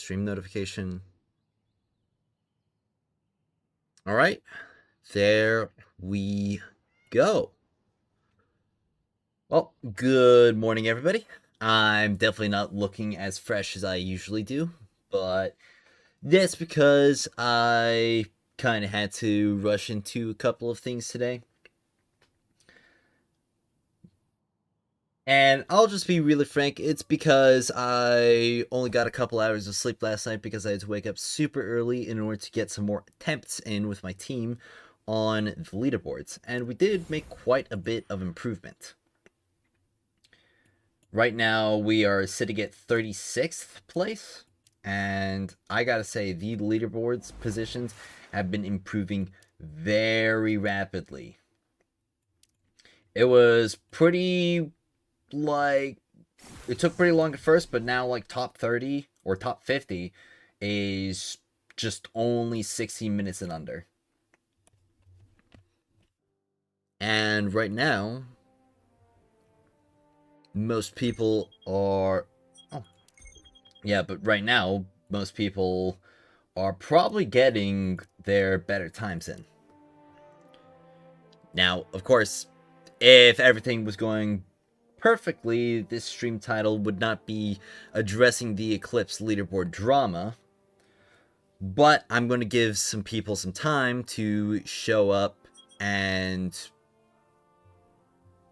stream notification. All right, there we go. Well, good morning, everybody. I'm definitely not looking as fresh as I usually do, but that's because I kind of had to rush into a couple of things today. And I'll just be really frank, it's because I only got a couple hours of sleep last night because I had to wake up super early in order to get some more attempts in with my team on the leaderboards. And we did make quite a bit of improvement. Right now, we are sitting at 36th place. And I gotta say, the leaderboards positions have been improving very rapidly. It was pretty like it took pretty long at first, but now like top 30 or top 50 is just only 16 minutes and under. And right now, most people are but right now most people are probably getting their better times in. Now, of course, if everything was going perfectly, this stream title would not be addressing the Eclipse leaderboard drama, but I'm going to give some people some time to show up and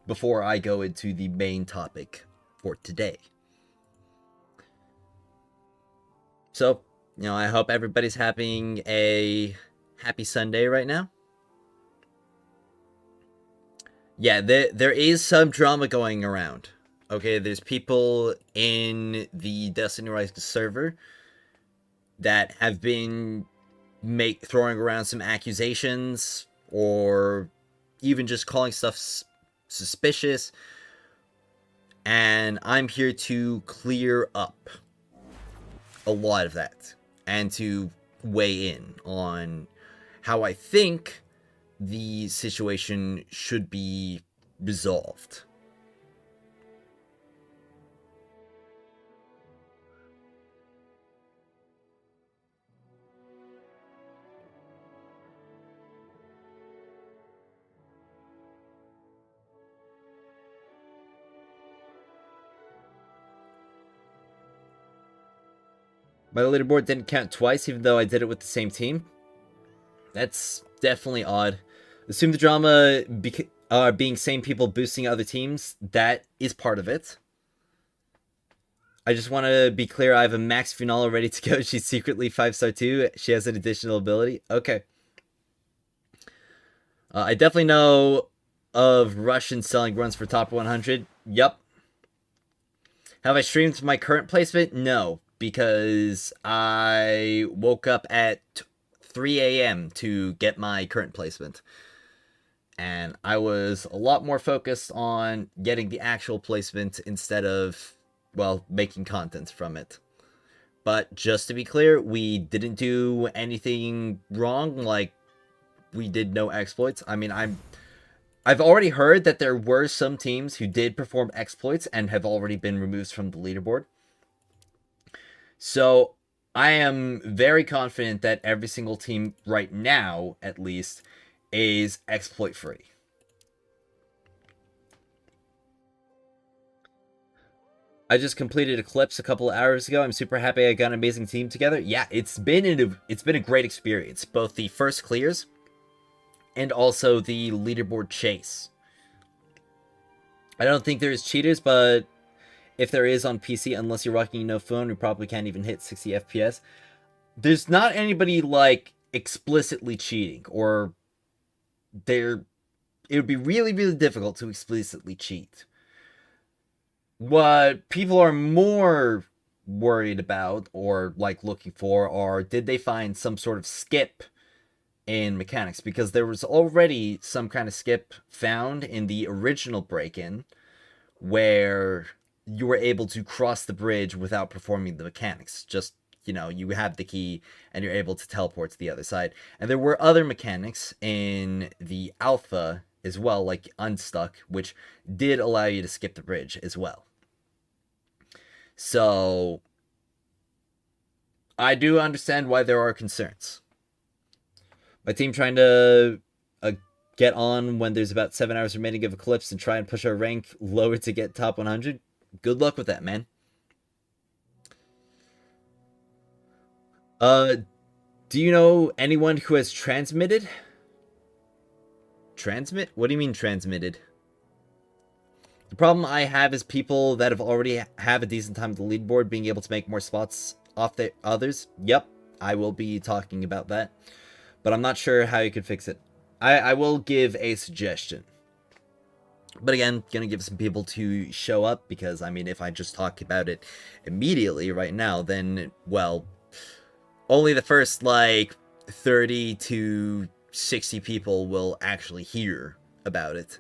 before I go into the main topic for today. So, I hope everybody's having a happy Sunday right now. Yeah, there is some drama going around. Okay, there's people in the Destiny Rise server that have been throwing around some accusations or even just calling stuff suspicious. And I'm here to clear up a lot of that and to weigh in on how I think the situation should be resolved. My leaderboard didn't count twice, even though I did it with the same team. That's definitely odd. Assume the drama being same people boosting other teams, that is part of it. I just want to be clear, I have a max Funala ready to go. She's secretly 5-star too. She has an additional ability. Okay. I definitely know of Russians selling runs for top 100. Yup. Have I streamed my current placement? No, because I woke up at 3 a.m. to get my current placement. And I was a lot more focused on getting the actual placement instead of, making content from it. But just to be clear, we didn't do anything wrong. Like, we did no exploits. I mean, I've already heard that there were some teams who did perform exploits and have already been removed from the leaderboard. So I am very confident that every single team right now, at least, is exploit free. I just completed Eclipse a couple of hours ago. I'm super happy I got an amazing team together. Yeah, it's been a great experience, both the first clears and also the leaderboard chase. I don't think there's cheaters, but if there is on PC, unless you're rocking no phone, you probably can't even hit 60 FPS. There's not anybody like explicitly cheating, or it would be really, really difficult to explicitly cheat. What people are more worried about or like looking for are, did they find some sort of skip in mechanics? Because there was already some kind of skip found in the original break-in where you were able to cross the bridge without performing the mechanics. Just, you have the key and you're able to teleport to the other side. And there were other mechanics in the alpha as well, like Unstuck, which did allow you to skip the bridge as well. So I do understand why there are concerns. My team trying to get on when there's about 7 hours remaining of Eclipse and try and push our rank lower to get top 100. Good luck with that, man. Do you know anyone who has transmitted? Transmit? What do you mean transmitted? The problem I have is people that have already have a decent time at the leaderboard being able to make more spots off the others. Yep, I will be talking about that. But I'm not sure how you could fix it. I will give a suggestion. But again, gonna give some people to show up because, I mean, if I just talk about it immediately right now, then, well, only the first, like, 30 to 60 people will actually hear about it.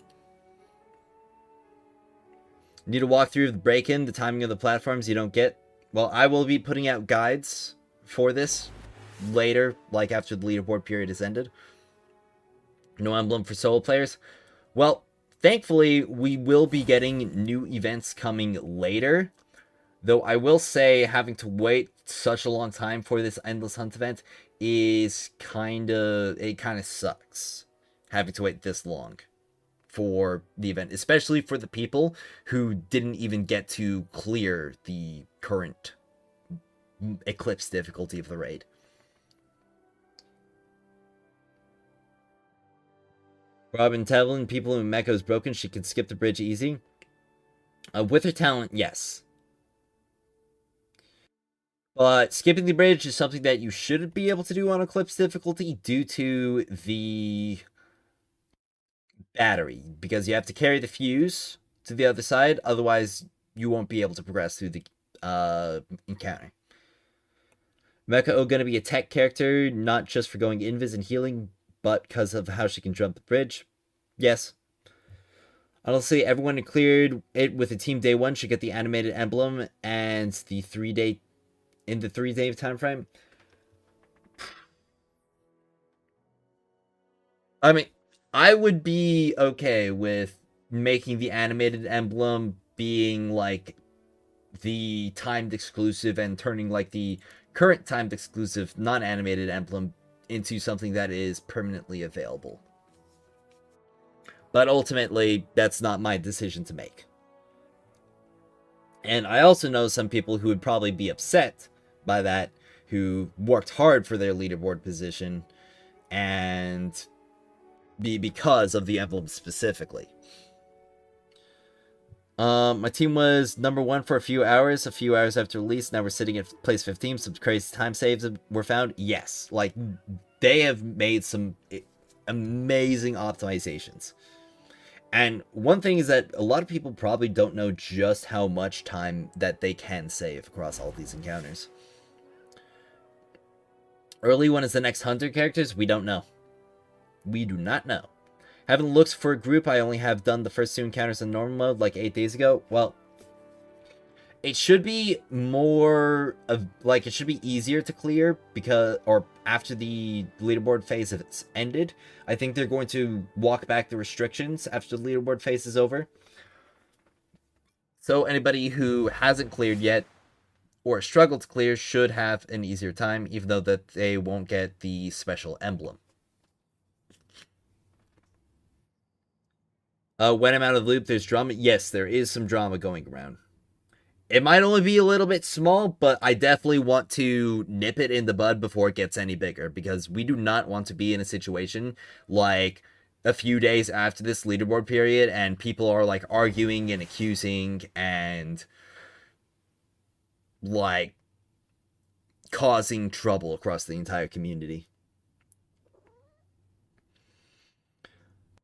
Need to walk through the break-in, the timing of the platforms you don't get. Well, I will be putting out guides for this later, like after the leaderboard period is ended. No emblem for solo players. Well, thankfully, we will be getting new events coming later. Though I will say having to wait such a long time for this Endless Hunt event is kind of sucks. Having to wait this long for the event, especially for the people who didn't even get to clear the current Eclipse difficulty of the raid. Robin telling people when Mecha is broken, she can skip the bridge easy. With her talent, yes. But skipping the bridge is something that you shouldn't be able to do on Eclipse difficulty due to the battery, because you have to carry the fuse to the other side, otherwise you won't be able to progress through the encounter. Mecha gonna be a tech character, not just for going invis and healing, but because of how she can jump the bridge. Yes. Honestly, everyone who cleared it with a team day 1 should get the animated emblem and the 3-day in the 3-day time frame. I mean, I would be okay with making the animated emblem being like the timed exclusive and turning like the current timed exclusive non-animated emblem into something that is permanently available. But ultimately, that's not my decision to make. And I also know some people who would probably be upset by that, who worked hard for their leaderboard position and because of the emblem specifically. My team was number 1 for a few hours after release. Now we're sitting at place 15. Some crazy time saves were found. Yes, like they have made some amazing optimizations. And one thing is that a lot of people probably don't know just how much time that they can save across all these encounters. Early one is the next hunter characters? We don't know. We do not know. Haven't looked for a group. I only have done the first 2 encounters in normal mode like 8 days ago. Well, it should be more of like it should be easier to clear because or after the leaderboard phase if it's ended. I think they're going to walk back the restrictions after the leaderboard phase is over. So anybody who hasn't cleared yet or struggled to clear should have an easier time, even though that they won't get the special emblem. When I'm out of the loop, there's drama. Yes, there is some drama going around. It might only be a little bit small, but I definitely want to nip it in the bud before it gets any bigger, because we do not want to be in a situation like a few days after this leaderboard period and people are like arguing and accusing and like causing trouble across the entire community.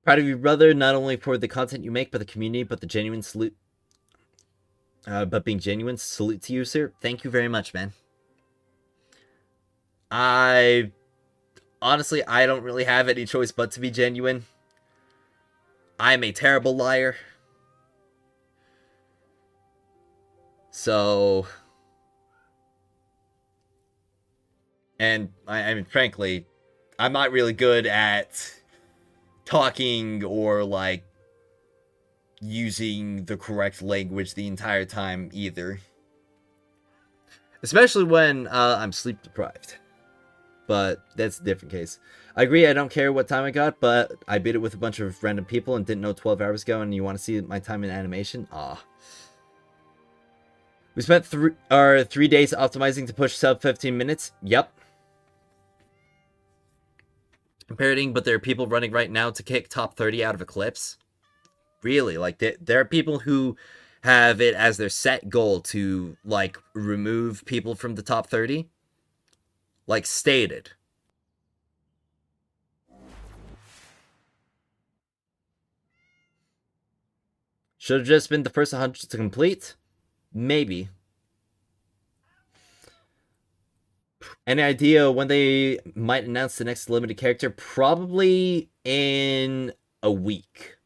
Proud of you, brother, not only for the content you make, but the community, but the genuine salute. But being genuine, salute to you, sir. Thank you very much, man. Honestly, I don't really have any choice but to be genuine. I'm a terrible liar. So... And, I mean, frankly, I'm not really good at talking or, like, using the correct language the entire time either. Especially when I'm sleep deprived. But that's a different case. I agree, I don't care what time I got, but I beat it with a bunch of random people and didn't know 12 hours ago, and you want to see my time in animation? Ah. We spent 3 days optimizing to push sub 15 minutes. Yep. Parroting, but there are people running right now to kick top 30 out of Eclipse. Really, like, there are people who have it as their set goal to, like, remove people from the top 30. Like, stated. Should have just been the first 100 to complete? Maybe. Any idea when they might announce the next limited character? Probably in a week.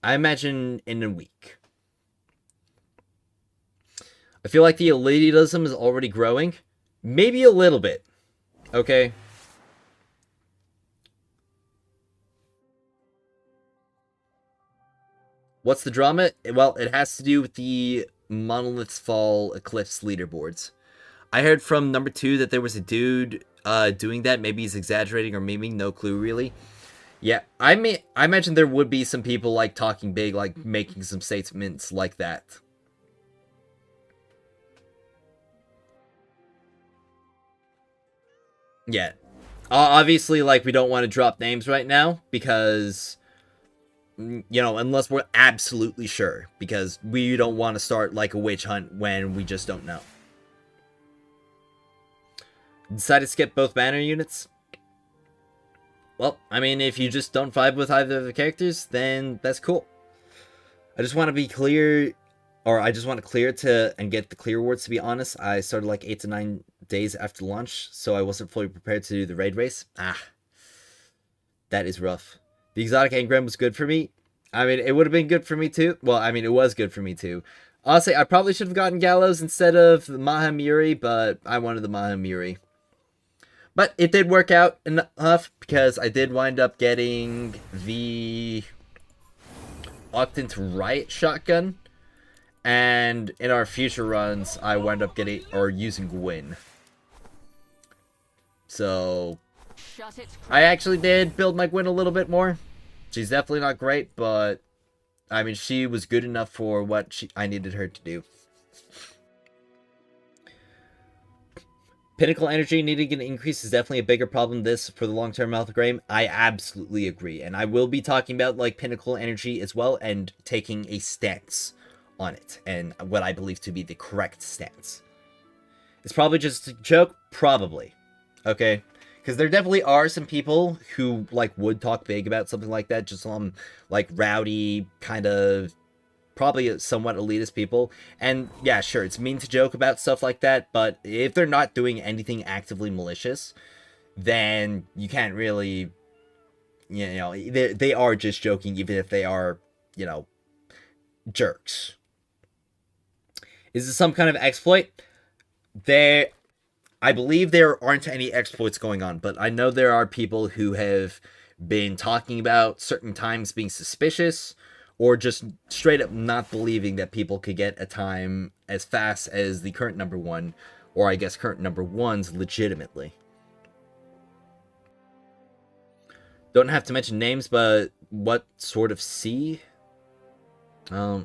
I imagine in a week. I feel like the elitism is already growing. Maybe a little bit. Okay? What's the drama? Well, it has to do with the Monolith's Fall Eclipse leaderboards. I heard from number 2 that there was a dude doing that. Maybe he's exaggerating or memeing. No clue, really. Yeah, I imagine there would be some people, like, talking big, like, making some statements like that. Yeah. Obviously, like, we don't want to drop names right now, because, you know, unless we're absolutely sure, because we don't want to start, like, a witch hunt when we just don't know. Decided to skip both banner units? Well, I mean, if you just don't vibe with either of the characters, then that's cool. I just want to be clear, or I just want to clear to and get the clear awards, to be honest. I started like 8 to 9 days after launch, so I wasn't fully prepared to do the raid race. That is rough. The exotic engram was good for me. I mean, it would have been good for me too. Well, I mean, it was good for me too. Honestly, I probably should have gotten Gallows instead of the Mahamuri, but I wanted the Mahamuri. But it did work out enough, because I did wind up getting the Octant Riot shotgun, and in our future runs, I wind up getting, or using Gwyn. So, I actually did build my Gwyn a little bit more. She's definitely not great, but, I mean, she was good enough for what I needed her to do. Pinnacle energy needing an increase is definitely a bigger problem for the long-term health game. I absolutely agree. And I will be talking about, like, Pinnacle energy as well, and taking a stance on it, and what I believe to be the correct stance. It's probably just a joke? Probably. Okay? Because there definitely are some people who, like, would talk big about something like that, just some, like, rowdy, kind of, probably somewhat elitist people. And yeah, sure, it's mean to joke about stuff like that, but if they're not doing anything actively malicious, then you can't really, you know, they are just joking, even if they are, you know, jerks. Is this some kind of exploit? I believe there aren't any exploits going on, but I know there are people who have been talking about certain times being suspicious, or just straight up not believing that people could get a time as fast as the current number 1, or I guess current number 1s legitimately. Don't have to mention names, but what sort of C? I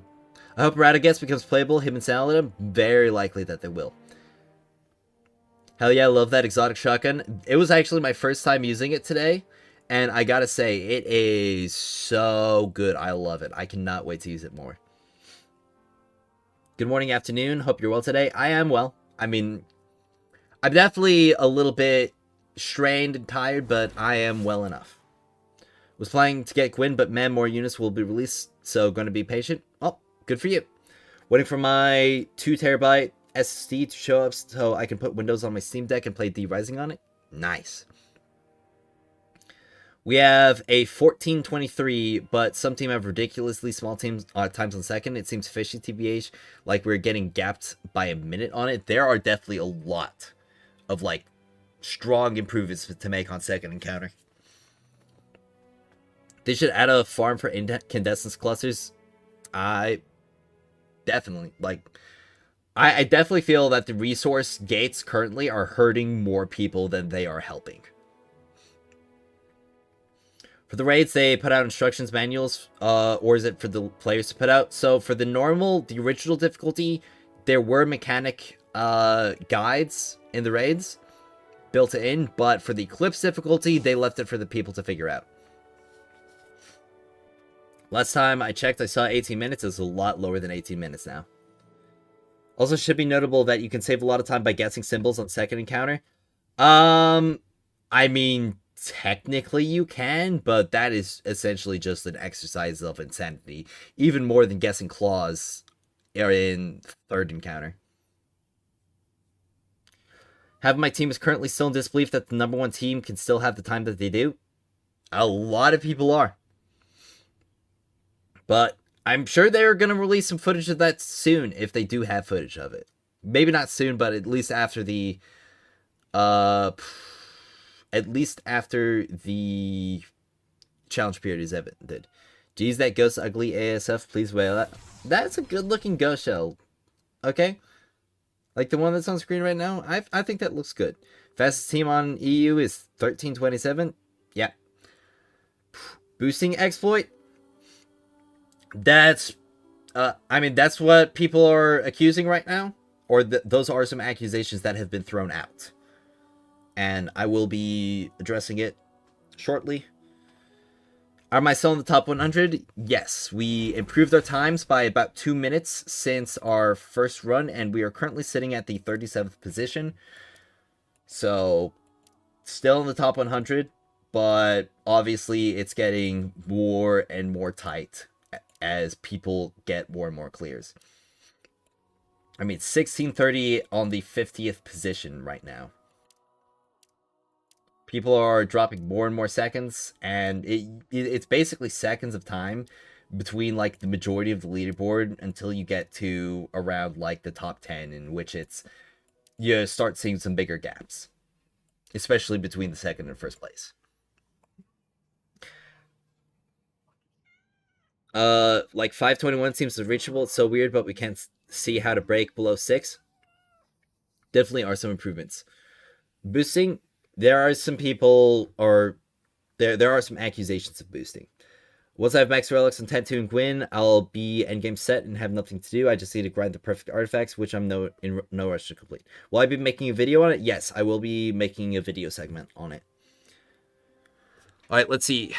hope Radagast becomes playable, him and Saladin. Very likely that they will. Hell yeah, I love that exotic shotgun. It was actually my first time using it today, and I gotta say, it is so good. I love it. I cannot wait to use it more. Good morning, afternoon. Hope you're well today. I am well. I mean, I'm definitely a little bit strained and tired, but I am well enough. Was planning to get Gwyn, but man, more units will be released, so going to be patient. Oh, good for you. Waiting for my 2 terabyte SSD to show up so I can put Windows on my Steam Deck and play D Rising on it. Nice. We have a 1423, but some team have ridiculously small times on second. It seems fishy, TBH, like we're getting gapped by a minute on it. There are definitely a lot of, like, strong improvements to make on second encounter. They should add a farm for incandescence clusters. I definitely, like, I definitely feel that the resource gates currently are hurting more people than they are helping. For the raids, they put out instructions manuals, or is it for the players to put out? So for the normal, the original difficulty, there were mechanic guides in the raids built in, but for the Eclipse difficulty, they left it for the people to figure out. Last time I checked, I saw 18 minutes. It's a lot lower than 18 minutes now. Also, should be notable that you can save a lot of time by guessing symbols on second encounter. I mean, technically you can, but that is essentially just an exercise of insanity. Even more than guessing claws in third encounter. Half of my team is currently still in disbelief that the number one team can still have the time that they do. A lot of people are. But I'm sure they're going to release some footage of that soon, if they do have footage of it. Maybe not soon, but at least after the... challenge period is ended. Geez, that ghost ugly ASF, please wear that. That's a good looking ghost shell. Okay? Like the one that's on screen right now, I think that looks good. Fastest team on EU is 1327. Yeah. Boosting exploit. That's, I mean, that's what people are accusing right now. Or those are some accusations that have been thrown out. And I will be addressing it shortly. Am I still in the top 100? Yes. We improved our times by about 2 minutes since our first run, and we are currently sitting at the 37th position. So, still in the top 100, but obviously it's getting more and more tight as people get more and more clears. I mean, 1630 on the 50th position right now. People are dropping more and more seconds, and it's basically seconds of time between, like, the majority of the leaderboard until you get to around, like, the top 10, in which it's, you start seeing some bigger gaps, especially between the second and first place. Like, 521 seems reachable. It's so weird, but we can't see how to break below 6. Definitely are some improvements. Boosting... There are some people, or there are some accusations of boosting. Once I have max relics and Tattoo and Gwyn, I'll be endgame set and have nothing to do. I just need to grind the perfect artifacts, which I'm in no rush to complete. Will I be making a video on it? Yes, I will be making a video segment on it. Alright, let's see.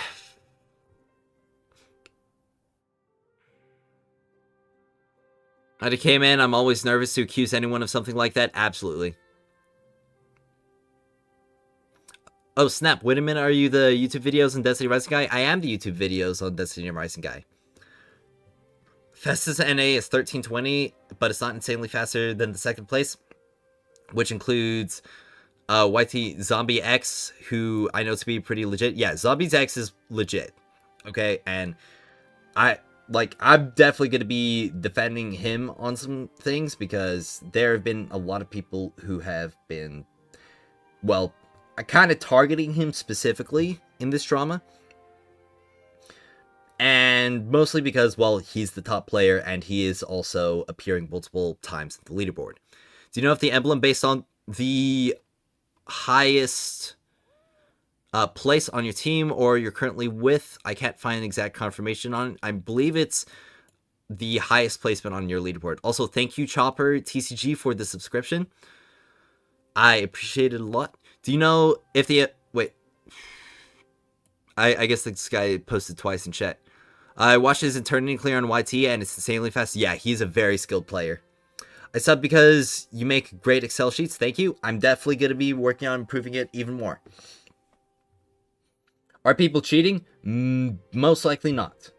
I came in, I'm always nervous to accuse anyone of something like that. Absolutely. Oh, snap. Wait a minute. Are you the YouTube videos on Destiny Rising guy? I am the YouTube videos on Destiny Rising guy. Fastest NA is 1320, but it's not insanely faster than the second place, which includes YT Zombie X, who I know to be pretty legit. Yeah, Zombies X is legit. Okay, and I'm definitely going to be defending him on some things, because there have been a lot of people who have been, well, kind of targeting him specifically in this drama. And mostly because, well, he's the top player, and he is also appearing multiple times in the leaderboard. Do you know if the emblem based on the highest place on your team or you're currently with? I can't find an exact confirmation on it. I believe it's the highest placement on your leaderboard. Also, thank you, Chopper TCG, for the subscription. I appreciate it a lot. Do you know if the... Wait. I guess this guy posted twice in chat. I watched his Eternity Clear on YT, and it's insanely fast. Yeah, he's a very skilled player. I subbed because you make great Excel sheets. Thank you. I'm definitely going to be working on improving it even more. Are people cheating? Most likely not.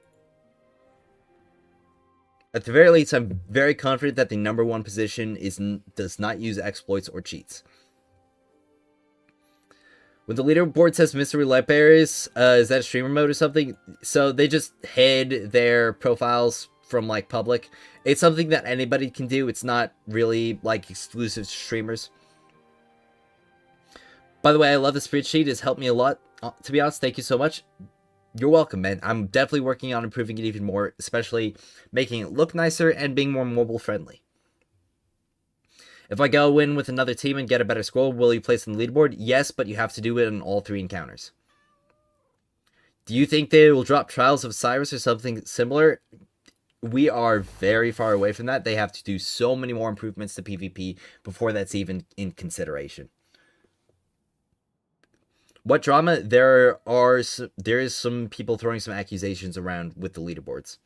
At the very least, I'm very confident that the number one position does not use exploits or cheats. When the leaderboard says mystery light bearers, is that a streamer mode or something? So they just hid their profiles from, like, public. It's something that anybody can do. It's not really, like, exclusive to streamers. By the way, I love the spreadsheet. It's helped me a lot. To be honest, thank you so much. You're welcome, man. I'm definitely working on improving it even more, especially making it look nicer and being more mobile friendly. If I go in with another team and get a better score, will you place in the leaderboard? Yes, but you have to do it in all 3 encounters. Do you think they will drop Trials of Cyrus or something similar? We are very far away from that. They have to do so many more improvements to PvP before that's even in consideration. What drama? There is some people throwing some accusations around with the leaderboards.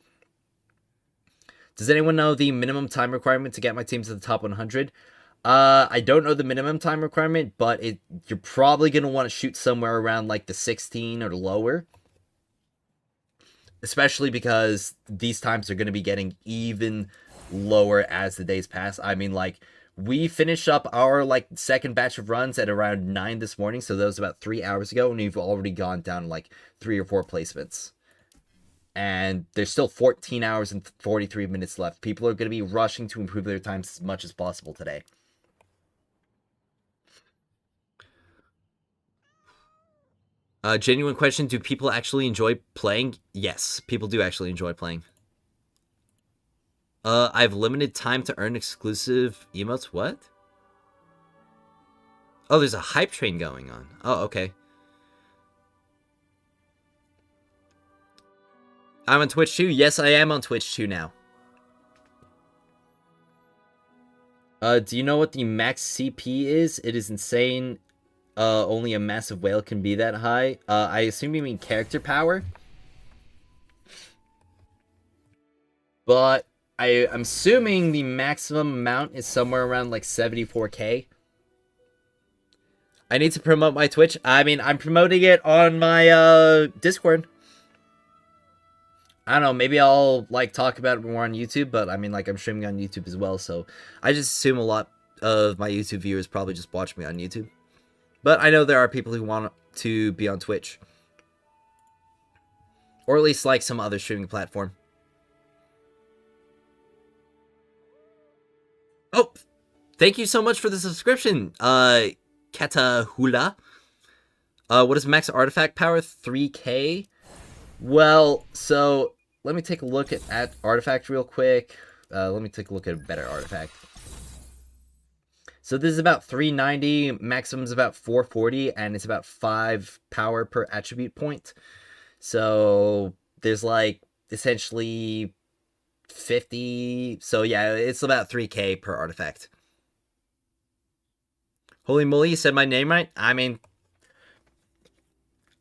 Does anyone know the minimum time requirement to get my team to the top 100? I don't know the minimum time requirement, but you're probably going to want to shoot somewhere around like the 16 or lower. Especially because these times are going to be getting even lower as the days pass. I mean, like, we finished up our, like, second batch of runs at around 9 this morning, so that was about 3 hours ago, and we've already gone down, like, 3 or 4 placements. And there's still 14 hours and 43 minutes left. People are going to be rushing to improve their times as much as possible today. Genuine question, do people actually enjoy playing? Yes, people do actually enjoy playing. I have limited time to earn exclusive emotes. What? Oh, there's a hype train going on. Oh, okay. I'm on Twitch too? Yes, I am on Twitch too now. Do you know what the max CP is? It is insane. Only a massive whale can be that high. I assume you mean character power. But I'm assuming the maximum amount is somewhere around like 74k. I need to promote my Twitch. I mean, I'm promoting it on my Discord. I don't know, maybe I'll like talk about it more on YouTube, but I mean, like, I'm streaming on YouTube as well, so I just assume a lot of my YouTube viewers probably just watch me on YouTube. But I know there are people who want to be on Twitch. Or at least like some other streaming platform. Oh, thank you so much for the subscription, Katahula. What is max artifact power? 3k? Well, so let me take a look at artifact real quick. Let me take a look at a better artifact. So this is about 390, maximum's about 440, and it's about 5 power per attribute point. So there's like essentially 50. So yeah, it's about 3k per artifact. Holy moly, you said my name right? I mean,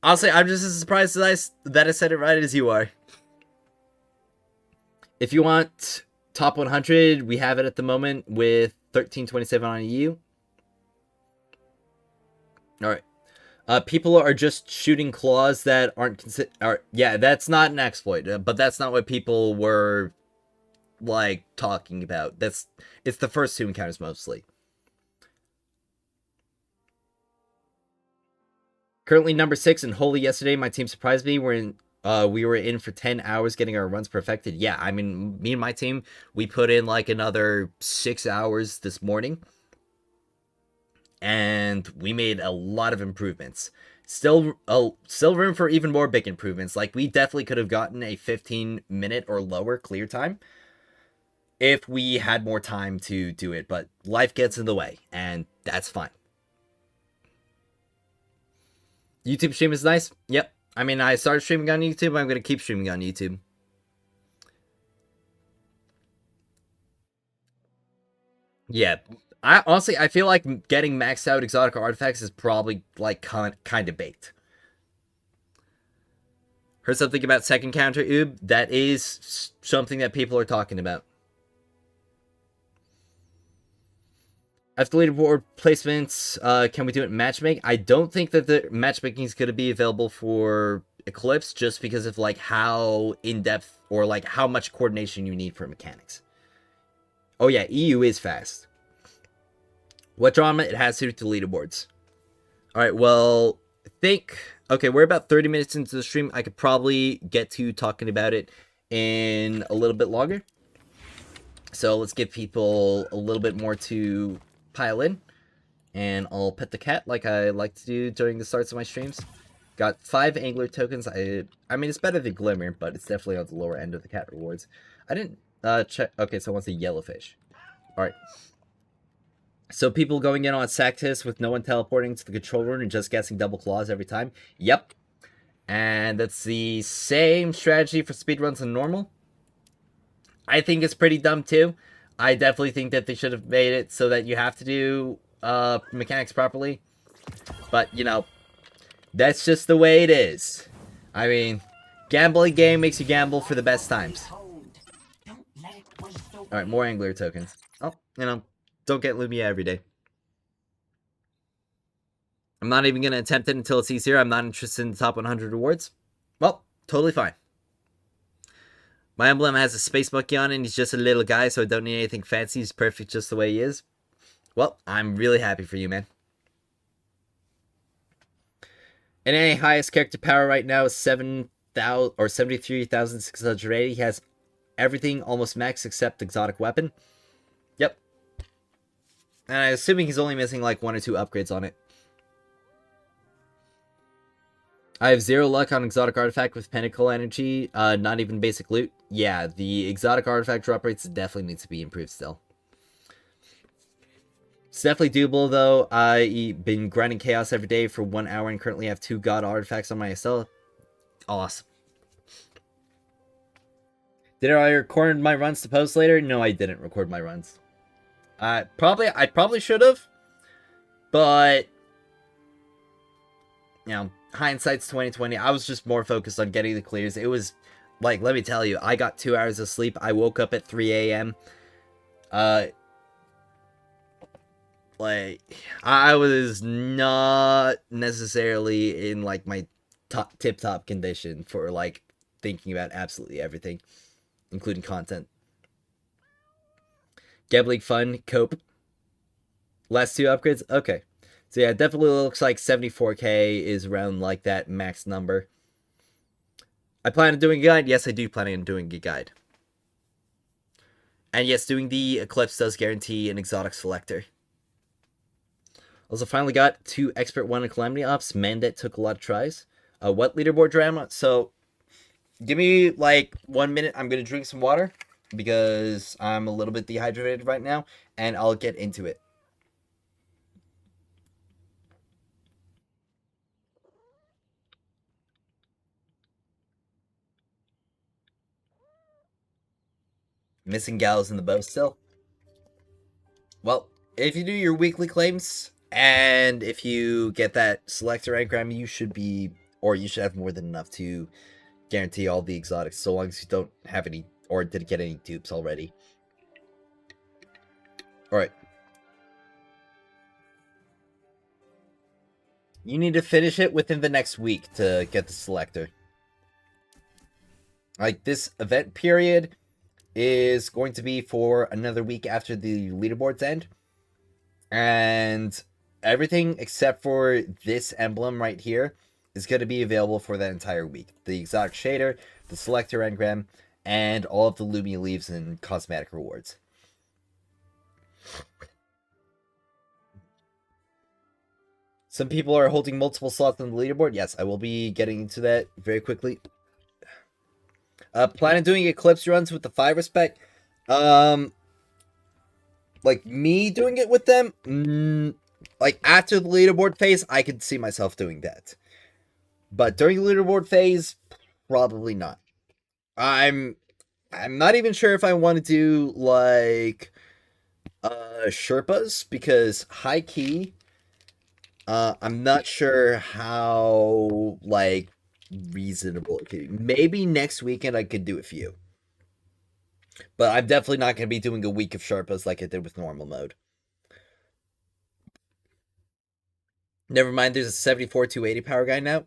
honestly, I'm just as surprised that I said it right as you are. If you want top 100, we have it at the moment with 1327 on EU. Alright. People are just shooting claws that aren't yeah, that's not an exploit, but that's not what people were like talking about. It's the first 2 encounters mostly. Currently number 6, and holy, yesterday my team surprised me. We were in for 10 hours getting our runs perfected. Yeah, I mean, me and my team, we put in like another 6 hours this morning. And we made a lot of improvements. Still room for even more big improvements. Like, we definitely could have gotten a 15-minute or lower clear time if we had more time to do it. But life gets in the way, and that's fine. YouTube stream is nice. Yep. I mean, I started streaming on YouTube. I'm going to keep streaming on YouTube. Yeah. Honestly, I feel like getting maxed out exotic artifacts is probably, like, kind of baked. Heard something about second counter, Oob? That is something that people are talking about. After leaderboard placements, can we do it matchmaking? I don't think that the matchmaking is going to be available for Eclipse, just because of like how in-depth or like how much coordination you need for mechanics. Oh yeah, EU is fast. What drama? It has to do to leaderboards. Alright, well, I think... Okay, we're about 30 minutes into the stream. I could probably get to talking about it in a little bit longer. So let's give people a little bit more to pile in. And I'll pet the cat like I like to do during the starts of my streams. Got 5 angler tokens. I mean, it's better than Glimmer, but it's definitely on the lower end of the cat rewards. I didn't check... Okay, so it wants a yellowfish. Alright. So people going in on Sactus with no one teleporting to the control room and just guessing double claws every time? Yep. And that's the same strategy for speedruns and normal. I think it's pretty dumb too. I definitely think that they should have made it so that you have to do mechanics properly. But, you know, that's just the way it is. I mean, gambling game makes you gamble for the best times. Alright, more angler tokens. Oh, you know, don't get Lumia every day. I'm not even going to attempt it until it's easier. I'm not interested in the top 100 rewards. Well, totally fine. My emblem has a space monkey on it, and he's just a little guy, so I don't need anything fancy. He's perfect just the way he is. Well, I'm really happy for you, man. NA highest character power right now is 7,000 or 73,680. He has everything almost max except exotic weapon. Yep. And I'm assuming he's only missing like 1 or 2 upgrades on it. I have 0 luck on exotic artifact with pinnacle energy, not even basic loot. Yeah, the exotic artifact drop rates definitely needs to be improved still. It's definitely doable though. I've been grinding chaos every day for 1 hour and currently have 2 god artifacts on my SL. Awesome. Did I record my runs to post later? No, I didn't record my runs. I probably should have, but you know, hindsight's 2020. I was just more focused on getting the clears. It was like, let me tell you, I got 2 hours of sleep. I woke up at 3 a.m. Like, I was not necessarily in like my tip-top condition for like thinking about absolutely everything, including content. Gambling fun, cope. Last 2 upgrades? Okay. So yeah, it definitely looks like 74k is around like that max number. I plan on doing a guide? Yes, I do plan on doing a guide. And yes, doing the Eclipse does guarantee an exotic selector. Also, finally got 2 Expert 1 and Calamity Ops. Man, that took a lot of tries. What leaderboard drama? So, give me like 1 minute. I'm going to drink some water because I'm a little bit dehydrated right now, and I'll get into it. Missing gals in the bow still? Well, if you do your weekly claims, and if you get that selector engram, you should be, or you should have more than enough to guarantee all the exotics, so long as you don't have any, or didn't get any dupes already. Alright. You need to finish it within the next week to get the selector. Like, this event period is going to be for another week after the leaderboards end. And everything except for this emblem right here is going to be available for that entire week. The exotic shader, the selector engram, and all of the Lumia leaves and cosmetic rewards. Some people are holding multiple slots on the leaderboard. Yes, I will be getting into that very quickly. Plan on doing Eclipse runs with the 5 respect. Like me doing it with them, like after the leaderboard phase, I could see myself doing that. But during the leaderboard phase, probably not. I'm not even sure if I want to do like Sherpas because high key, I'm not sure how like reasonable it could be. Maybe next weekend I could do a few. But I'm definitely not going to be doing a week of Sherpas like I did with normal mode. Never mind, there's a 74 280 power guy now.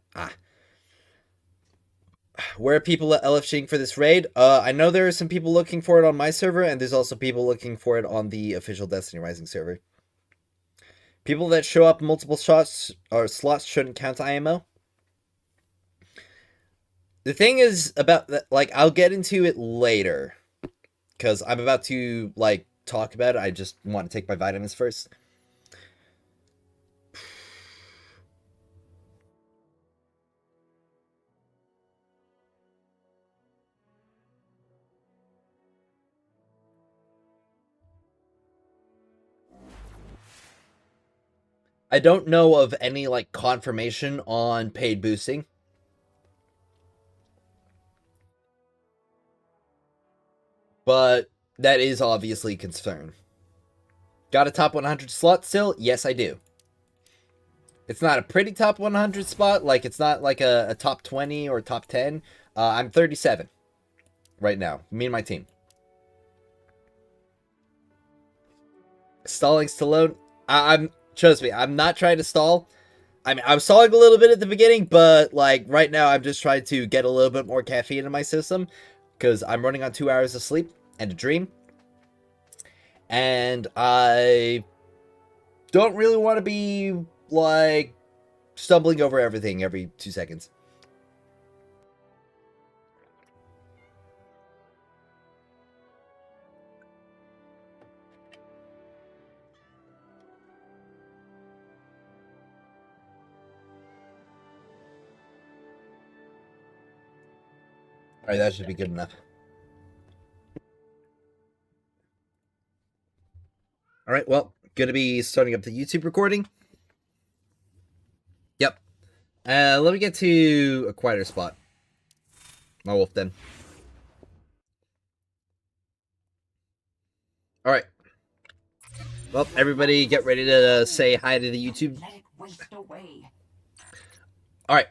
Where are people LFGing for this raid? I know there are some people looking for it on my server, and there's also people looking for it on the official Destiny Rising server. People that show up multiple shots or slots shouldn't count IMO. The thing is about that, like, I'll get into it later because I'm about to like talk about it. I just want to take my vitamins first. I don't know of any like confirmation on paid boosting, but that is obviously a concern. Got a top 100 slot still? Yes, I do. It's not a pretty top 100 spot. Like, it's not like a top 20 or top 10. I'm 37 right now. Me and my team. Stalling Stallone. I'm trust me. I'm not trying to stall. I mean, I'm stalling a little bit at the beginning, but like right now, I'm just trying to get a little bit more caffeine in my system because I'm running on 2 hours of sleep and a dream, and I don't really want to be like stumbling over everything every 2 seconds. All right, that should be good enough. All right, well, gonna be starting up the YouTube recording. Yep. Let me get to a quieter spot. My wolf den. All right. Well, everybody get ready to say hi to the YouTube. Let it waste away. All right.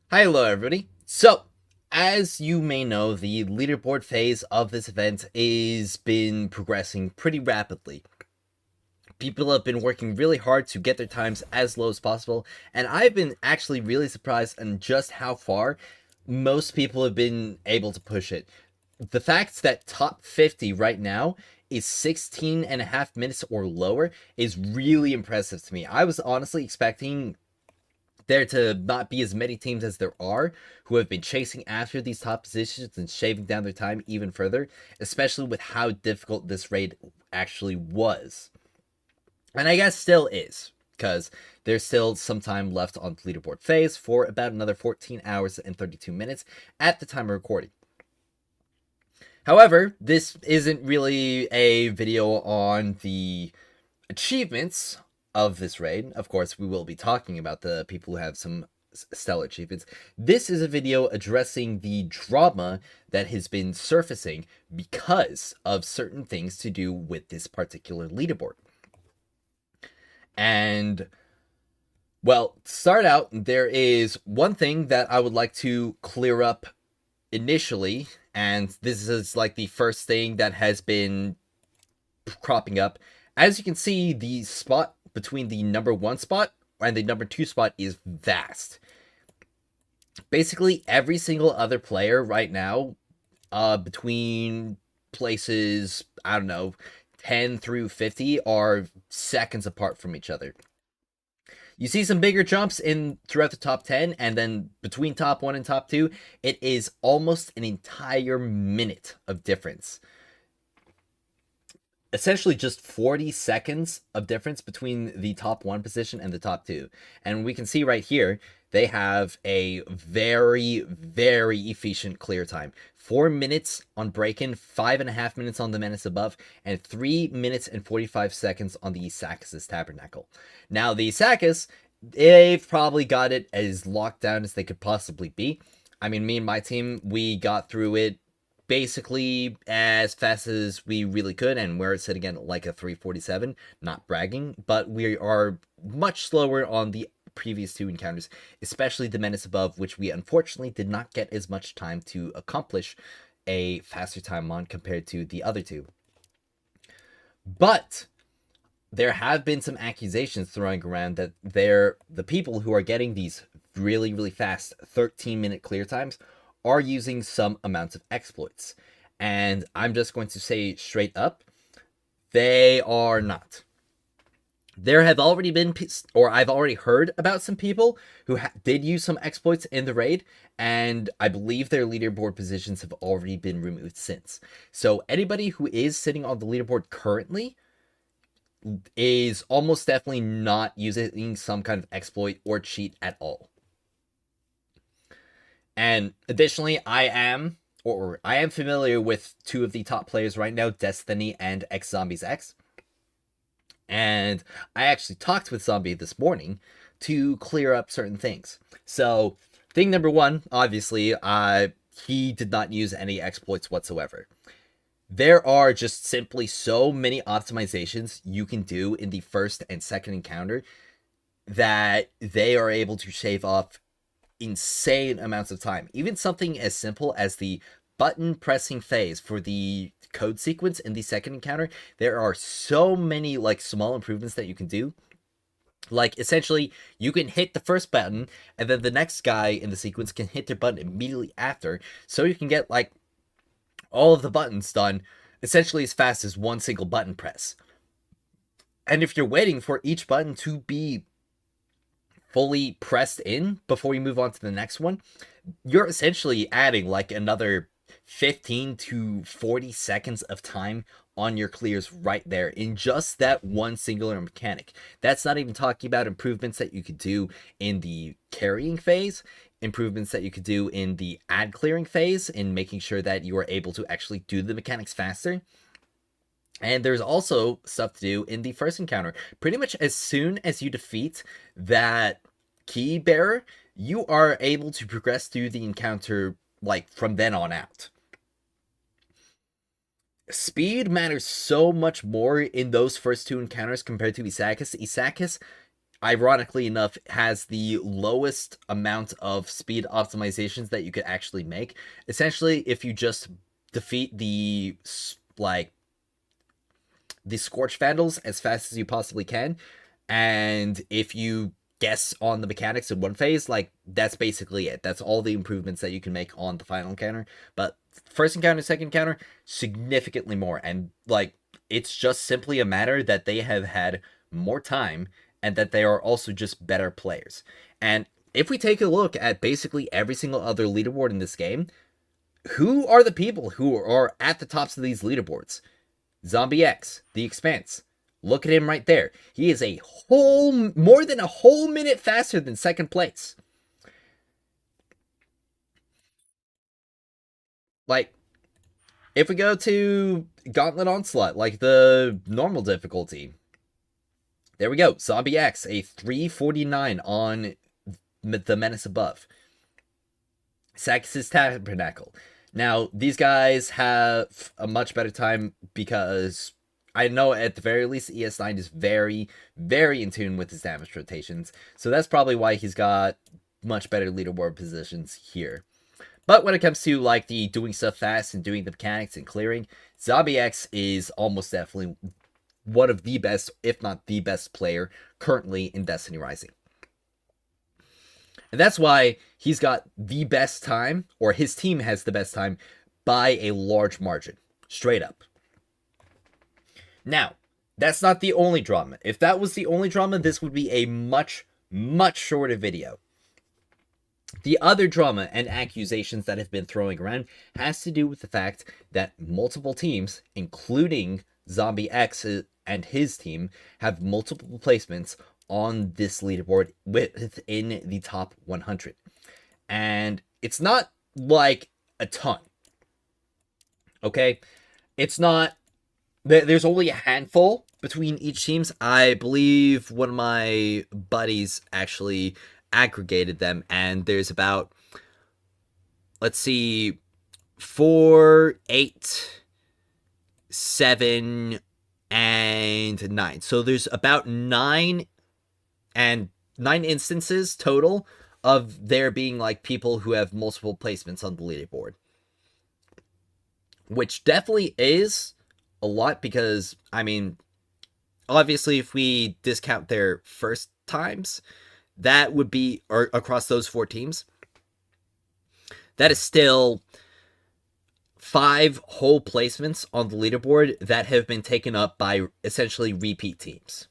Hi, hello, everybody. So, as you may know, the leaderboard phase of this event is been progressing pretty rapidly. People have been working really hard to get their times as low as possible, and I've been actually really surprised on just how far most people have been able to push it. The fact that top 50 right now is 16 and a half minutes or lower is really impressive to me. I was honestly expecting there to not be as many teams as there are who have been chasing after these top positions and shaving down their time even further, especially with how difficult this raid actually was. And I guess still is, because there's still some time left on the leaderboard phase for about another 14 hours and 32 minutes at the time of recording. However, this isn't really a video on the achievements of this raid. Of course, we will be talking about the people who have some stellar achievements. This is a video addressing the drama that has been surfacing because of certain things to do with this particular leaderboard. And, well, to start out, there is one thing that I would like to clear up initially, and this is like the first thing that has been cropping up. As you can see, the spot between the number 1 spot and the number 2 spot is vast. Basically, every single other player right now, between places, I don't know, 10 through 50 are seconds apart from each other. You see some bigger jumps in throughout the top 10, and then between top 1 and top 2, it is almost an entire minute of difference. Essentially just 40 seconds of difference between the top 1 position and the top 2. And we can see right here, they have a very, very efficient clear time. 4 minutes on Break-In, 5.5 minutes on the Menace Above, and 3 minutes and 45 seconds on the Sakis' Tabernacle. Now, the Sakis, they've probably got it as locked down as they could possibly be. I mean, me and my team, we got through it basically as fast as we really could, and we're sitting at like a 3:47, not bragging, but we are much slower on the previous 2 encounters, especially the Menace Above, which we unfortunately did not get as much time to accomplish a faster time on compared to the other 2. But there have been some accusations throwing around that the people who are getting these really, really fast 13-minute clear times are using some amounts of exploits. And I'm just going to say straight up, they are not. There have already been, or I've already heard about some people who did use some exploits in the raid, and I believe their leaderboard positions have already been removed since. So anybody who is sitting on the leaderboard currently is almost definitely not using some kind of exploit or cheat at all. And additionally, I am familiar with 2 of the top players right now, Destiny and X Zombies X. And I actually talked with Zombie this morning to clear up certain things. So, thing number one, obviously, he did not use any exploits whatsoever. There are just simply so many optimizations you can do in the first and second encounter that they are able to shave off insane amounts of time. Even something as simple as the button pressing phase for the code sequence in the second encounter, there are so many like small improvements that you can do. Like, essentially, you can hit the first button, and then the next guy in the sequence can hit their button immediately after, so you can get, like, all of the buttons done essentially as fast as one single button press. And if you're waiting for each button to be fully pressed in before you move on to the next one, you're essentially adding, like, another 15 to 40 seconds of time on your clears right there in just that one singular mechanic. That's not even talking about improvements that you could do in the carrying phase, improvements that you could do in the ad clearing phase, in making sure that you are able to actually do the mechanics faster. And there's also stuff to do in the first encounter. Pretty much as soon as you defeat that key bearer, you are able to progress through the encounter, like, from then on out. Speed matters so much more in those first two encounters compared to Isakis. Isakis, ironically enough, has the lowest amount of speed optimizations that you could actually make. Essentially, if you just defeat the, like, the Scorch Vandals as fast as you possibly can, and if you guess on the mechanics in one phase, like, that's basically it. That's all the improvements that you can make on the final encounter. But first encounter, second encounter, significantly more. And, like, it's just simply a matter that they have had more time and that they are also just better players. And if we take a look at basically every single other leaderboard in this game, who are the people who are at the tops of these leaderboards? Zombie X, The Expanse. Look at him right there. He is more than a whole minute faster than second place. Like, if we go to Gauntlet Onslaught, like the normal difficulty, there we go. Zombie X, a 349 on the Menace Above. Sakis' Tabernacle. Now, these guys have a much better time because I know at the very least ES9 is very, very in tune with his damage rotations. So that's probably why he's got much better leaderboard positions here. But when it comes to, like, the doing stuff fast and doing the mechanics and clearing, Zombie X is almost definitely one of the best, if not the best player currently in Destiny Rising. And that's why he's got the best time, or his team has the best time, by a large margin. Straight up. Now, that's not the only drama. If that was the only drama, this would be a much, much shorter video. The other drama and accusations that have been throwing around has to do with the fact that multiple teams, including Zombie X and his team, have multiple placements on this leaderboard within the top 100. And it's not like a ton. Okay? It's not... There's only a handful between each teams. I believe one of my buddies actually aggregated them, and there's about, let's see, 4, 8, 7, and 9. So there's about 9 instances total of there being, like, people who have multiple placements on the leaderboard, which definitely is a lot because, I mean, obviously if we discount their first times, that would be, or across those 4 teams, that is still 5 whole placements on the leaderboard that have been taken up by essentially repeat teams.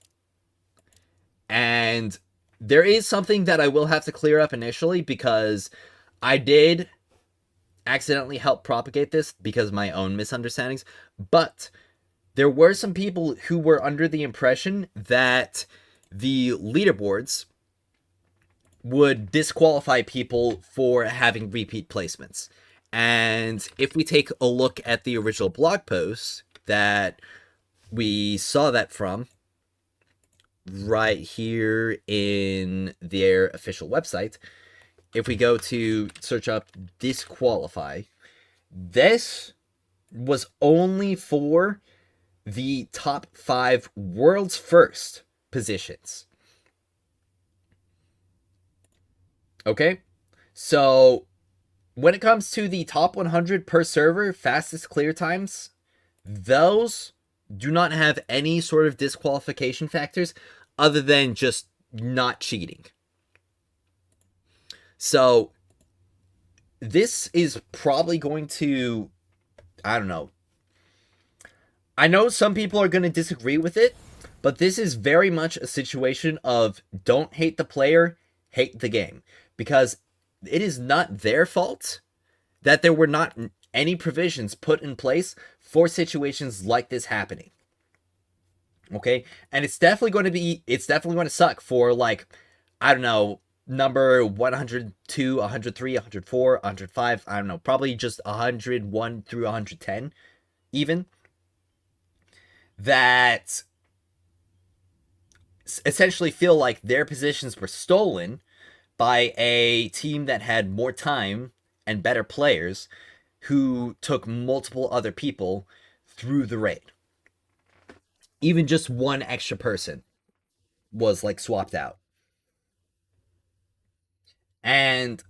And there is something that I will have to clear up initially, because I did accidentally help propagate this because of my own misunderstandings, but there were some people who were under the impression that the leaderboards would disqualify people for having repeat placements. And if we take a look at the original blog post that we saw that from, right here in their official website. If we go to search up disqualify, this was only for the top 5 world's first positions. Okay? So, when it comes to the top 100 per server fastest clear times, those do not have any sort of disqualification factors other than just not cheating. So, this is probably going to, I don't know. I know some people are going to disagree with it, but this is very much a situation of don't hate the player, hate the game. Because it is not their fault that there were not any provisions put in place for situations like this happening. Okay? And it's definitely going to suck for, like, I don't know, number 102, 103, 104, 105, I don't know, probably just 101 through 110 even, that essentially feel like their positions were stolen by a team that had more time and better players who took multiple other people through the raid. Even just one extra person was like swapped out. And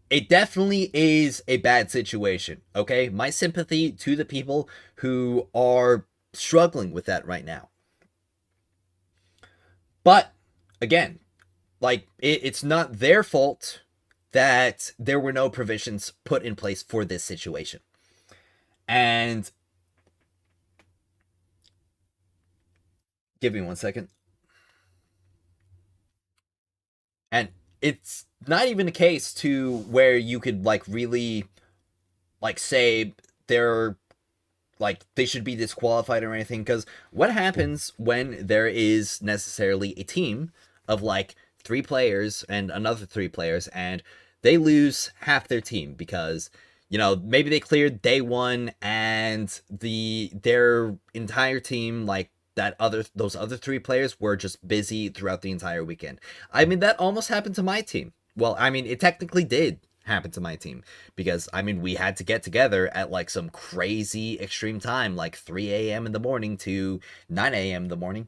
it definitely is a bad situation, okay? My sympathy to the people who are struggling with that right now. But again, like, it's not their fault that there were no provisions put in place for this situation. And give me 1 second. And it's not even a case to where you could, like, really, like, say they're, like, they should be disqualified or anything. Because what happens when there is necessarily a team of, like, 3 players and another 3 players, and they lose half their team because, you know, maybe they cleared day 1 and their entire team, like, those other 3 players were just busy throughout the entire weekend. I mean, that almost happened to my team. Well, I mean, it technically did happen to my team because, I mean, we had to get together at, like, some crazy extreme time, like 3 a.m. in the morning to 9 a.m. in the morning,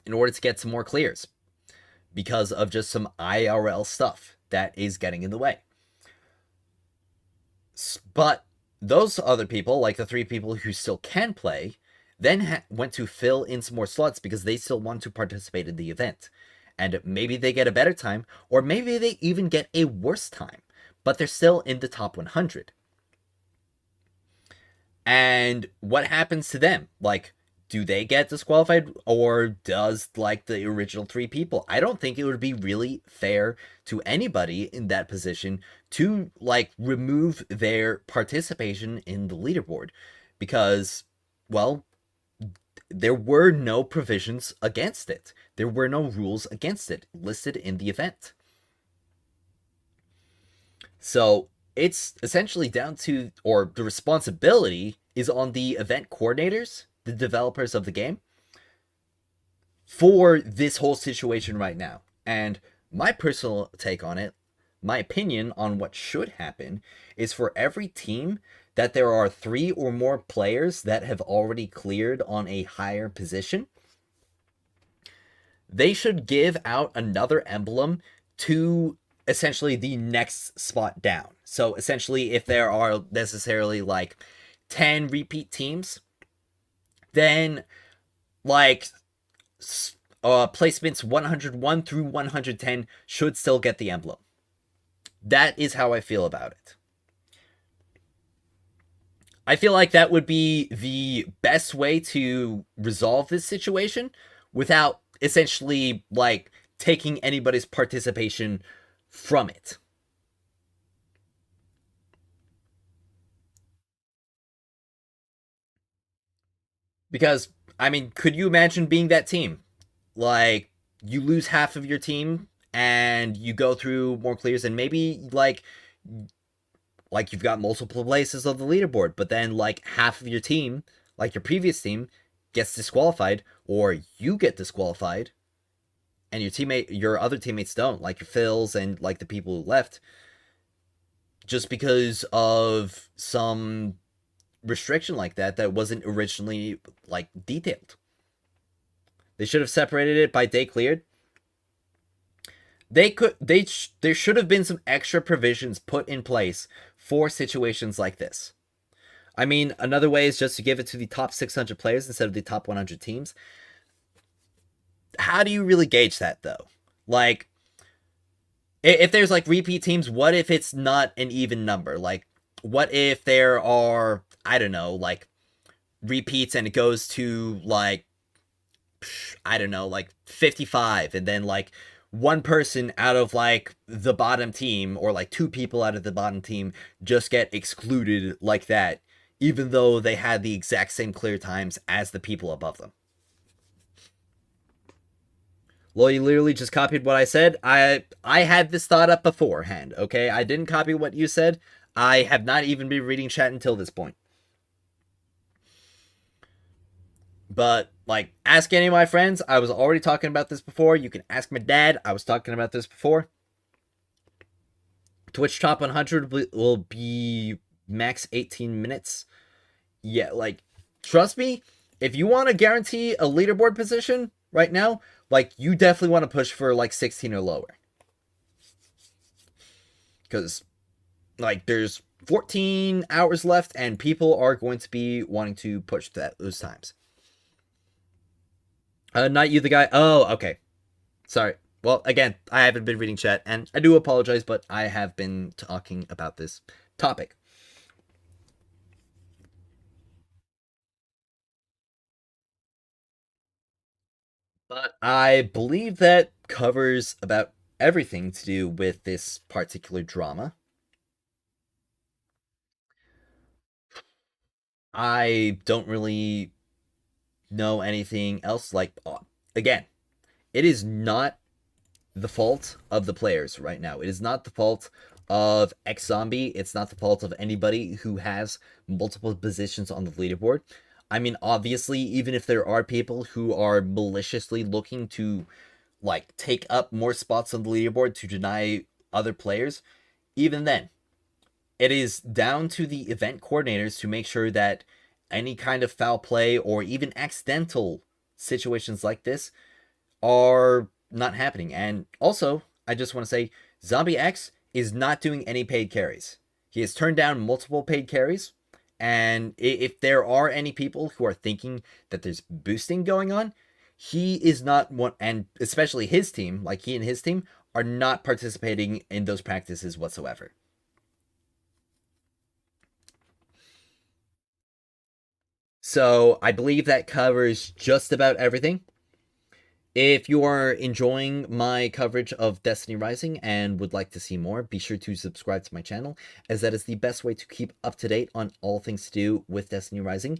in order to get some more clears because of just some IRL stuff that is getting in the way. But those other people, like the 3 people who still can play, then went to fill in some more slots because they still want to participate in the event. And maybe they get a better time, or maybe they even get a worse time, but they're still in the top 100. And what happens to them? Like, do they get disqualified, or does, like, the original 3 people? I don't think it would be really fair to anybody in that position to, like, remove their participation in the leaderboard because, well, there were no provisions against it. There were no rules against it listed in the event. So it's essentially down to, or the responsibility is on the event coordinators, the developers of the game, for this whole situation right now. And my personal take on it, my opinion on what should happen, is for every team that there are 3 or more players that have already cleared on a higher position, they should give out another emblem to essentially the next spot down. So essentially, if there are necessarily, like, 10 repeat teams, then, like, placements 101 through 110 should still get the emblem. That is how I feel about it. I feel like that would be the best way to resolve this situation without essentially, like, taking anybody's participation from it. Because, I mean, could you imagine being that team? Like, you lose half of your team and you go through more clears, and maybe, like you've got multiple places of the leaderboard, but then, like, half of your team, like your previous team, gets disqualified, or you get disqualified and your other teammates don't, like your Phils and like the people who left, just because of some restriction like that wasn't originally like detailed. They should have separated it by day cleared. There should have been some extra provisions put in place for situations like this. I mean, another way is just to give it to the top 600 players instead of the top 100 teams. How do you really gauge that though? Like, if there's like repeat teams, what if it's not an even number? Like, what if there are, I don't know, like repeats and it goes to like, I don't know, like 55, and then like one person out of like the bottom team, or like two people out of the bottom team, just get excluded like that, even though they had the exact same clear times as the people above them. Well, you literally just copied what I said. I had this thought up beforehand, okay? I didn't copy what you said. I have not even been reading chat until this point. But, like, ask any of my friends. I was already talking about this before. You can ask my dad. I was talking about this before. Twitch Top 100 will be max 18 minutes. Yeah, like, trust me, if you want to guarantee a leaderboard position right now, like, you definitely want to push for, like, 16 or lower. Because, like, there's 14 hours left, and people are going to be wanting to push those times. Not you, the guy. Oh, okay. Sorry. Well, again, I haven't been reading chat, and I do apologize, but I have been talking about this topic. But I believe that covers about everything to do with this particular drama. I don't really know anything else. Like, again, it is not the fault of the players right now. It is not the fault of X Zombie. It's not the fault of anybody who has multiple positions on the leaderboard. I mean, obviously, even if there are people who are maliciously looking to like take up more spots on the leaderboard to deny other players, even then, it is down to the event coordinators to make sure that any kind of foul play or even accidental situations like this are not happening. And also, I just want to say, Zombie X is not doing any paid carries. He has turned down multiple paid carries, and if there are any people who are thinking that there's boosting going on, he is not one, and especially his team, like he and his team, are not participating in those practices whatsoever. So I believe that covers just about everything. If you are enjoying my coverage of Destiny Rising and would like to see more, be sure to subscribe to my channel, as that is the best way to keep up to date on all things to do with Destiny Rising.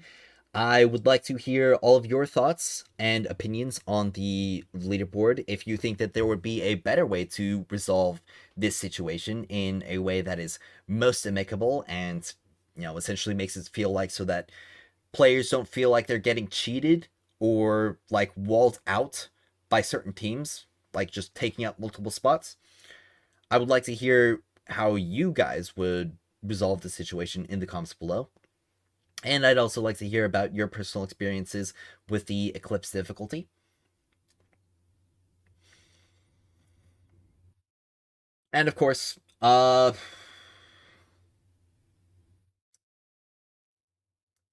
I would like to hear all of your thoughts and opinions on the leaderboard. If you think that there would be a better way to resolve this situation in a way that is most amicable and, you know, essentially makes it feel like so that players don't feel like they're getting cheated or like walled out by certain teams, like just taking up multiple spots. I would like to hear how you guys would resolve the situation in the comments below. And I'd also like to hear about your personal experiences with the Eclipse difficulty. And of course,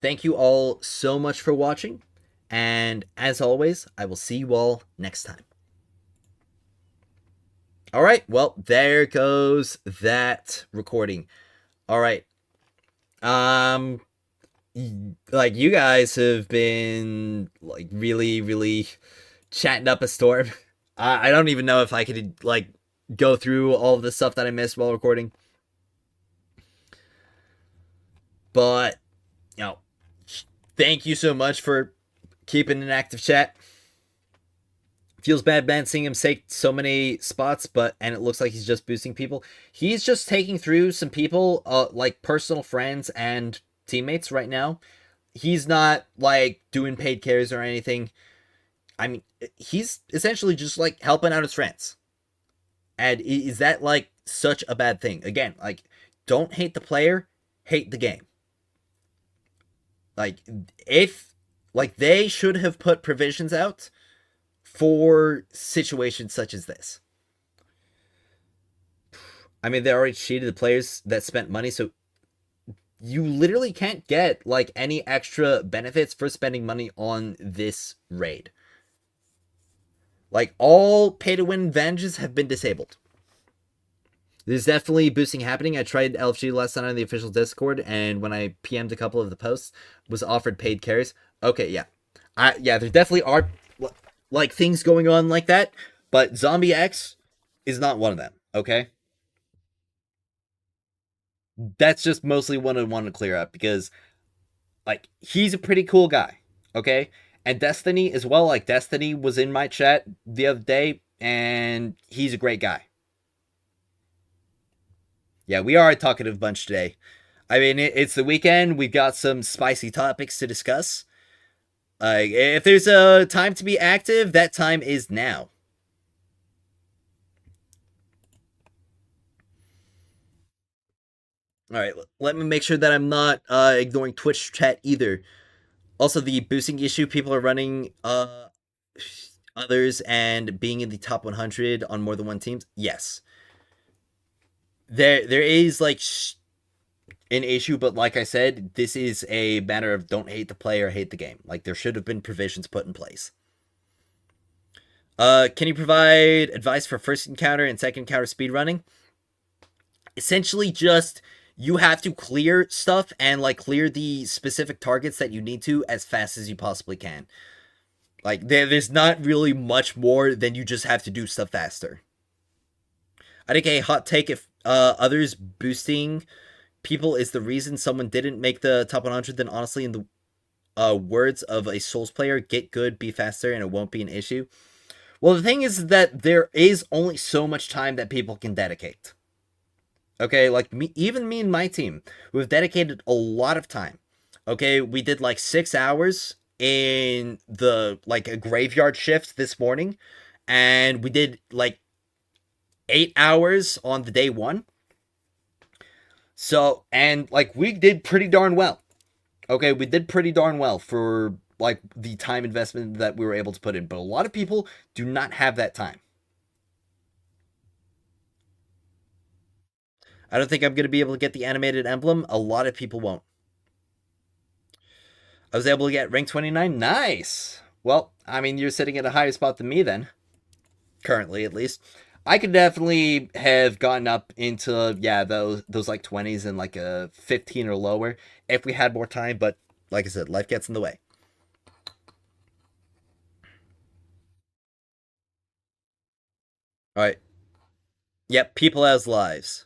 thank you all so much for watching. And as always, I will see you all next time. All right, well, there goes that recording. All right. Like, you guys have been like really chatting up a storm. I don't even know if I could like go through all of the stuff that I missed while recording. But, you know, thank you so much for keeping an active chat. Feels bad, man, seeing him take so many spots, and it looks like he's just boosting people. He's just taking through some people, like personal friends and teammates right now. He's not like doing paid carries or anything. I mean, he's essentially just like helping out his friends. And is that like such a bad thing? Again, like, don't hate the player, hate the game. Like, if, like, they should have put provisions out for situations such as this. I mean, they already cheated the players that spent money, so you literally can't get like any extra benefits for spending money on this raid. Like, all pay to win advantages have been disabled. There's definitely boosting happening. I tried LFG last night on the official Discord, and when I PM'd a couple of the posts, was offered paid carries. Okay, yeah. Yeah, there definitely are like things going on like that, but Zombie X is not one of them, okay? That's just mostly what I want to clear up, because like, he's a pretty cool guy, okay? And Destiny as well. Like, Destiny was in my chat the other day, and he's a great guy. Yeah, we are a talkative bunch today. I mean, it's the weekend. We've got some spicy topics to discuss. If there's a time to be active, that time is now. All right, let me make sure that I'm not ignoring Twitch chat either. Also, the boosting issue, people are running others and being in the top 100 on more than one teams. Yes, there is like an issue, but like I said, this is a matter of don't hate the player, hate the game. Like, there should have been provisions put in place. Can you provide advice for first encounter and second encounter speed running? Essentially, just you have to clear stuff and like clear the specific targets that you need to as fast as you possibly can. Like, there's not really much more than you just have to do stuff faster. I think a hot take, if others boosting people is the reason someone didn't make the top 100, then honestly, in the words of a Souls player, get good, be faster, and it won't be an issue. Well, the thing is that there is only so much time that people can dedicate. Okay, like even me and my team, we've dedicated a lot of time. Okay, we did like 6 hours in the like a graveyard shift this morning, and we did like 8 hours on the day one. So, and like, we did pretty darn well. Okay, we did pretty darn well for like the time investment that we were able to put in, but a lot of people do not have that time. I don't think I'm going to be able to get the animated emblem. A lot of people won't. I was able to get rank 29. Nice. Well, I mean, you're sitting at a higher spot than me then. Currently, at least. I could definitely have gotten up into, yeah, those like 20s and like a 15 or lower if we had more time, but like I said, life gets in the way. All right. Yep, people has lives.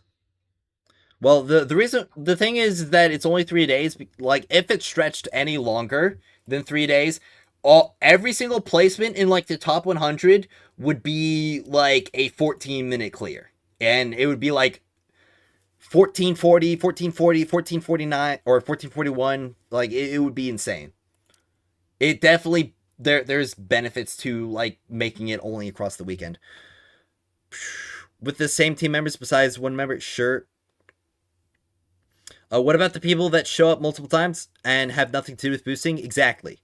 Well, the thing is that it's only 3 days. Like, if it stretched any longer than 3 days, every single placement in like the top 100 would be like a 14-minute clear, and it would be like 1440, 1440, 1449, or 1441. Like, it would be insane. It definitely there's benefits to like making it only across the weekend with the same team members besides one member. Sure. What about the people that show up multiple times and have nothing to do with boosting? Exactly.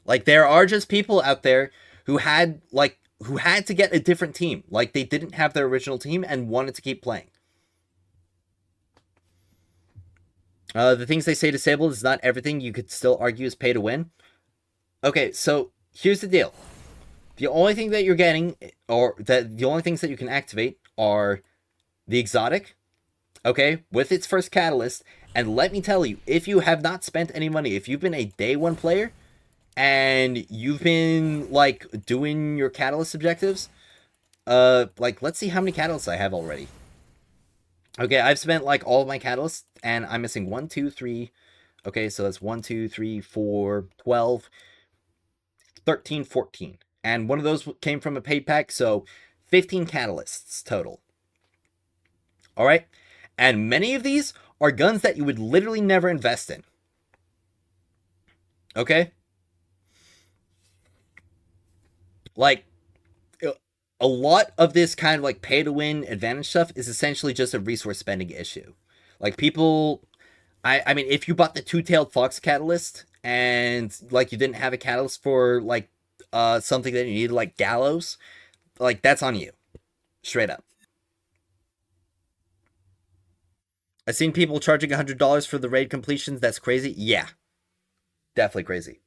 Like, there are just people out there who had to get a different team. Like, they didn't have their original team and wanted to keep playing. The things they say disabled is not everything. You could still argue is pay to win. Okay, so here's the deal. The only thing that you're getting, or that the only things that you can activate, are the exotic, okay, with its first catalyst. And let me tell you, if you have not spent any money, if you've been a day one player and you've been like doing your catalyst objectives, like, let's see how many catalysts I have already. Okay, I've spent like all of my catalysts, and I'm missing 1, 2, 3. Okay, so that's 1, 2, 3, 4, 12, 13, 14. And one of those came from a paid pack, so 15 catalysts total. All right, and many of these are guns that you would literally never invest in. Okay? Like, a lot of this kind of like pay to win advantage stuff is essentially just a resource spending issue. Like, people, I mean, if you bought the two tailed fox catalyst and like you didn't have a catalyst for like something that you needed, like gallows, like that's on you, straight up. I've seen people charging $100 for the raid completions. That's crazy. Yeah, definitely crazy.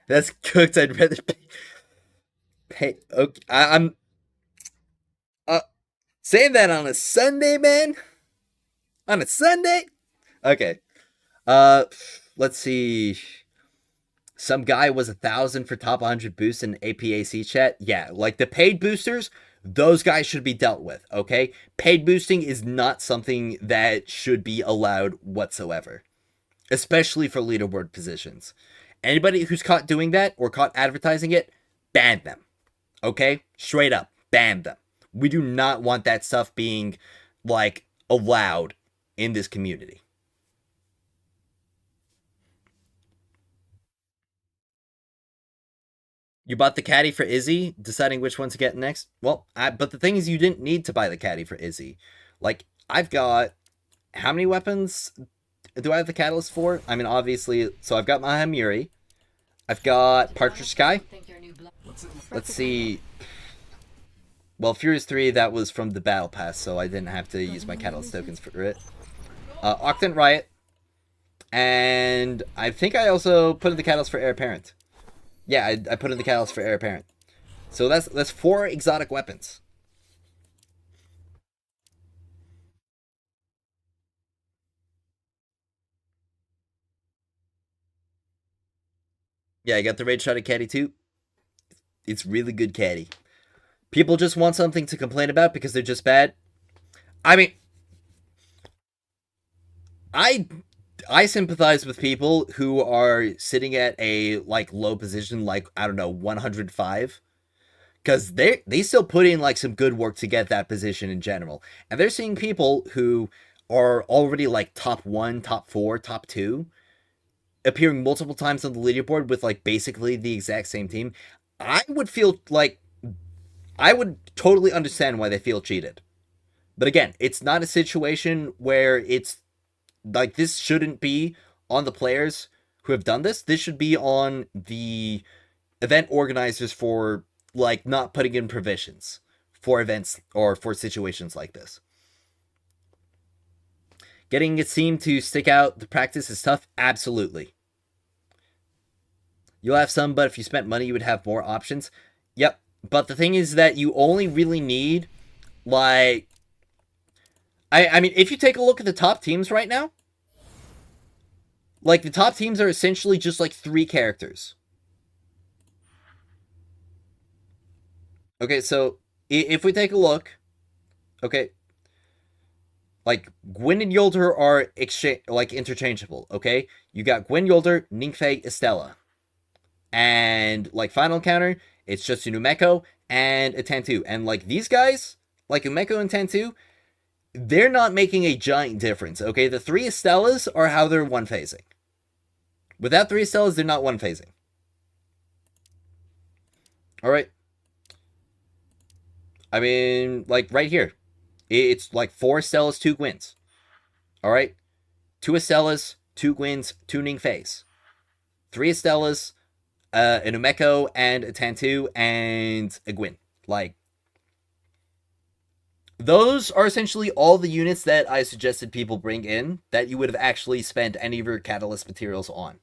That's cooked. I'd rather pay. Okay, I'm uh, saying that on a Sunday, man. On a Sunday. Okay. Uh, let's see. Some guy was 1,000 for top 100 boosts in APAC chat. Yeah, like the paid boosters, those guys should be dealt with. Okay, paid boosting is not something that should be allowed whatsoever, especially for leaderboard positions. Anybody who's caught doing that or caught advertising it, ban them. Okay? Straight up, ban them. We do not want that stuff being like allowed in this community. You bought the caddy for Izzy, deciding which one to get next. Well, but the thing is, you didn't need to buy the caddy for Izzy. Like, I've got how many weapons do I have the catalyst for? I mean, obviously, so I've got Mahamuri, I've got Partridge Sky. Let's see. Well, Furious 3, that was from the Battle Pass, so I didn't have to use my catalyst tokens for it. Octant Riot, and I think I also put in the catalyst for Heir Apparent. Yeah, I put in the catalyst for Heir Apparent. So that's 4 exotic weapons. Yeah, I got the Raid Shot at Caddy too. It's really good caddy. People just want something to complain about because they're just bad. I mean, I I sympathize with people who are sitting at a like low position, like I don't know, 105, because they still put in like some good work to get that position in general, and they're seeing people who are already like top 1, top 4, top 2 appearing multiple times on the leaderboard with like basically the exact same team. I would feel like I would totally understand why they feel cheated. But again, it's not a situation where it's like this shouldn't be on the players who have done this. This should be on the event organizers for like not putting in provisions for events or for situations like this. Getting a team to stick out the practice is tough. Absolutely. You'll have some, but if you spent money, you would have more options. Yep. But the thing is that you only really need like I mean, if you take a look at the top teams right now, like the top teams are essentially just like 3 characters. Okay, so if we take a look, okay, like Gwyn and Yolder are like interchangeable. Okay, you got Gwyn, Yolder, Ningfei, Estella, and like final encounter, it's just a Numeko and a Tantu, and like these guys, like Umeko and Tantu, they're not making a giant difference. Okay, the 3 Estellas are how they're one phasing. Without 3 Estellas, they're not one phasing. All right. I mean, like right here, it's like 4 Stellas, 2 Gwyns. All right, 2 Stellas, 2 Gwyns, 2 Ningfeis, 3 Stellas, an Umeko and a Tantu and a Gwyn. Like those are essentially all the units that I suggested people bring in that you would have actually spent any of your catalyst materials on.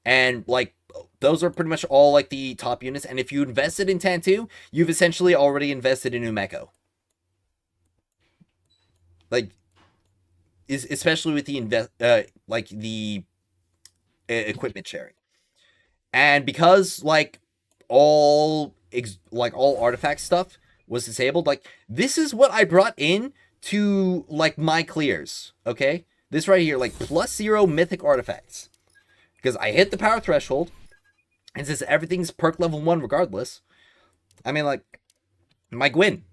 And like those are pretty much all like the top units. And if you invested in Tantu, you've essentially already invested in Umeko. Like, especially with the like the equipment sharing, and because like all artifact stuff was disabled, like this is what I brought in to like my clears. Okay, this right here, like +0 mythic artifacts, because I hit the power threshold, and since everything's perk level 1 regardless, I mean like my Gwyn,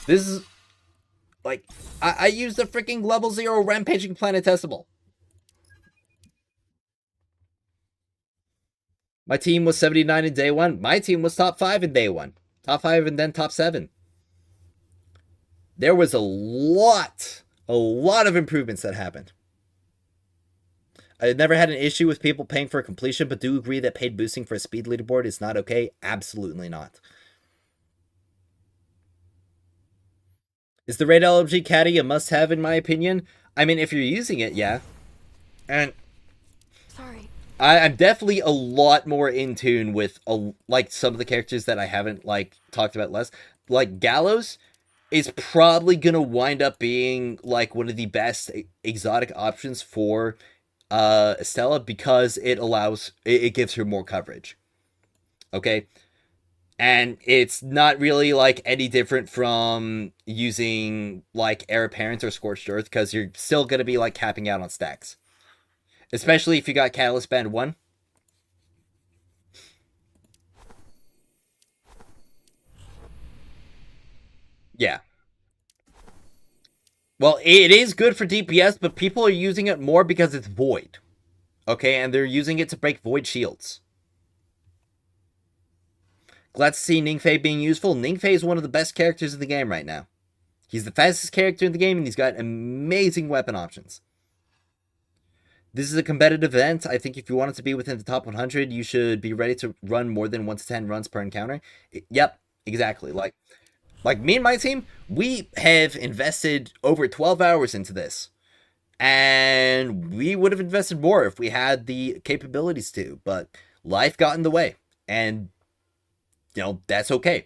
this is like I used the freaking level 0 rampaging planetesimal. My team was 79 in day one. My team was top 5 in day one. Top 5 and then top 7. There was a lot of improvements that happened. I never had an issue with people paying for completion, but do agree that paid boosting for a speed leaderboard is not okay? Absolutely not. Is the Raid LMG caddy a must-have in my opinion? I mean, if you're using it, yeah. And sorry, I'm definitely a lot more in tune with like some of the characters that I haven't like talked about less. Like Gallows is probably gonna wind up being like one of the best exotic options for Estella because it gives her more coverage. Okay, and it's not really like any different from using like Heir Apparent or Scorched Earth because you're still gonna be like capping out on stacks, especially if you got Catalyst Band 1. Yeah. Well, it is good for DPS, but people are using it more because it's Void. Okay, and they're using it to break Void shields. Glad to see Ningfei being useful. Ningfei is one of the best characters in the game right now. He's the fastest character in the game, and he's got amazing weapon options. This is a competitive event. I think if you want it to be within the top 100, you should be ready to run more than 1 to 10 runs per encounter. Yep, exactly. Like me and my team, we have invested over 12 hours into this. And we would have invested more if we had the capabilities to, but life got in the way. And, you know, that's okay.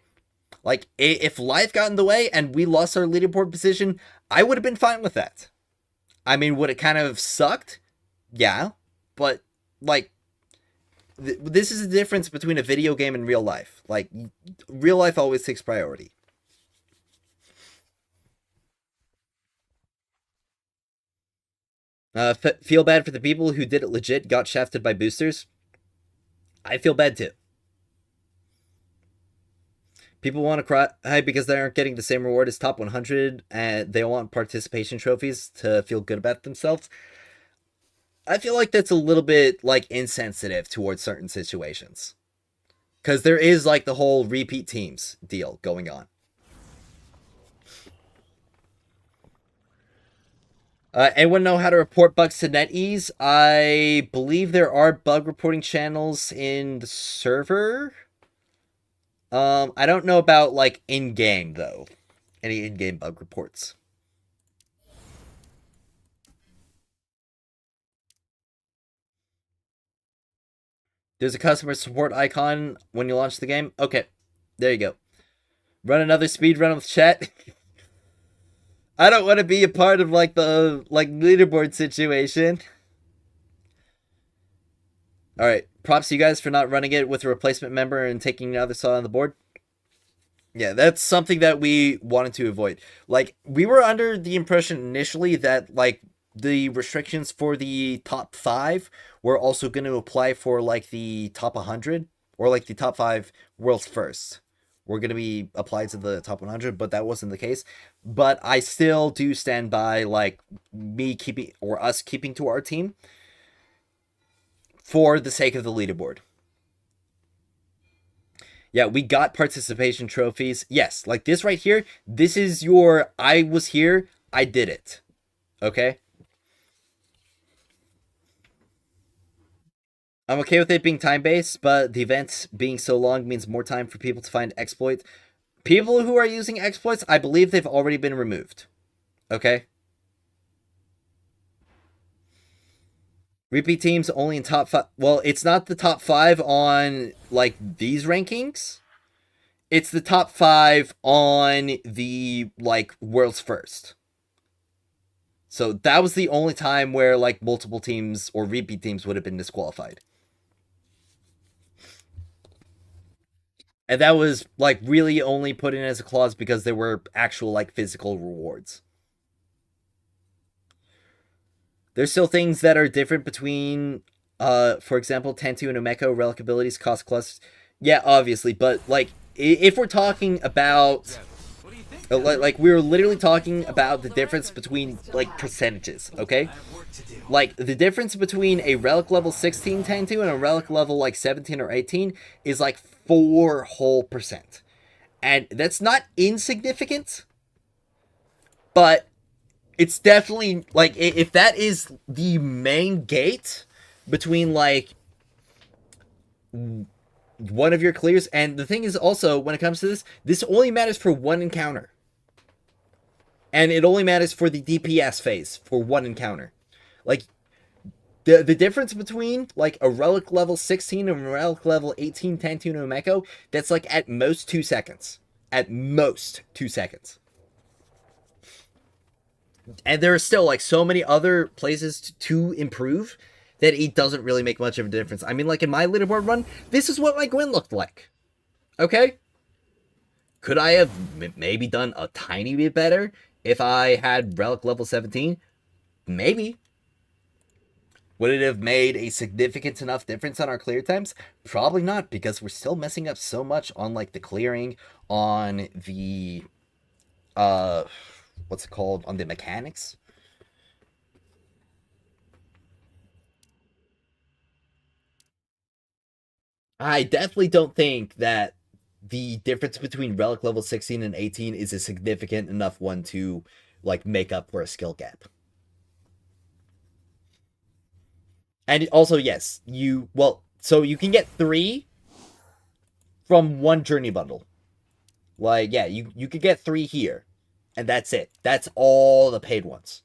Like, if life got in the way and we lost our leaderboard position, I would have been fine with that. I mean, would it kind of sucked? Yeah. But, like, this is the difference between a video game and real life. Like, real life always takes priority. Feel bad for the people who did it legit, got shafted by boosters. I feel bad too. People want to cry because they aren't getting the same reward as top 100, and they want participation trophies to feel good about themselves. I feel like that's a little bit like insensitive towards certain situations, because there is like the whole repeat teams deal going on. Anyone know how to report bugs to NetEase? I believe there are bug reporting channels in the server. I don't know about like in-game though. Any in-game bug reports. There's a customer support icon when you launch the game. Okay, there you go. Run another speed run with chat. I don't want to be a part of like the leaderboard situation. All right, props to you guys for not running it with a replacement member and taking another slot on the board. Yeah, that's something that we wanted to avoid. Like, we were under the impression initially that like the restrictions for the top 5 were also going to apply for like the top 100 or like the top 5 world's first. Were going to be applied to the top 100, but that wasn't the case. But I still do stand by like me keeping or us keeping to our team for the sake of the leaderboard. Yeah, we got participation trophies. Yes, like this right here. This is your I was here, I did it. Okay? I'm okay with it being time-based, but the event being so long means more time for people to find exploits. People who are using exploits, I believe they've already been removed. Okay? Repeat teams only in top 5. Well, it's not the top 5 on, like, these rankings. It's the top 5 on the, like, world's first. So that was the only time where, like, multiple teams or repeat teams would have been disqualified. And that was, like, really only put in as a clause because there were actual, like, physical rewards. There's still things that are different between, for example, Tentu and Umeko relic abilities, cost clusters. Yeah, obviously, but, like, if we're talking about Like we were literally talking about the difference between like percentages, okay? Like the difference between a relic level 16 Tantu and a relic level like 17 or 18 is like 4 whole percent. And that's not insignificant, but it's definitely like if that is the main gate between like one of your clears. And the thing is also, when it comes to this only matters for one encounter, and it only matters for the DPS phase for one encounter. Like the difference between like a relic level 16 and a relic level 18 Tantu no Meko, that's like at most 2 seconds. At most 2 seconds. And there are still like so many other places to improve that it doesn't really make much of a difference. I mean, like in my leaderboard run, this is what my Gwyn looked like. Okay? Could I have maybe done a tiny bit better if I had relic level 17? Maybe. Would it have made a significant enough difference on our clear times? Probably not, because we're still messing up so much on like the clearing, on the what's it called, on the mechanics. I definitely don't think that the difference between relic level 16 and 18 is a significant enough one to like make up for a skill gap. And also, yes, so you can get 3 from one journey bundle. Like, yeah, you could get 3 here, and that's it. That's all the paid ones.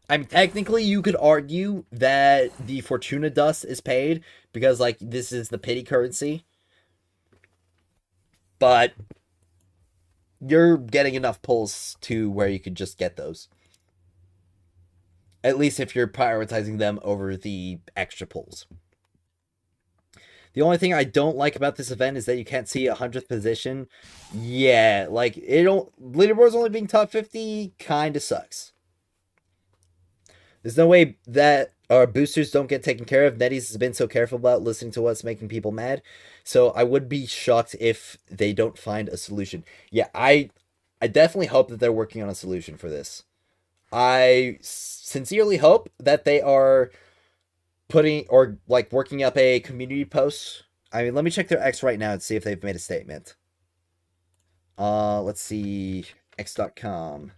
I mean, technically, you could argue that the Fortuna Dust is paid because, like, this is the pity currency. But you're getting enough pulls to where you could just get those. At least if you're prioritizing them over the extra pulls. The only thing I don't like about this event is that you can't see 100th position. Yeah, like, leaderboard's only being top 50 kind of sucks. There's no way that our boosters don't get taken care of. NetEase has been so careful about listening to what's making people mad. So I would be shocked if they don't find a solution. Yeah, I definitely hope that they're working on a solution for this. I sincerely hope that they are putting or like working up a community post. I mean, let me check their X right now and see if they've made a statement. Let's see. X.com.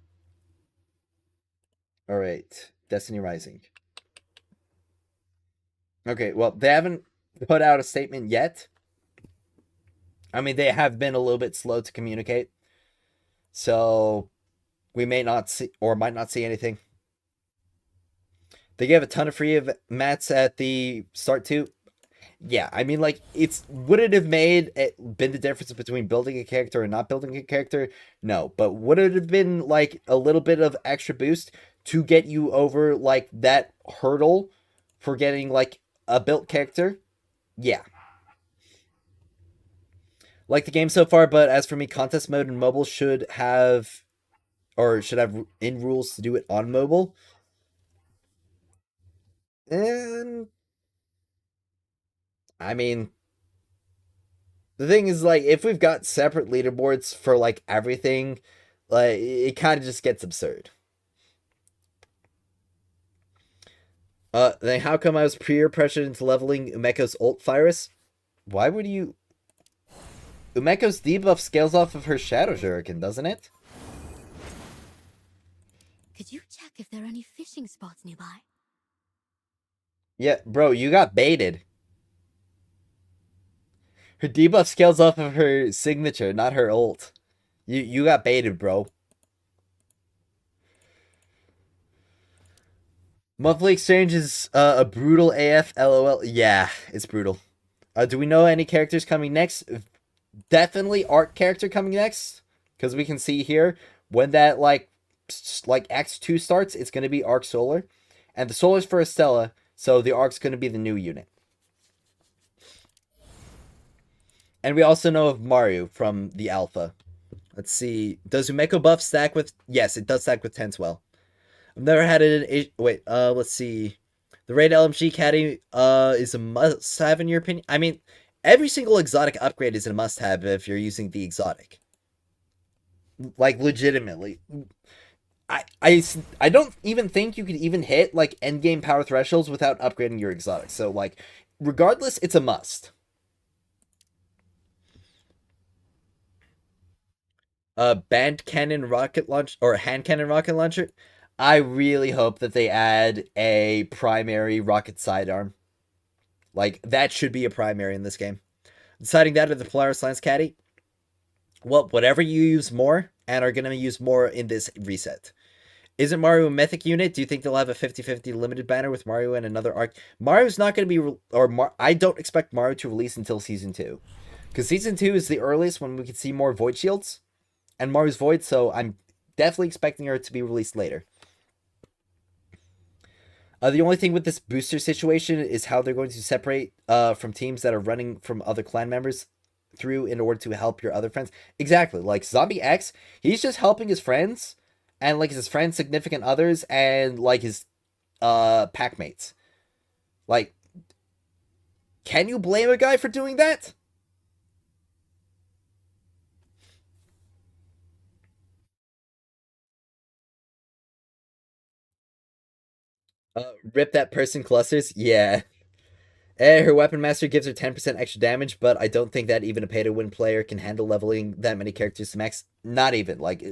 All right. Destiny Rising. Okay, well, they haven't put out a statement yet. I mean, they have been a little bit slow to communicate. So we may not see or might not see anything. They gave a ton of free mats at the start too. Yeah, I mean, like, would it have been the difference between building a character and not building a character? No, but would it have been like a little bit of extra boost to get you over like that hurdle for getting like a built character? Yeah. Like the game so far, but as for me, contest mode and mobile should have in rules to do it on mobile. And I mean, the thing is, like, if we've got separate leaderboards for like everything, like, it kind of just gets absurd. Then how come I was peer pressured into leveling Umeko's ult virus? Why would you? Umeko's debuff scales off of her Shadow Shuriken, doesn't it? Could you check if there are any fishing spots nearby? Yeah, bro, you got baited. Her debuff scales off of her signature, not her ult. You got baited, bro. Monthly exchange is a brutal AF LOL. Yeah, it's brutal. Do we know any characters coming next? Definitely Arc character coming next, because we can see here when that like X2 starts, it's going to be Arc Solar, and the Solar's for Estella, so the Arc's going to be the new unit. And we also know of Mario from the alpha. Let's see. Does Umeko buff stack with? Yes, it does stack with Tense well. I've never had it in. Wait, let's see. The raid LMG caddy is a must-have in your opinion. I mean, every single exotic upgrade is a must-have if you're using the exotic. Like, legitimately. I don't even think you could even hit, like, endgame power thresholds without upgrading your exotic. So, like, regardless, it's a must. Band cannon rocket launch or hand cannon rocket launcher. I really hope that they add a primary rocket sidearm. Like, that should be a primary in this game. Deciding that or the Polaris Lance Caddy. Well, whatever you use more and are going to use more in this reset. Isn't Mario a mythic unit? Do you think they'll have a 50-50 limited banner with Mario and another arc? Mario's not going to be... I don't expect Mario to release until Season 2. Because Season 2 is the earliest when we can see more Void Shields. And Mario's Void, so I'm definitely expecting her to be released later. The only thing with this booster situation is how they're going to separate from teams that are running from other clan members through in order to help your other friends. Exactly. Like, Zombie X, he's just helping his friends and, like, his friends' significant others and, like, his pack mates. Like, can you blame a guy for doing that? Rip that person clusters? Yeah. Her weapon master gives her 10% extra damage, but I don't think that even a pay-to-win player can handle leveling that many characters to max. Not even. Like,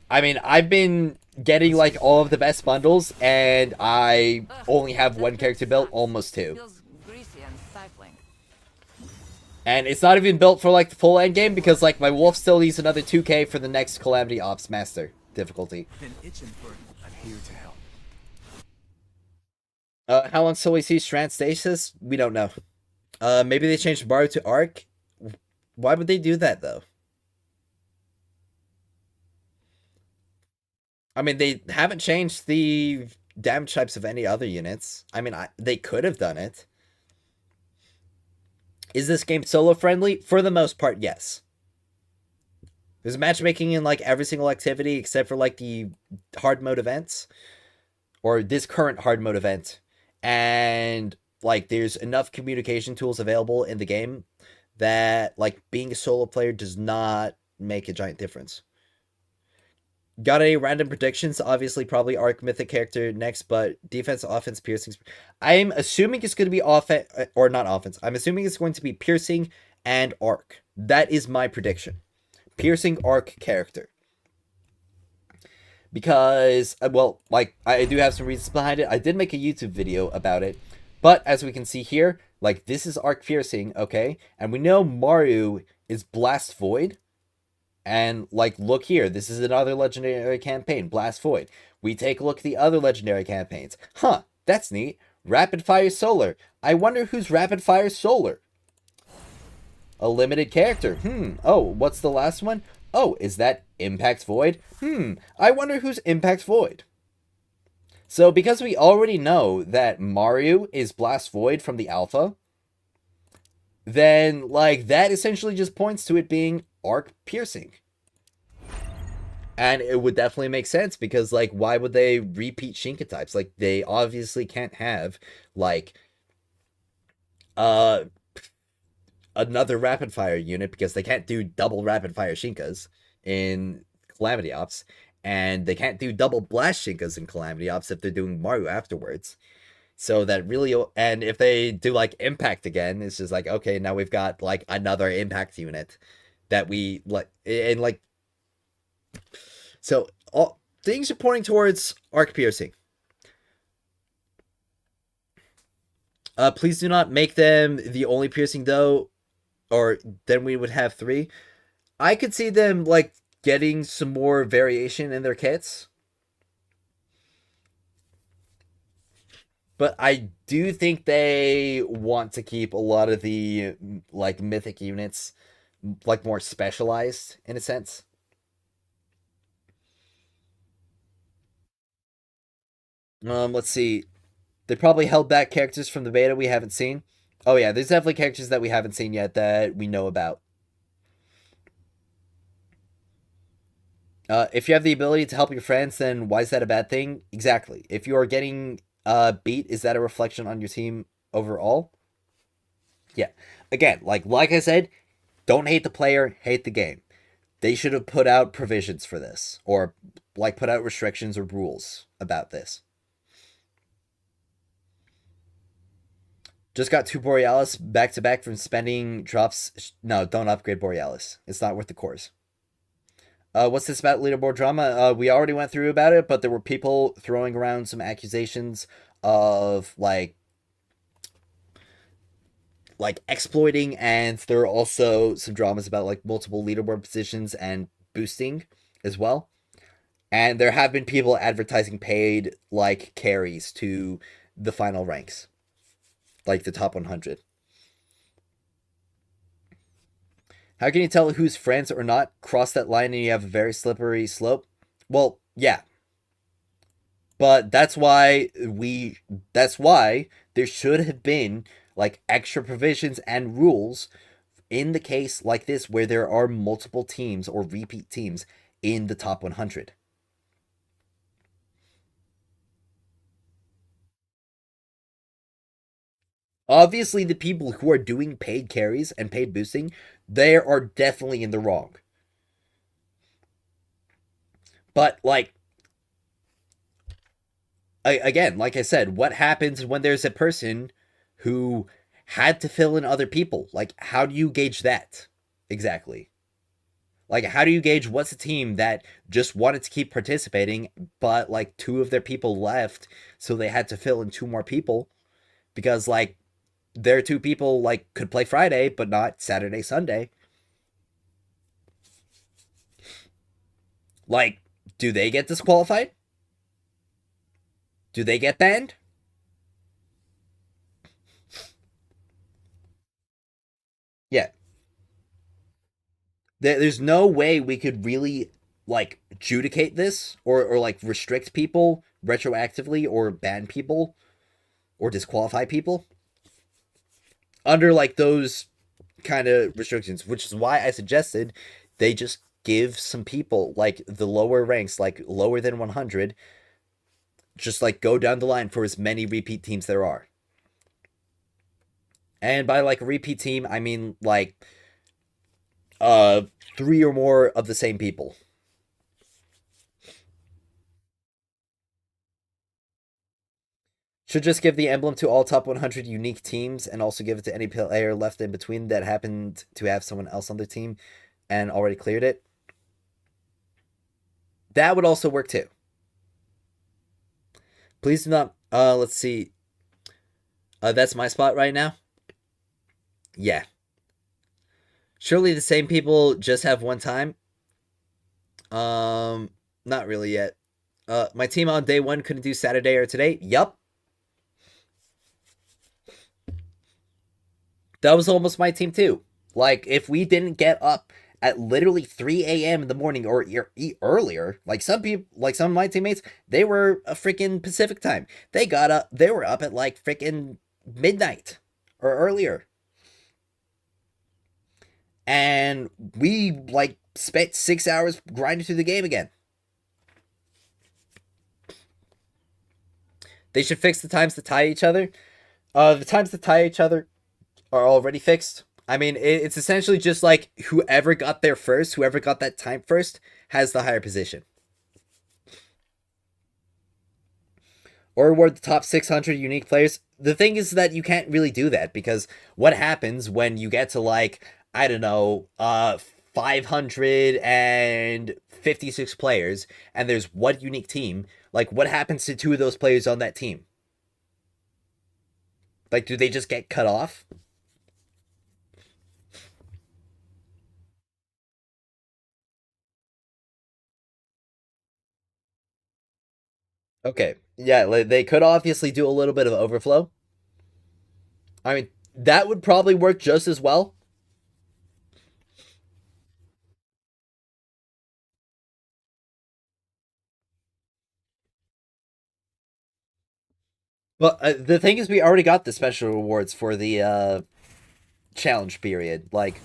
I mean, I've been getting, like, all of the best bundles, and I only have one character built, almost two. And it's not even built for, like, the full endgame, because, like, my wolf still needs another 2k for the next Calamity Ops Master difficulty. Been itching for it. I'm here to help. How long till we see Strand Stasis? We don't know. Maybe they changed Mario to Arc? Why would they do that, though? I mean, they haven't changed the damage types of any other units. I mean, they could have done it. Is this game solo friendly? For the most part, yes. There's matchmaking in, like, every single activity except for, like, the hard mode events. Or this current hard mode event. And, like, there's enough communication tools available in the game that, like, being a solo player does not make a giant difference. Got any random predictions? Obviously, probably Arc Mythic character next, but defense, offense, piercing. I'm assuming it's going to be offense, or not offense. I'm assuming it's going to be piercing and Arc. That is my prediction. Piercing Arc character. Because, well, like, I do have some reasons behind it. I did make a YouTube video about it. But, as we can see here, like, this is Arc Piercing, okay? And we know Mario is Blast Void. And, like, look here. This is another legendary campaign, Blast Void. We take a look at the other legendary campaigns. Huh, that's neat. Rapid Fire Solar. I wonder who's Rapid Fire Solar. A limited character. Oh, what's the last one? Oh, is that Impact Void? I wonder who's Impact Void. So, because we already know that Mario is Blast Void from the alpha, then, like, that essentially just points to it being Arc Piercing. And it would definitely make sense, because, like, why would they repeat Shinka types? Like, they obviously can't have, like, another rapid fire unit, because they can't do double rapid fire Shinkas in Calamity Ops, and they can't do double blast Shinkas in Calamity Ops if they're doing Mario afterwards. So that really, and if they do, like, Impact again, it's just like, okay, now we've got, like, another Impact unit that we, like, and, like, so all things are pointing towards Arc Piercing. Please do not make them the only piercing, though, or then we would have 3. I could see them, like, getting some more variation in their kits. But I do think they want to keep a lot of the, like, mythic units, like, more specialized, in a sense. Let's see. They probably held back characters from the beta we haven't seen. Oh yeah, there's definitely characters that we haven't seen yet that we know about. If you have the ability to help your friends, then why is that a bad thing? Exactly. If you are getting beat, is that a reflection on your team overall? Yeah. Again, like I said, don't hate the player, hate the game. They should have put out provisions for this, or like put out restrictions or rules about this. Just got two Borealis back to back from spending drops. No, don't upgrade Borealis. It's not worth the cores. What's this about leaderboard drama? We already went through about it, but there were people throwing around some accusations of like exploiting, and there are also some dramas about like multiple leaderboard positions and boosting as well. And there have been people advertising paid like carries to the final ranks, like the top 100. How can you tell who's friends or not? Cross that line and you have a very slippery slope. Well, yeah. But that's why there should have been like extra provisions and rules in the case like this where there are multiple teams or repeat teams in the top 100. Obviously, the people who are doing paid carries and paid boosting, they are definitely in the wrong. But like again, like I said, what happens when there's a person who had to fill in other people? Like, how do you gauge that exactly? Like, how do you gauge what's a team that just wanted to keep participating, but like two of their people left, so they had to fill in two more people because like their two people like could play Friday, but not Saturday, Sunday. Like, do they get disqualified? Do they get banned? Yeah. There's no way we could really like adjudicate this or like restrict people retroactively or ban people or disqualify people under like those kind of restrictions, which is why I suggested they just give some people like the lower ranks, like lower than 100, just like go down the line for as many repeat teams there are. And by like a repeat team, I mean like uh three or more of the same people. Should just give the emblem to all top 100 unique teams and also give it to any player left in between that happened to have someone else on their team and already cleared it. That would also work too. Please do not. Let's see. That's my spot right now. Yeah. Surely the same people just have one time. Not really yet. My team on day one couldn't do Saturday or today. Yup. That was almost my team too. Like, if we didn't get up at literally 3 a.m. in the morning or earlier, like some people, like some of my teammates, they were a freaking Pacific time. They were up at like freaking midnight or earlier. And we like spent 6 hours grinding through the game again. They should fix the times to tie each other. The times to tie each other are already fixed. I mean, it's essentially just like whoever got there first, whoever got that time first, has the higher position. Or reward the top 600 unique players. The thing is that you can't really do that because what happens when you get to like, I don't know, 556 players and there's one unique team? Like, what happens to two of those players on that team? Like, do they just get cut off? Okay. Yeah, they could obviously do a little bit of overflow. I mean, that would probably work just as well. But the thing is, we already got the special rewards for the challenge period. Like,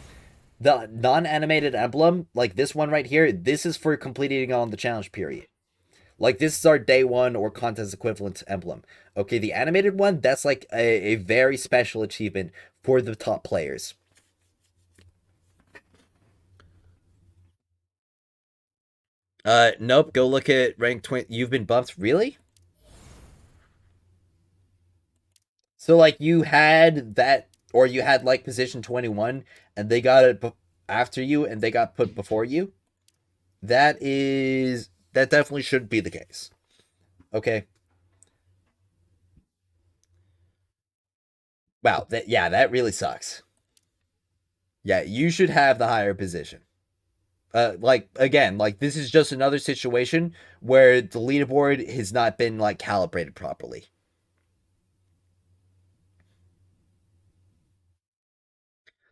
the non-animated emblem, like this one right here, this is for completing on the challenge period. Like this is our day one or contest equivalent emblem. Okay, the animated one, that's like a very special achievement for the top players. Nope. Go look at rank 20. You've been bumped, really? So like you had that, or you had like position 21, and they got it after you, and they got put before you. That definitely should be the case. Okay. Wow. That really sucks. Yeah, you should have the higher position. Like again, like this is just another situation where the leaderboard has not been like calibrated properly.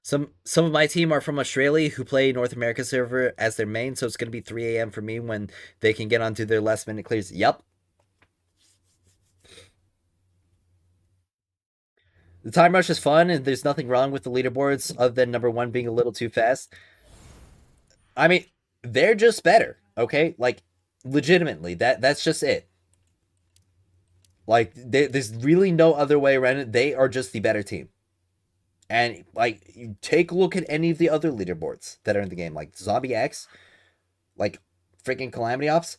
Some of my team are from Australia who play North America server as their main, so it's gonna be 3 a.m. for me when they can get onto their last minute clears. Yep. The time rush is fun, and there's nothing wrong with the leaderboards other than number one being a little too fast. I mean, they're just better, okay? Like, legitimately, that's just it. Like, there's really no other way around it. They are just the better team. And like, you take a look at any of the other leaderboards that are in the game, like Zombie X, like freaking Calamity Ops.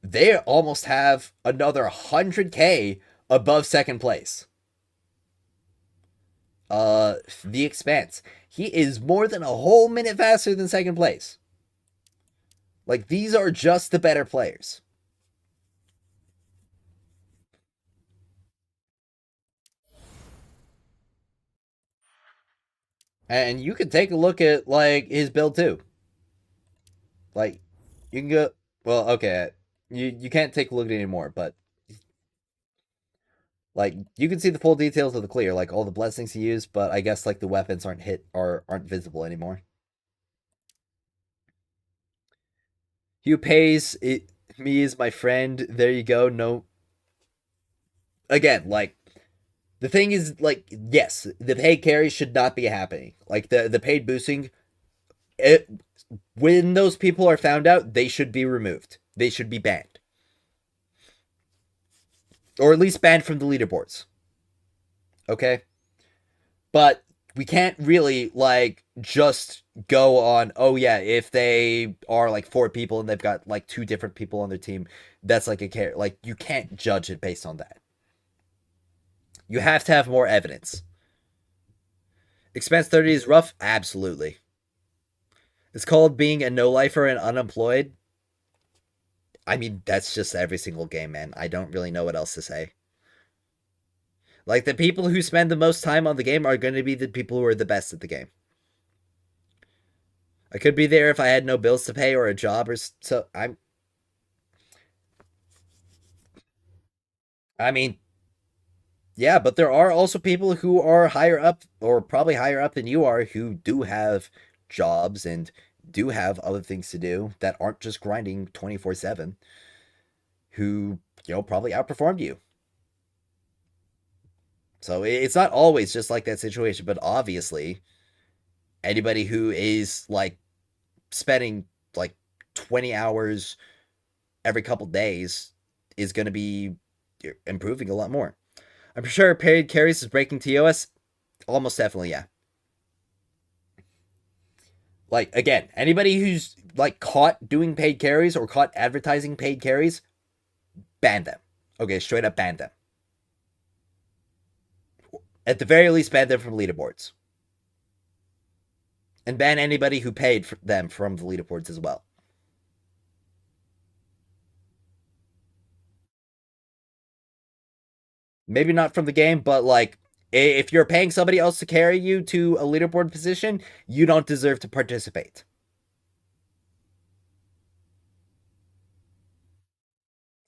They almost have another 100K above second place. The Expanse. He is more than a whole minute faster than second place. Like, these are just the better players. And you can take a look at like his build too. Like, you can go. Well, okay, you can't take a look at it anymore, but like you can see the full details of the clear, like all the blessings he used. But I guess like the weapons aren't hit or aren't visible anymore. Hugh pays it, me as my friend. There you go. No, again, like the thing is, like, yes, the paid carry should not be happening. Like the paid boosting, it, when those people are found out, they should be removed. They should be banned, or at least banned from the leaderboards. Okay, but we can't really like just go on. Oh yeah, if they are like four people and they've got like two different people on their team, that's like a care. Like you can't judge it based on that. You have to have more evidence. Expense 30 is rough? Absolutely. It's called being a no lifer and unemployed. I mean, that's just every single game, man. I don't really know what else to say. Like, the people who spend the most time on the game are going to be the people who are the best at the game. I could be there if I had no bills to pay or a job or so. I mean, yeah, but there are also people who are higher up or probably higher up than you are who do have jobs and do have other things to do that aren't just grinding 24/7 who, probably outperformed you. So it's not always just like that situation, but obviously anybody who is like spending like 20 hours every couple days is going to be improving a lot more. I'm sure paid carries is breaking TOS. Almost definitely, yeah. Like, again, anybody who's like caught doing paid carries or caught advertising paid carries, ban them. Okay, straight up ban them. At the very least, ban them from leaderboards. And ban anybody who paid for them from the leaderboards as well. Maybe not from the game, but like if you're paying somebody else to carry you to a leaderboard position, you don't deserve to participate.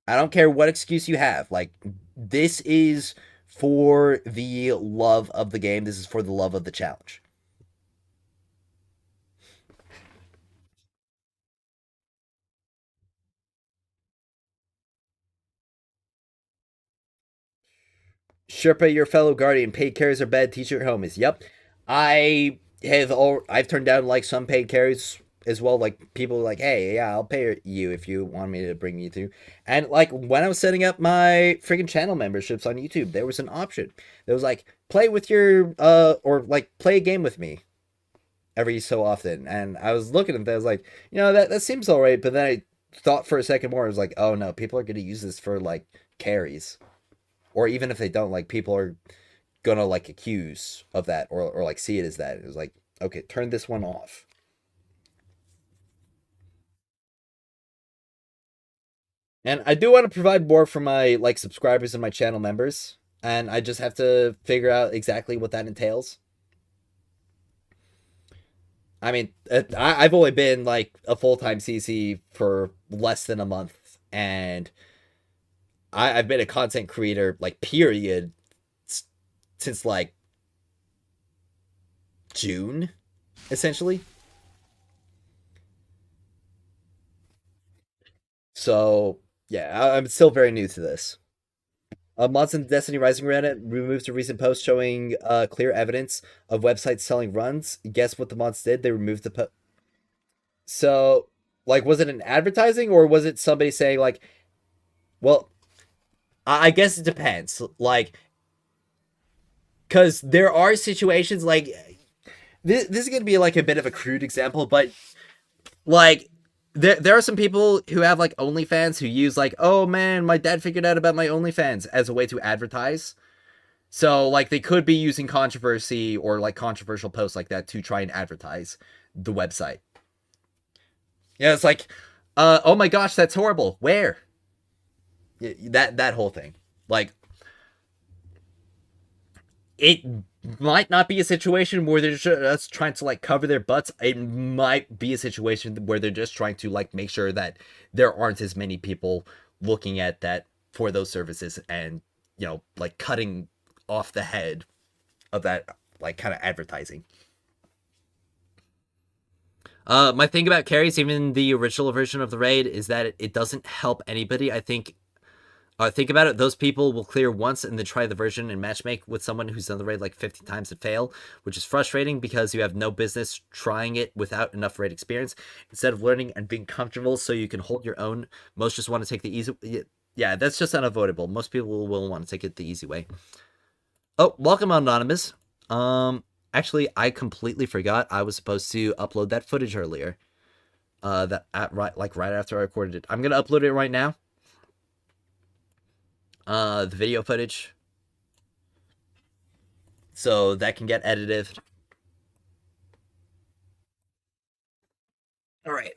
I don't care what excuse you have. Like, this is for the love of the game. This is for the love of the challenge. Sherpa, your fellow guardian. Paid carries are bad. T-shirt homies. Yep, I've turned down like some paid carries as well. Like people were like, hey, yeah, I'll pay you if you want me to bring you through. And like when I was setting up my freaking channel memberships on YouTube, there was an option that was like play with your or like play a game with me every so often. And I was looking at that, I was like, that seems all right. But then I thought for a second more, I was like, oh no, people are going to use this for like carries, or even if they don't, like people are gonna like accuse of that, or like see it as that. It was like, okay, turn this one off. And I do want to provide more for my like subscribers and my channel members, and I just have to figure out exactly what that entails. I mean, I've only been like a full-time CC for less than a month, and I've been a content creator like period since like June, essentially. So yeah, I'm still very new to this. Mods in Destiny Rising Reddit removes a recent post showing clear evidence of websites selling runs. Guess what the mods did? They removed the post. So, like, was it an advertising, or was it somebody saying like, well, I guess it depends. Like, because there are situations like this is gonna be like a bit of a crude example, but like there are some people who have like OnlyFans who use like, oh man, my dad figured out about my OnlyFans as a way to advertise. So like they could be using controversy or like controversial posts like that to try and advertise the website. Yeah, it's like, oh my gosh, that's horrible. Where? That whole thing. Like, it might not be a situation where they're just trying to like cover their butts. It might be a situation where they're just trying to like make sure that there aren't as many people looking at that for those services, and like cutting off the head of that like kind of advertising. My thing about carries, even the original version of the raid, is that it doesn't help anybody. I think about it, those people will clear once and then try the version and matchmake with someone who's done the raid like 50 times and fail, which is frustrating because you have no business trying it without enough raid experience. Instead of learning and being comfortable so you can hold your own, most just want to take the easy. Yeah, that's just unavoidable. Most people will want to take it the easy way. Oh, welcome, Anonymous. Actually, I completely forgot I was supposed to upload that footage earlier. Right after I recorded it. I'm gonna upload it right now. The video footage, so that can get edited. All right,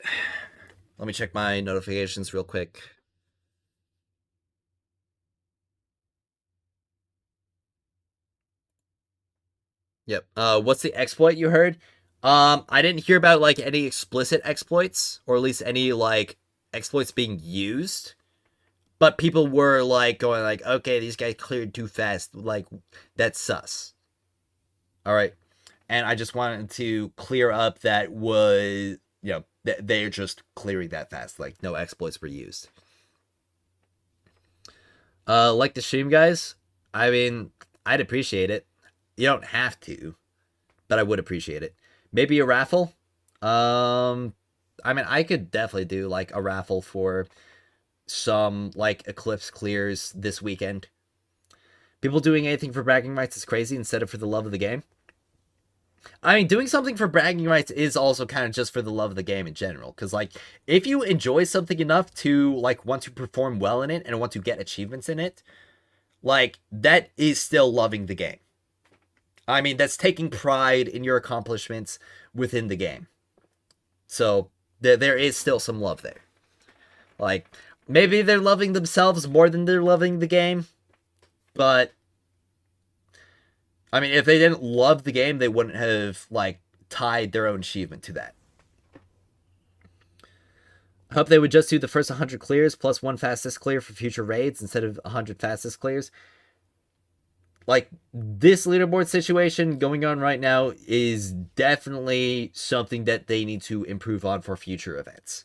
let me check my notifications real quick. Yep. What's the exploit you heard? I didn't hear about like any explicit exploits, or at least any like exploits being used. But people were like going like, okay, these guys cleared too fast. Like, that's sus. All right. And I just wanted to clear up that was, they're just clearing that fast. Like, no exploits were used. Like the stream, guys? I mean, I'd appreciate it. You don't have to, but I would appreciate it. Maybe a raffle? I mean, I could definitely do like a raffle for some like Eclipse clears this weekend. People doing anything for bragging rights is crazy instead of for the love of the game. I mean, doing something for bragging rights is also kind of just for the love of the game in general. Because, like, if you enjoy something enough to, like, want to perform well in it and want to get achievements in it, like, that is still loving the game. I mean, that's taking pride in your accomplishments within the game. So, there is still some love there. Like, maybe they're loving themselves more than they're loving the game. But, I mean, if they didn't love the game, they wouldn't have, like, tied their own achievement to that. I hope they would just do the first 100 clears plus one fastest clear for future raids instead of 100 fastest clears. Like, this leaderboard situation going on right now is definitely something that they need to improve on for future events.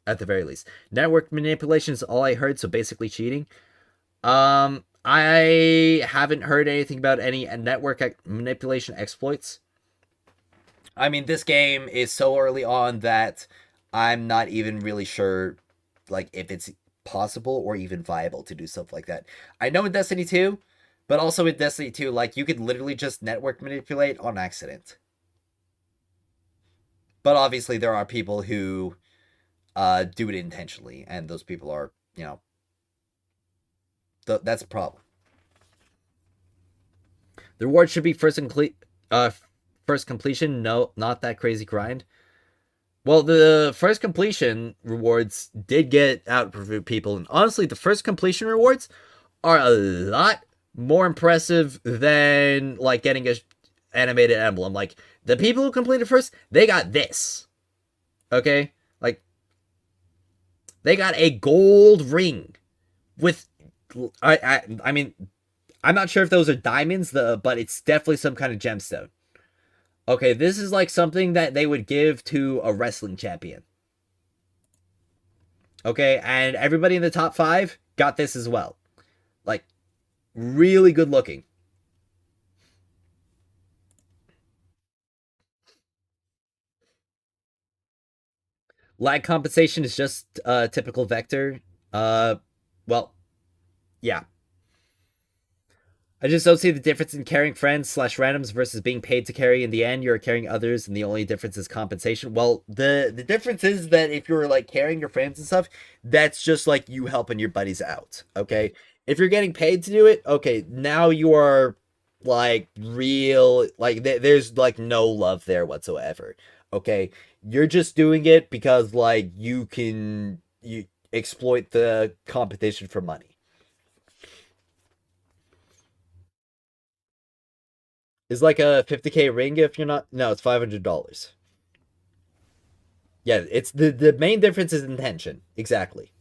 At the very least. Network manipulation is all I heard, so basically cheating. I haven't heard anything about any network manipulation exploits. I mean, this game is so early on that I'm not even really sure, like, if it's possible or even viable to do stuff like that. I know in Destiny 2, but also in Destiny 2, like, you could literally just network manipulate on accident. But obviously, there are people who do it intentionally, and those people are, that's a problem. The reward should be first completion. No, not that crazy grind. Well, the first completion rewards did get out for people, and honestly, the first completion rewards are a lot more impressive than like getting a animated emblem. Like the people who completed first, they got this. Okay, like they got a gold ring with. I mean, I'm not sure if those are diamonds, but it's definitely some kind of gemstone. Okay, this is like something that they would give to a wrestling champion. Okay, and everybody in the top 5 got this as well. Like, really good looking. Lag compensation is just a typical vector. Well, yeah. I just don't see the difference in carrying friends / randoms versus being paid to carry. In the end, you're carrying others, and the only difference is compensation. Well, the difference is that if you're like carrying your friends and stuff, that's just like you helping your buddies out. Okay, if you're getting paid to do it, okay, now you are like real. Like there's like no love there whatsoever. Okay, you're just doing it because like you exploit the competition for money. Is like a 50K ring if you're not. No, it's $500. Yeah, it's the main difference is intention. Exactly.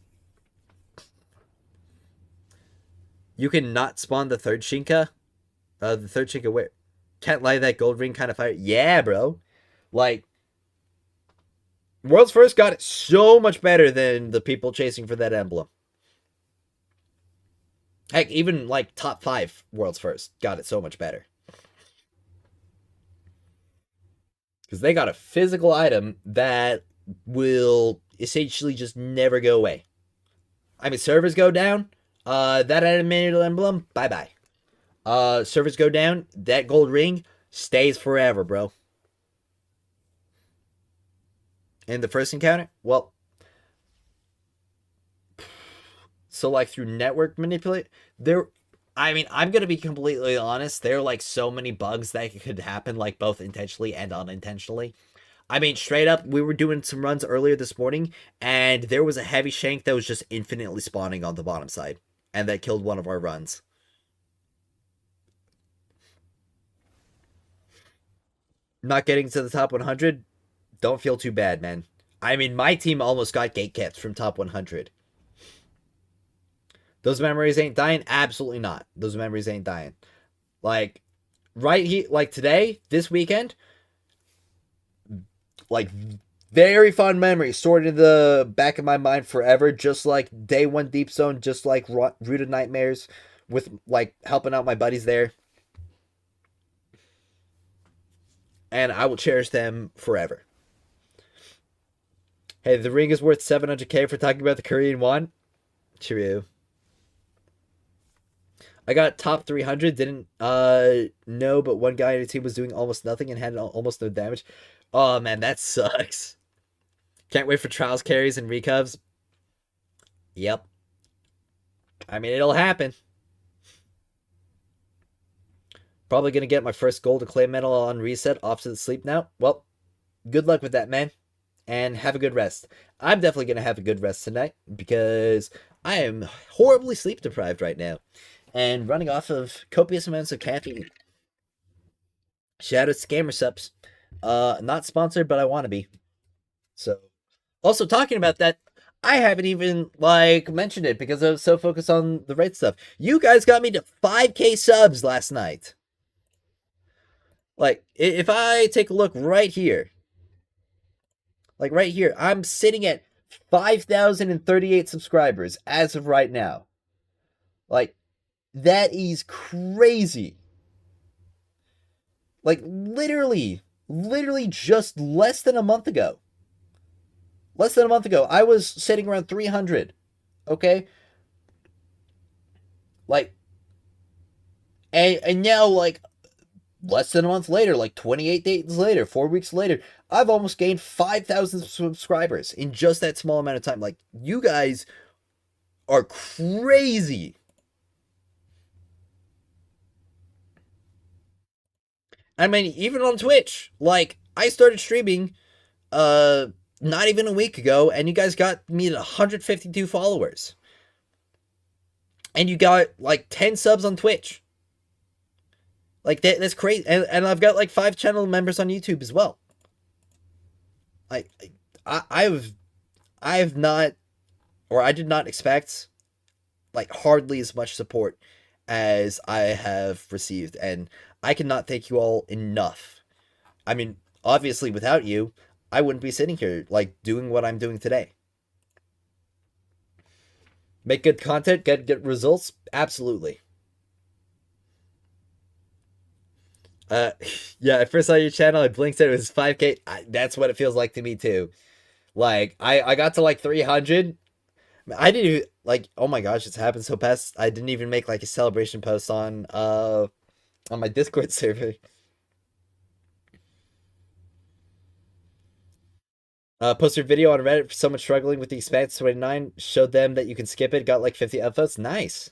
You can not spawn the third Shinka. The third Shinka where? Can't lie, that gold ring kind of fire. Yeah, bro. Like, World's First got it so much better than the people chasing for that emblem. Heck, even like top 5 World's First got it so much better. Because they got a physical item that will essentially just never go away. I mean, servers go down, that animated emblem, bye bye. Servers go down, that gold ring stays forever, bro. And the first encounter, well, so like through network manipulate, there. I mean, I'm gonna be completely honest. There are like so many bugs that could happen, like both intentionally and unintentionally. I mean, straight up, we were doing some runs earlier this morning, and there was a heavy shank that was just infinitely spawning on the bottom side, and that killed one of our runs. Not getting to the top 100, don't feel too bad, man. I mean, my team almost got gate caps from top 100. Those memories ain't dying? Absolutely not. Those memories ain't dying. Like, right here, like today, this weekend, like very fond memories stored in the back of my mind forever, just like day 1 Deep Zone, just like Root of Nightmares, with like helping out my buddies there. And I will cherish them forever. Hey, the ring is worth 700K for talking about the Korean won. True. I got top 300, didn't know, but one guy on the team was doing almost nothing and had almost no damage. Oh man, that sucks. Can't wait for trials carries and recovs. Yep. I mean, it'll happen. Probably gonna get my first gold acclaim medal on reset off to the sleep now. Well, good luck with that, man. And have a good rest. I'm definitely gonna have a good rest tonight because I am horribly sleep deprived right now and running off of copious amounts of caffeine. Shout out to Scammer Subs. Not sponsored, but I want to be. So, also talking about that, I haven't even like mentioned it because I was so focused on the raid stuff. You guys got me to 5K subs last night. Like, if I take a look right here, like right here, I'm sitting at 5,038 subscribers as of right now. Like, that is crazy. Like, literally, literally just less than a month ago. Less than a month ago, I was sitting around 300. Okay? Like, and now, like, less than a month later, like 28 days later, 4 weeks later, I've almost gained 5,000 subscribers in just that small amount of time. Like, you guys are crazy. I mean, even on Twitch, like, I started streaming uh not even a week ago, and you guys got me at 152 followers. And you got like 10 subs on Twitch. Like that's crazy. And I've got like 5 channel members on YouTube as well. Like I've not, or I did not expect like hardly as much support as I have received, and I cannot thank you all enough. I mean, obviously without you, I wouldn't be sitting here like doing what I'm doing today. Make good content, get results, absolutely. Uh, yeah, I first saw your channel. I blinked. It was 5K. That's what it feels like to me too. Like I got to like 300. I didn't even like. Oh my gosh, it's happened so fast. I didn't even make like a celebration post on my Discord server. Posted video on Reddit for someone struggling with the Expanse 29. Showed them that you can skip it. Got like 50 upvotes. Nice.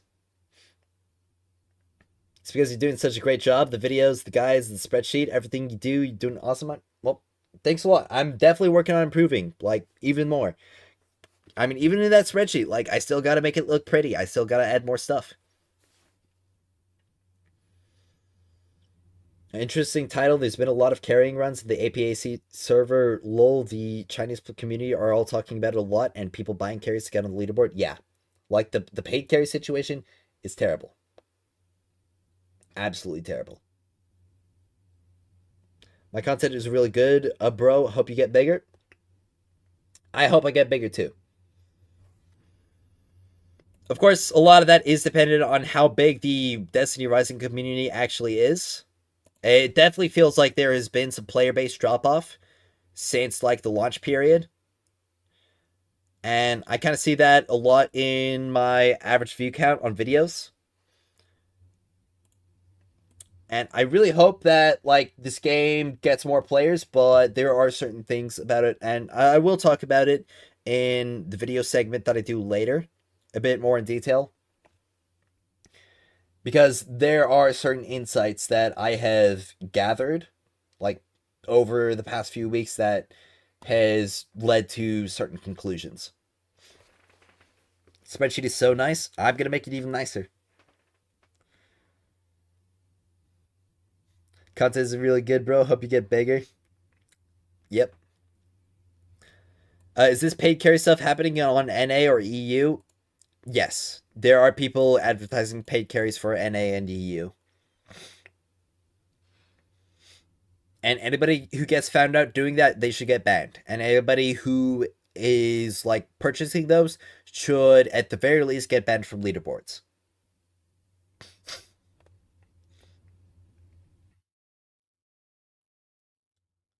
It's because you're doing such a great job. The videos, the guys, the spreadsheet, everything you do, you're doing awesome. Well, thanks a lot. I'm definitely working on improving, like, even more. I mean, even in that spreadsheet, like, I still got to make it look pretty. I still got to add more stuff. Interesting title. There's been a lot of carrying runs in the APAC server. LOL, the Chinese community are all talking about it a lot, and people buying carries to get on the leaderboard. Yeah. Like, the paid carry situation is terrible. Absolutely terrible. My content is really good. Bro, hope you get bigger. I hope I get bigger too. Of course, a lot of that is dependent on how big the Destiny Rising community actually is. It definitely feels like there has been some player base drop off since like the launch period. And I kind of see that a lot in my average view count on videos. And I really hope that like this game gets more players, but there are certain things about it, and I will talk about it in the video segment that I do later, a bit more in detail. Because there are certain insights that I have gathered, like over the past few weeks, that has led to certain conclusions. Spreadsheet is so nice. I'm gonna make it even nicer. Content is really good, bro. Hope you get bigger. Yep. Is this paid carry stuff happening on NA or EU? Yes. There are people advertising paid carries for NA and EU. And anybody who gets found out doing that, they should get banned. And anybody who is like purchasing those should at the very least get banned from leaderboards.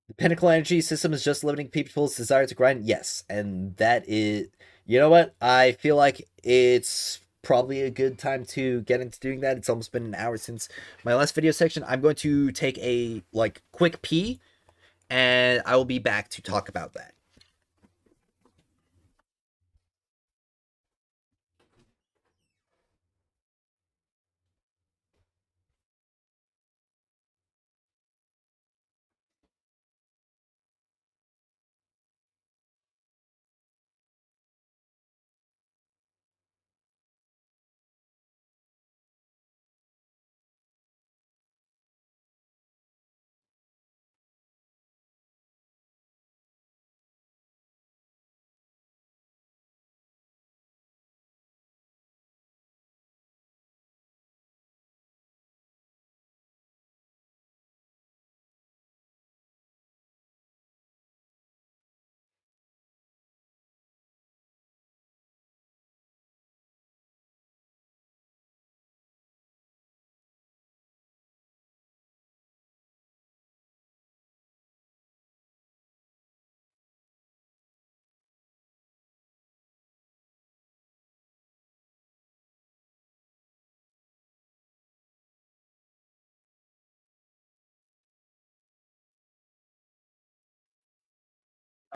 The Pinnacle Energy system is just limiting people's desire to grind. Yes, and that is, you know what? I feel like it's probably a good time to get into doing that. It's almost been an hour since my last video section. I'm going to take a like quick pee, and I will be back to talk about that.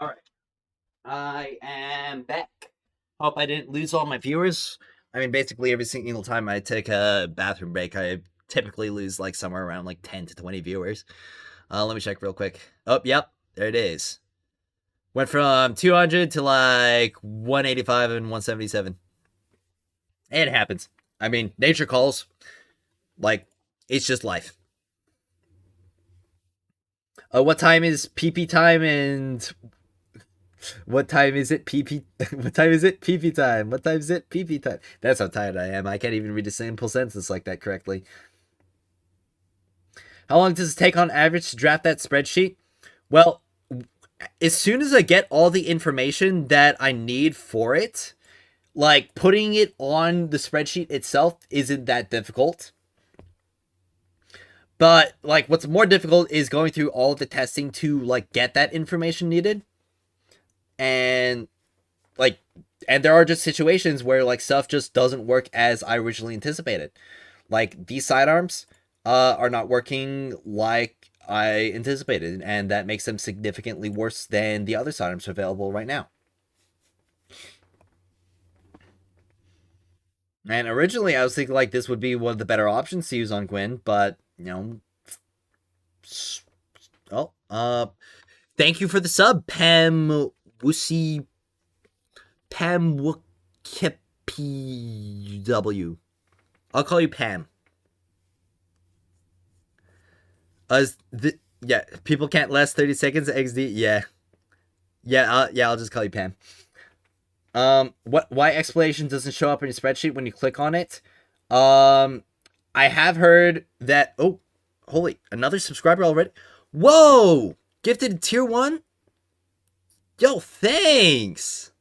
Alright. I am back. Hope I didn't lose all my viewers. I mean, basically every single time I take a bathroom break, I typically lose like somewhere around like 10 to 20 viewers. Let me check real quick. Oh, yep, there it is. Went from 200 to like 185 and 177. It happens. I mean, nature calls. Like, it's just life. What time is PP time and what time is it PP? What time is it PP time? What time is it PP time? That's how tired I am. I can't even read a simple sentence like that correctly. How long does it take on average to draft that spreadsheet? Well, as soon as I get all the information that I need for it, like putting it on the spreadsheet itself isn't that difficult. But like what's more difficult is going through all the testing to like get that information needed. And like there are just situations where like stuff just doesn't work as I originally anticipated. Like these sidearms are not working like I anticipated, and that makes them significantly worse than the other sidearms available right now. And originally I was thinking like this would be one of the better options to use on Gwyn, but you know, thank you for the sub, Pam Wussy Pam W. I'll call you Pam. Yeah, people can't last 30 seconds. XD. Yeah. I'll just call you Pam. Why explanation doesn't show up in your spreadsheet when you click on it? I have heard that. Oh, holy! Another subscriber already. Whoa! Gifted tier 1. Yo, thanks.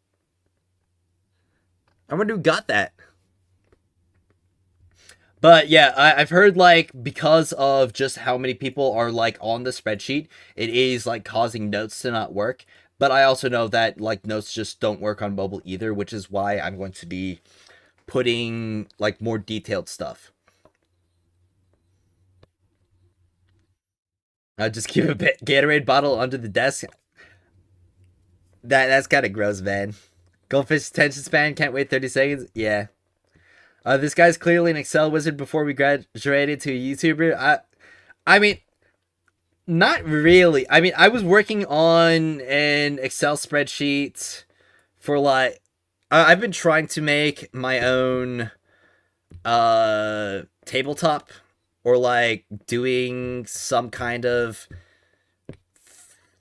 I wonder who got that. But yeah, I've heard like because of just how many people are like on the spreadsheet, it is like causing notes to not work. But I also know that like notes just don't work on mobile either, which is why I'm going to be putting like more detailed stuff. Just keep a Gatorade bottle under the desk. That's kind of gross, man. Goldfish attention span, can't wait 30 seconds. Yeah. This guy's clearly an Excel wizard before we graduated to a YouTuber. I mean, not really. I mean, I was working on an Excel spreadsheet for like, I've been trying to make my own tabletop or like doing some kind of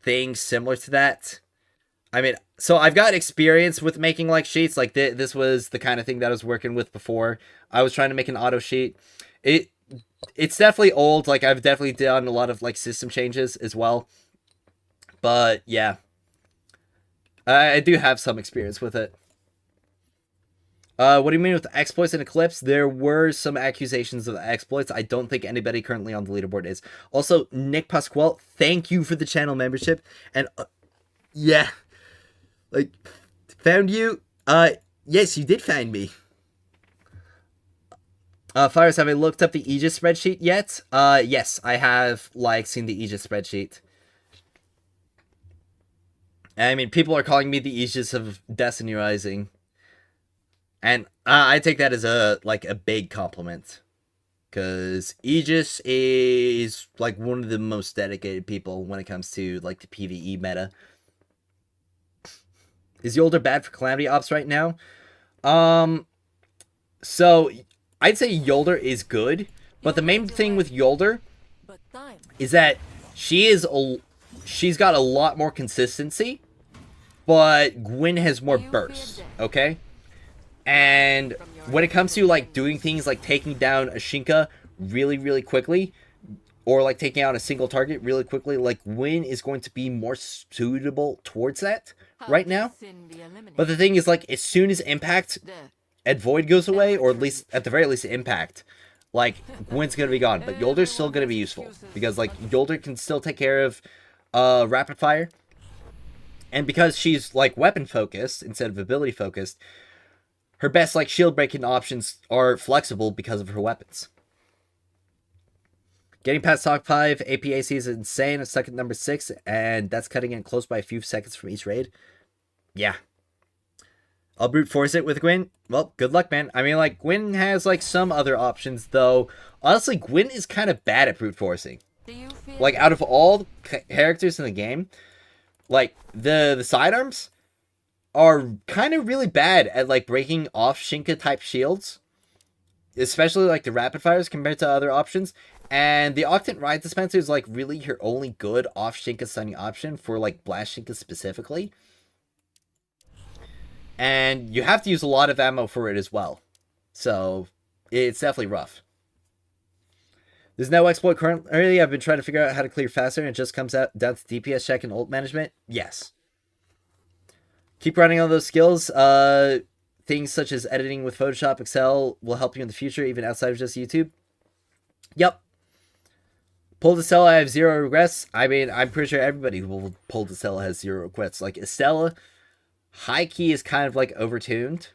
thing similar to that. I mean, so I've got experience with making like sheets. Like this was the kind of thing that I was working with before. I was trying to make an auto sheet. It's definitely old. Like I've definitely done a lot of like system changes as well. But yeah, I do have some experience with it. What do you mean with exploits and Eclipse? There were some accusations of exploits. I don't think anybody currently on the leaderboard is. Also, Nick Pasquale, thank you for the channel membership. And yeah. Like, found you? Yes, you did find me. Fires, have I looked up the Aegis spreadsheet yet? Yes, I have, like, seen the Aegis spreadsheet. I mean, people are calling me the Aegis of Destiny Rising. And I take that as a big compliment. Because Aegis is, like, one of the most dedicated people when it comes to, like, the PvE meta. Is Yolder bad for Calamity Ops right now? So I'd say Yolder is good, but the main thing with Yolder is that she's got a lot more consistency, but Gwyn has more burst, okay? And when it comes to like doing things like taking down a Shinka really, really quickly, or like taking out a single target really quickly, like Gwyn is going to be more suitable towards that right now. But the thing is, like, as soon as Impact and Void goes away, or at the very least Impact, like, Gwyn's gonna be gone. But Yolder's still gonna be useful, because like Yolder can still take care of rapid fire, and because she's like weapon focused instead of ability focused, her best like shield breaking options are flexible because of her weapons. Getting past top 5 APAC is insane. I'm stuck at number 6, and that's cutting it close by a few seconds from each raid. Yeah. I'll brute force it with Gwyn. Well, good luck, man. I mean, like, Gwyn has, like, some other options, though. Honestly, Gwyn is kind of bad at brute forcing. Like, out of all the characters in the game, like, the sidearms are kind of really bad at, like, breaking off Shinka-type shields. Especially, like, the rapid fires compared to other options. And the Octant Riot Dispenser is, like, really your only good off-Shinka stunning option for, like, Blast Shinka specifically. And you have to use a lot of ammo for it as well. So, it's definitely rough. There's no exploit currently. I've been trying to figure out how to clear faster, and it just comes out down to DPS check and ult management. Yes. Keep running on those skills. Things such as editing with Photoshop, Excel will help you in the future, even outside of just YouTube. Yep. Pull to Estella, I have 0 regrets. I mean, I'm pretty sure everybody who will pull to Estella has 0 regrets. Like, Estella, high key is kind of, like, overtuned.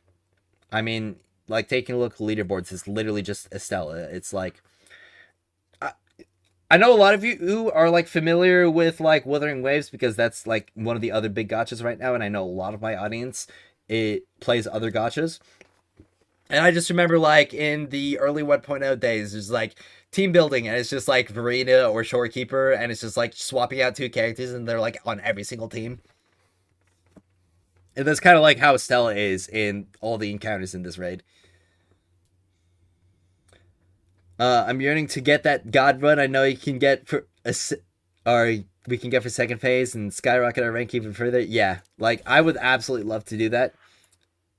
I mean, like, taking a look at leaderboards is literally just Estella. It's like... I know a lot of you who are, like, familiar with, like, Wuthering Waves, because that's, like, one of the other big gachas right now, and I know a lot of my audience, it plays other gachas. And I just remember, like, in the early 1.0 days, there's, like, team building, and it's just, like, Verena or Shorekeeper, and it's just, like, swapping out 2 characters, and they're, like, on every single team. And that's kind of, like, how Estella is in all the encounters in this raid. I'm yearning to get that God run I know you can get for we can get for second phase and skyrocket our rank even further. Yeah, like, I would absolutely love to do that.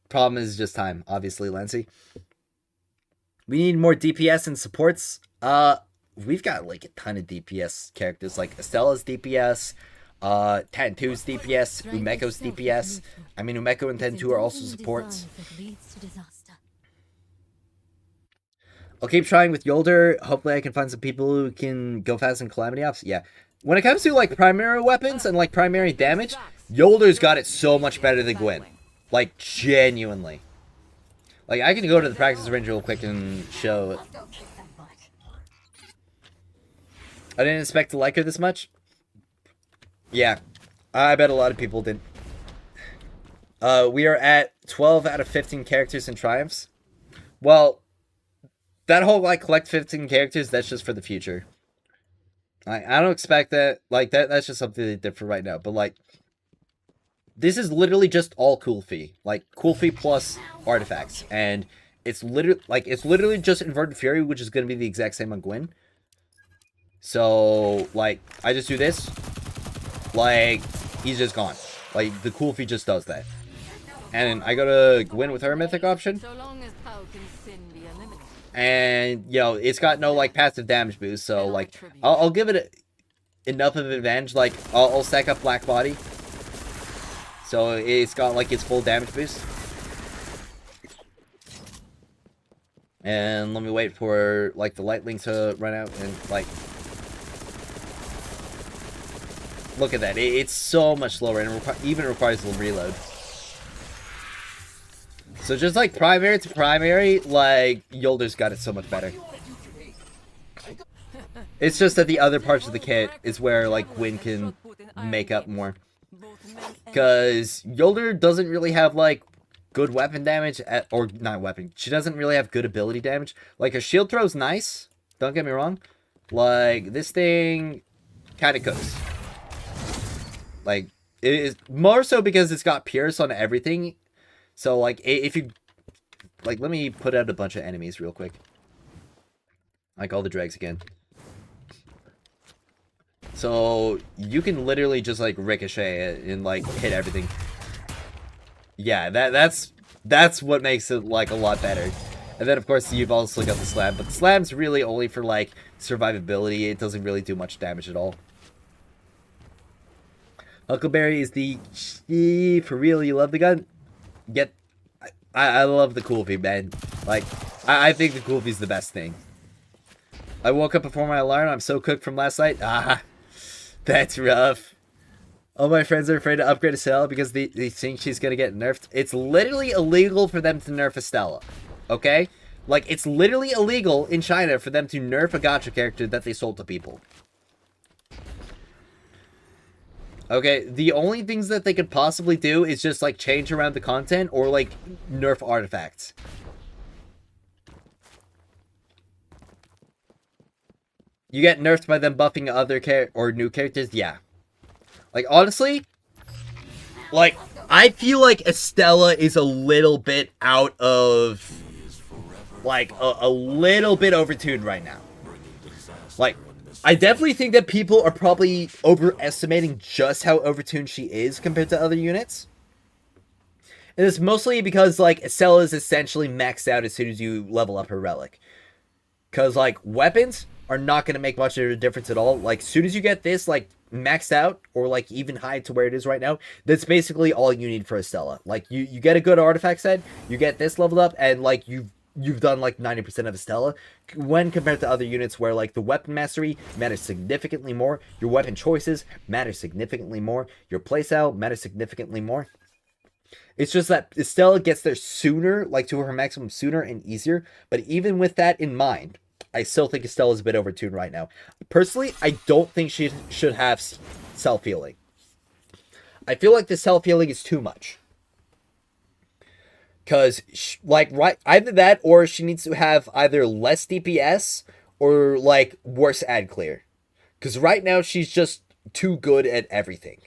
Problem is just time, obviously, Lancy. We need more DPS and supports. We've got, like, a ton of DPS characters, like Estella's DPS, Tantu's DPS, Umeko's DPS. I mean, Umeko and Tantu are also supports. I'll keep trying with Yolder. Hopefully I can find some people who can go fast in Calamity Ops. Yeah. When it comes to, like, primary weapons and, like, primary damage, Yolder's got it so much better than Gwyn. Like, genuinely. Like, I can go to the practice range real quick and show it. I didn't expect to like her this much. Yeah. I bet a lot of people didn't. We are at 12 out of 15 characters and triumphs. Well... that whole, like, collect 15 characters, that's just for the future. I don't expect that, like, that's just something they did for right now. But, like, this is literally just all Kulfi. Like, Kulfi plus artifacts. And it's literally just Inverted Fury, which is going to be the exact same on Gwyn. So, like, I just do this. Like, he's just gone. Like, the Kulfi just does that. And I go to Gwyn with her mythic option. And, you know, it's got no, like, passive damage boost, so, like, I'll give it enough of an advantage. Like, I'll stack up Black Body, so it's got, like, its full damage boost. And let me wait for, like, the Lightling to run out, and, like, look at that. It's so much slower, and it even requires a reload. So just, like, primary to primary, like, Yolder's got it so much better. It's just that the other parts of the kit is where, like, Gwyn can make up more. Because Yolder doesn't really have, like, good weapon damage, or not weapon. She doesn't really have good ability damage. Like, her shield throw's nice, don't get me wrong. Like, this thing kind of cooks. Like, it is more so because it's got Pierce on everything. So, like, if you... like, let me put out a bunch of enemies real quick. Like, all the dregs again. So, you can literally just, like, ricochet it and, like, hit everything. Yeah, that's what makes it, like, a lot better. And then, of course, you've also got the slam. But the slam's really only for, like, survivability. It doesn't really do much damage at all. Huckleberry is the... for real, you love the gun? I love the Kulfi, man. Like, I think the Kulfi's the best thing. I woke up before my alarm. I'm so cooked from last night. Ah, that's rough. All my friends are afraid to upgrade Estella because they think she's gonna get nerfed. It's literally illegal for them to nerf Estella. Okay? Like, it's literally illegal in China for them to nerf a gacha character that they sold to people. Okay, the only things that they could possibly do is just, like, change around the content or, like, nerf artifacts. You get nerfed by them buffing other or new characters? Yeah. Like, honestly, like, I feel like Estella is a little bit out of, like, a little bit overtuned right now. Like, I definitely think that people are probably overestimating just how overtuned she is compared to other units. And it's mostly because, like, Estella is essentially maxed out as soon as you level up her relic. Because, like, weapons are not going to make much of a difference at all. Like, as soon as you get this, like, maxed out, or, like, even high to where it is right now, that's basically all you need for Estella. Like, you get a good artifact set, you get this leveled up, and, like, you've done, like, 90% of Estella, when compared to other units where, like, the weapon mastery matters significantly more, your weapon choices matter significantly more, your playstyle matters significantly more. It's just that Estella gets there sooner, like, to her maximum sooner and easier, but even with that in mind, I still think Estella's a bit overtuned right now. Personally, I don't think she should have self-healing. I feel like the self-healing is too much. Because, like, right, either that or she needs to have either less DPS or, like, worse ad clear. Because right now she's just too good at everything.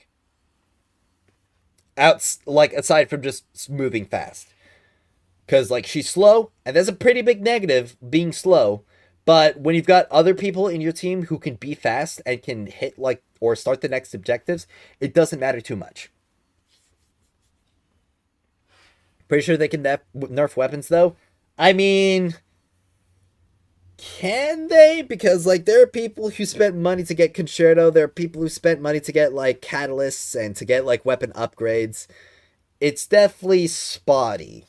Like, aside from just moving fast. Because, like, she's slow, and that's a pretty big negative, being slow. But when you've got other people in your team who can be fast and can hit, like, or start the next objectives, it doesn't matter too much. Pretty sure they can nerf weapons, though. I mean, can they? Because, like, there are people who spent money to get Concerto. There are people who spent money to get, like, catalysts and to get, like, weapon upgrades. It's definitely spotty.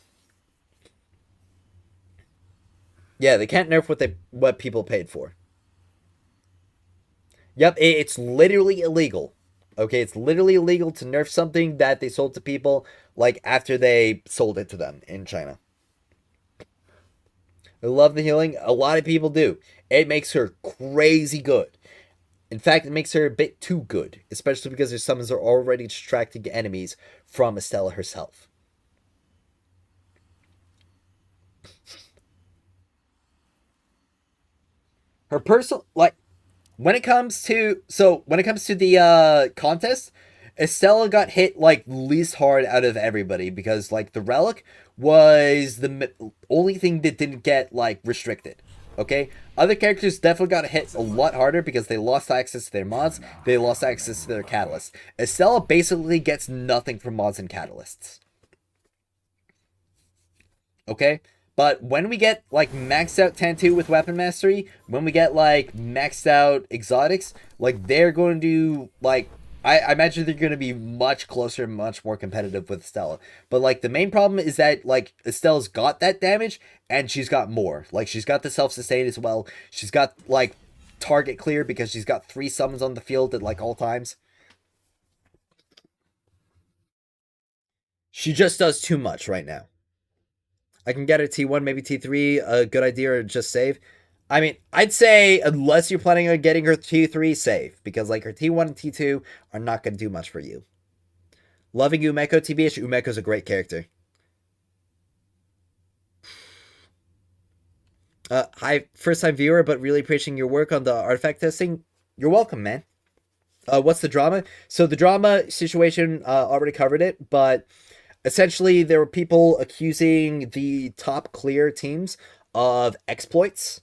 Yeah, they can't nerf what people paid for. Yep, it's literally illegal. Okay, it's literally illegal to nerf something that they sold to people, like, after they sold it to them in China. I love the healing. A lot of people do. It makes her crazy good. In fact, it makes her a bit too good, especially because her summons are already distracting enemies from Estella herself. Her personal, like, when it comes to the contest, Estella got hit, like, least hard out of everybody because, like, the relic was the only thing that didn't get, like, restricted. Okay, other characters definitely got hit a lot harder because they lost access to their mods, they lost access to their catalysts. Estella basically gets nothing from mods and catalysts. Okay, but when we get, like, maxed out Tantu with weapon mastery, when we get, like, maxed out exotics, like, they're going to, like, I imagine they're going to be much closer, much more competitive with Estella. But, like, the main problem is that, like, Estella's got that damage, and she's got more. Like, she's got the self-sustain as well. She's got, like, target clear because she's got 3 summons on the field at, like, all times. She just does too much right now. I can get a T1, maybe T3, a good idea, or just save. I mean, I'd say unless you're planning on getting her T3, save. Because, like, her T1 and T2 are not going to do much for you. Loving Umeko, TBH, Umeko's a great character. Hi, first-time viewer, but really appreciating your work on the artifact testing. You're welcome, man. What's the drama? So the drama situation, already covered it, but essentially there were people accusing the top clear teams of exploits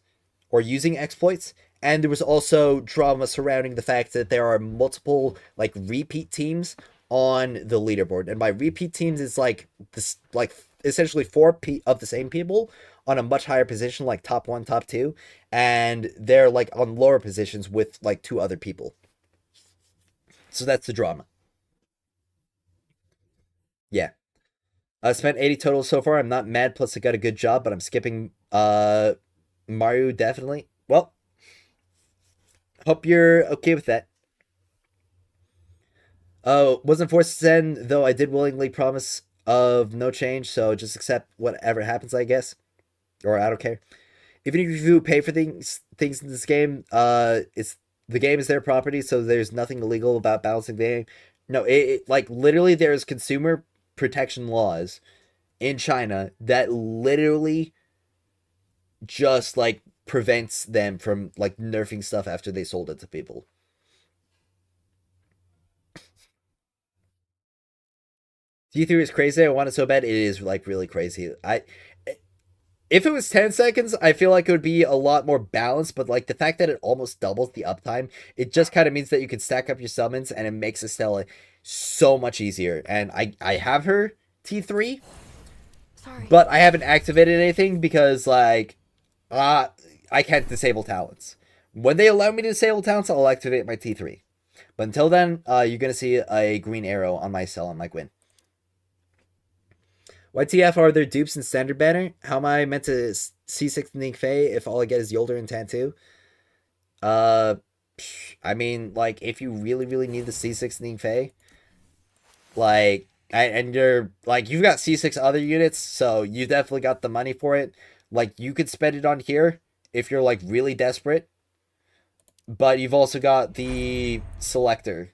or using exploits, and there was also drama surrounding the fact that there are multiple, like, repeat teams on the leaderboard. And by repeat teams, it's like this, like, essentially 4 of the same people on a much higher position, like top 1, top 2, and they're, like, on lower positions with, like, 2 other people. So that's the drama. Yeah. I spent 80 total so far. I'm not mad, plus I got a good job, but I'm skipping Mario definitely. Well, hope you're okay with that. Wasn't forced to send, though I did willingly promise of no change, so just accept whatever happens, I guess. or I don't care. Even if you pay for things in this game, it's the game is their property, so there's nothing illegal about balancing the game. No, like literally there's consumer protection laws in China that literally just like prevents them from like nerfing stuff after they sold it to people. T3 is crazy. I want it so bad. It is like really crazy. If it was 10 seconds, I feel like it would be a lot more balanced, but like the fact that it almost doubles the uptime, it just kind of means that you can stack up your summons and it makes Estella so much easier. And I have her T3, Sorry. but I haven't activated anything because like I can't disable talents. When they allow me to disable talents, I'll activate my T3. But until then, you're going to see a green arrow on my cell on my Gwyn. YTF are there dupes in standard banner? How am I meant to C6 Ning Fei if all I get is Yolder and Tattoo? I mean, like, if you really, really need the C6 Ning Fei, like, and you're, like, you've got C6 other units, so you definitely got the money for it. Like, you could spend it on here if you're, like, really desperate. But you've also got the selector,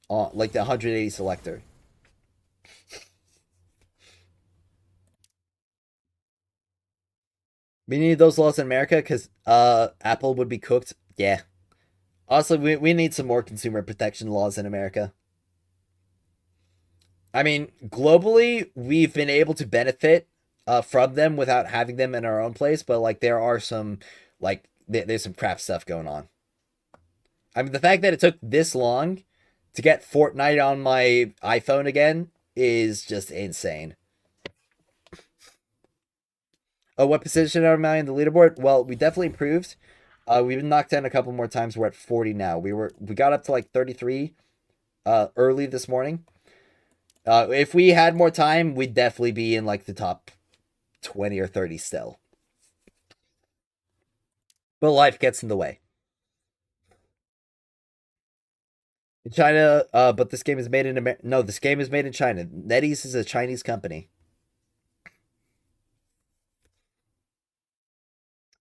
like the 180 selector. We need those laws in America because Apple would be cooked. Yeah. Honestly, we need some more consumer protection laws in America. I mean, globally, we've been able to benefit from them without having them in our own place, but like there are some, like, there's some crap stuff going on. I mean, the fact that it took this long to get Fortnite on my iPhone again is just insane. Oh, what position am I in the leaderboard? Well, we definitely improved. We've been knocked down a couple more times. We're at 40 now. We got up to like 33 early this morning. If we had more time, we'd definitely be in like the top 20 or 30 still. But life gets in the way. In China, but this game is made in America. No, this game is made in China. NetEase is a Chinese company.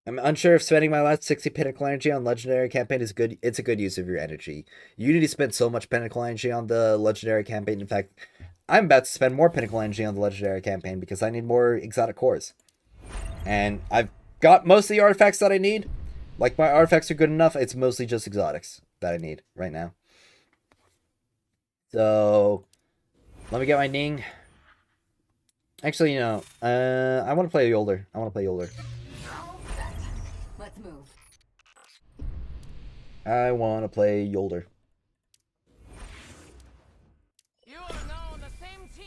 I'm unsure if spending my last 60 pinnacle energy on legendary campaign is good. It's a good use of your energy. You need to spend so much pinnacle energy on the legendary campaign. In fact, I'm about to spend more pinnacle energy on the legendary campaign because I need more exotic cores. And I've got most of the artifacts that I need. Like, my artifacts are good enough. It's mostly just exotics that I need right now. So, let me get my Ning. Actually, you know, I want to play Yolder. Let's move. I want to play Yolder.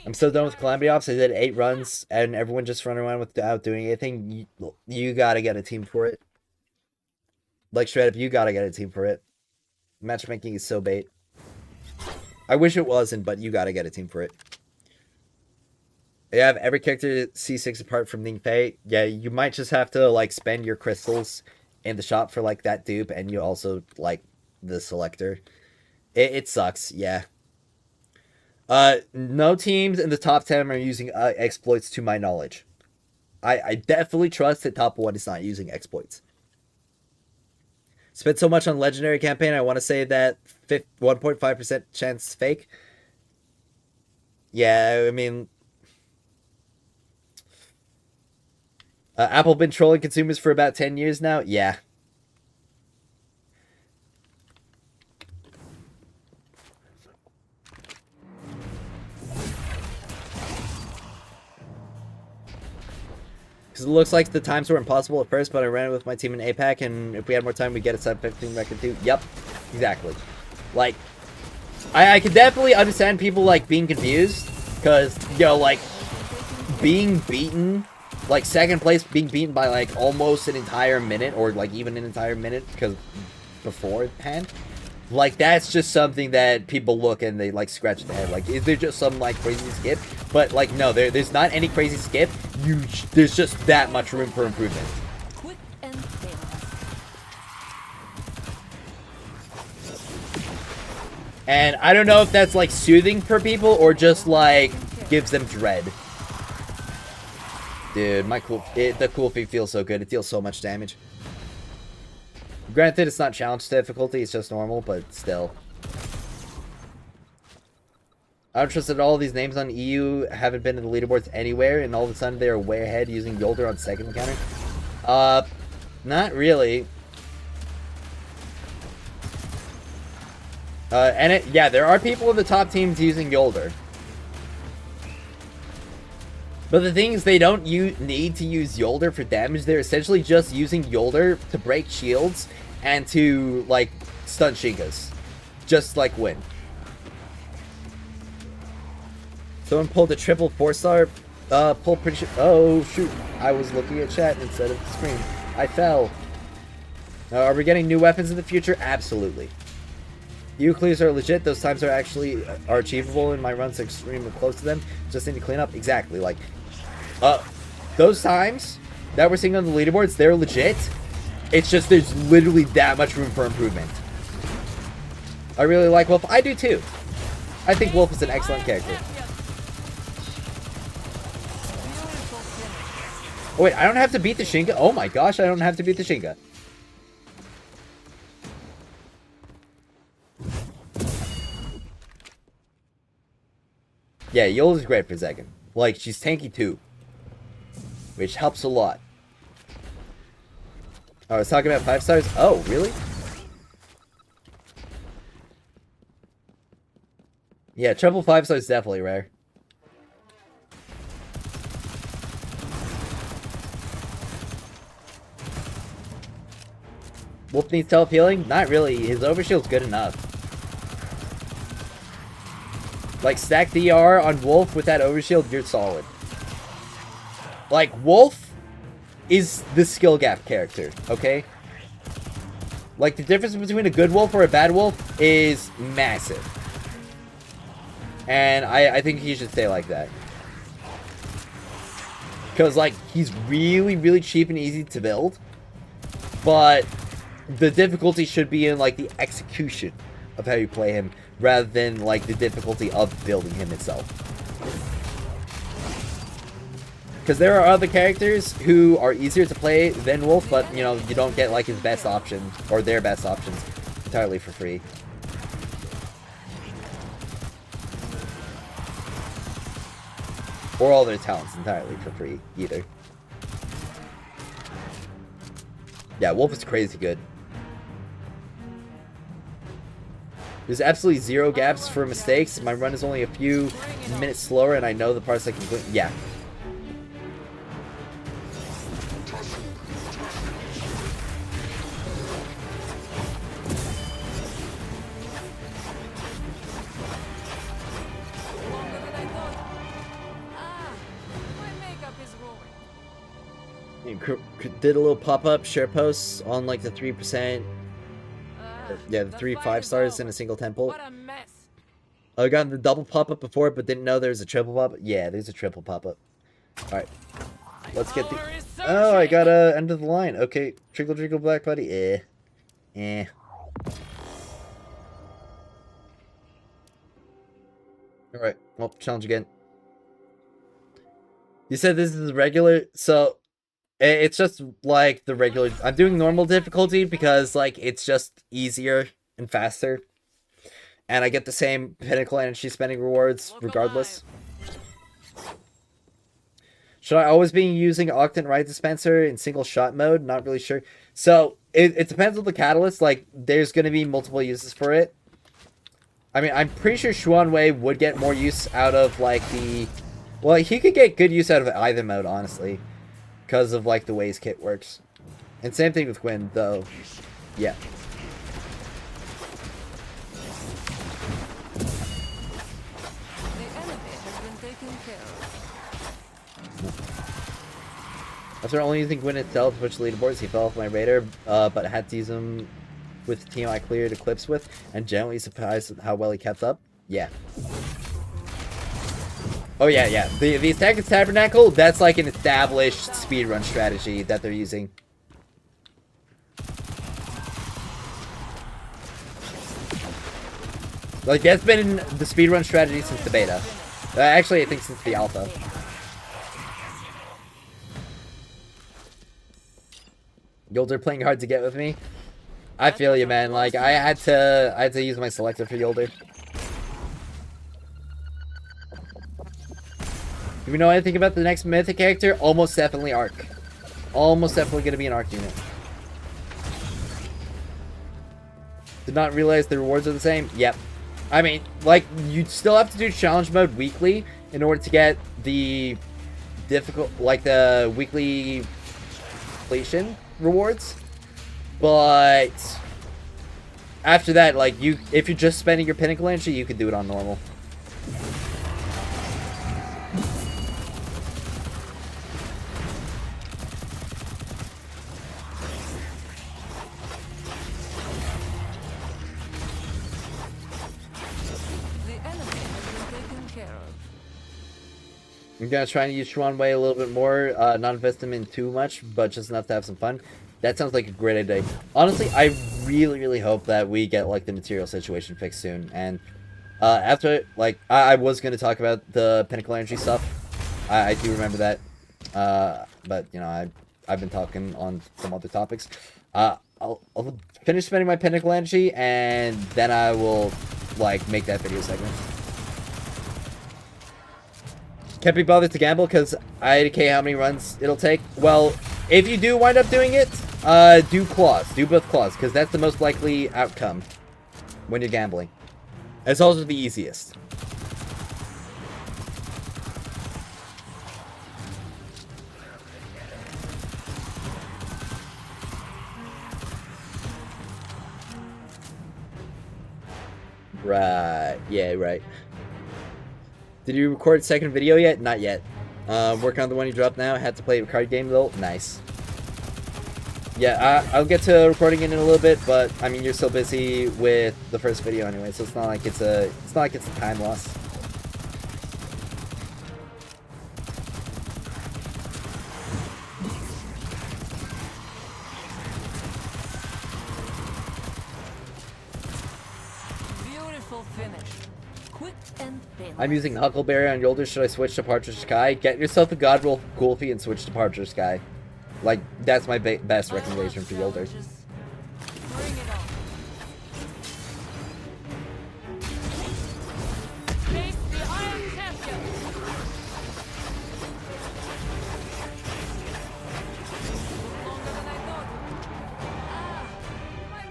I'm so done with Calamity Ops. I did 8 runs, and everyone just run around without doing anything. You gotta get a team for it. Like, straight up, you gotta get a team for it. Matchmaking is so bait. I wish it wasn't, but you gotta get a team for it. You have every character C6 apart from Ning Fei. Yeah, you might just have to, like, spend your crystals in the shop for, like, that dupe, and you also, like, the selector. It sucks, yeah. No teams in the top 10 are using exploits to my knowledge. I definitely trust that top 1 is not using exploits. Spent so much on legendary campaign, I want to say that 1.5% chance fake. Yeah, I mean, Apple been trolling consumers for about 10 years now? Yeah. Because it looks like the times were impossible at first, but I ran it with my team in APAC, and if we had more time, we'd get a sub 15 record too. Yep, exactly. Like, I could definitely understand people, like, being confused, because, you know, like, being beaten, like, second place being beaten by, like, almost an entire minute, or, like, even an entire minute, because beforehand, like, that's just something that people look and they, like, scratch their head. Like, is there just some, like, crazy skip? But, like, no, there's not any crazy skip. There's just that much room for improvement. Quick and painless. And I don't know if that's, like, soothing for people or just, like, gives them dread. Dude, the cool feat feels so good. It deals so much damage. Granted, it's not challenge difficulty, it's just normal, but still. I don't trust that all these names on EU haven't been in the leaderboards anywhere, and all of a sudden they are way ahead using Yolder on second encounter. Not really. Yeah, there are people in the top teams using Yolder. But the thing is, they don't need to use Yolder for damage. They're essentially just using Yolder to break shields and to, like, stun Shinkas. Just like Win. Someone pulled a triple 4-star pull pretty sure. Oh, shoot. I was looking at chat instead of the screen. I fell. Are we getting new weapons in the future? Absolutely. Eclipse are legit. Those times are achievable in my runs extremely close to them. Just need to clean up. Exactly. Like, those times that we're seeing on the leaderboards, they're legit. It's just there's literally that much room for improvement. I really like Wolf. I do too. I think Wolf is an excellent character. Oh wait, I don't have to beat the Shinka? Oh my gosh, I don't have to beat the Shinka. Yeah, Yola's great for Zegan. Like, she's tanky too. Which helps a lot. Oh, I was talking about 5 stars? Oh, really? Yeah, triple 5 stars is definitely rare. Wolf needs self-healing? Not really. His overshield's good enough. Like, stack DR on Wolf with that overshield, you're solid. Like, Wolf is the skill gap character, okay? Like, the difference between a good Wolf or a bad Wolf is massive. And I think he should stay like that. Because, like, he's really, really cheap and easy to build. But the difficulty should be in, like, the execution of how you play him, rather than, like, the difficulty of building him itself. Because there are other characters who are easier to play than Wolf, but, you know, you don't get, like, his best option, or their best options, entirely for free. Or all their talents entirely for free, either. Yeah, Wolf is crazy good. There's absolutely zero gaps for mistakes. My run is only a few minutes slower, and I know the parts I can clean. Yeah. Did a little pop-up share posts on like the 3%. Yeah, the 3 5-stars in a single temple. What a mess. I got the double pop-up before, but didn't know there was a triple pop-up. Yeah, there's a triple pop-up. Alright. Let's get the... Oh, I got end of the line. Okay. Trickle, trickle, black buddy. Alright. Well, challenge again. You said this is regular, so... It's just, like, the regular... I'm doing normal difficulty because, like, it's just easier and faster. And I get the same pinnacle energy spending rewards regardless. Should I always be using Octant Right Dispenser in single shot mode? Not really sure. So, it depends on the catalyst. Like, there's going to be multiple uses for it. I mean, I'm pretty sure Xuan Wei would get more use out of, like, the... Well, he could get good use out of either mode, honestly. Because of, like, the way his kit works. And same thing with Gwen, though. Yeah. The enemy has been taken care of. After only using Gwen itself to push leaderboards, he fell off my radar, but had to use him with the team I cleared Eclipse with, and generally surprised at how well he kept up. Yeah. Oh yeah, yeah. The attack at Tabernacle, that's like an established speedrun strategy that they're using. Like, that's been the speedrun strategy since the beta. Actually, I think since the alpha. Yolder playing hard to get with me. I feel you, man. Like I had to use my selector for Yolder. Do we know anything about the next mythic character? Almost definitely Arc. Almost definitely gonna be an Arc unit. Did not realize the rewards are the same. Yep. I mean, like, you still have to do challenge mode weekly in order to get the the weekly completion rewards. But after that, like, if you're just spending your pinnacle energy, you can do it on normal. I'm gonna try and use Shuan Wei a little bit more, not invest him in too much, but just enough to have some fun. That sounds like a great idea. Honestly, I really hope that we get, like, the material situation fixed soon. And after, like, I was gonna talk about the Pinnacle Energy stuff. I do remember that. But, you know, I've been talking on some other topics. I'll finish spending my Pinnacle Energy, and then I will, like, make that video segment. Can't be bothered to gamble because I indicate how many runs it'll take. Well, if you do wind up doing it, do claws. Do both claws, because that's the most likely outcome when you're gambling. It's also the easiest. Right. Yeah, right. Did you record a second video yet? Not yet. Working on the one you dropped now. Had to play a card game though. Nice. Yeah, I'll get to recording it in a little bit, but I mean, you're so busy with the first video anyway, so it's not like it's a time loss. Beautiful finish. Quick and painless. I'm using Huckleberry on Yolder. Should I switch to Partridge Sky? Get yourself a God Roll Gulfy and switch to Partridge Sky. Like, that's my best recommendation for Yolder. Bring it on. Face the Iron Champion. Longer than I thought.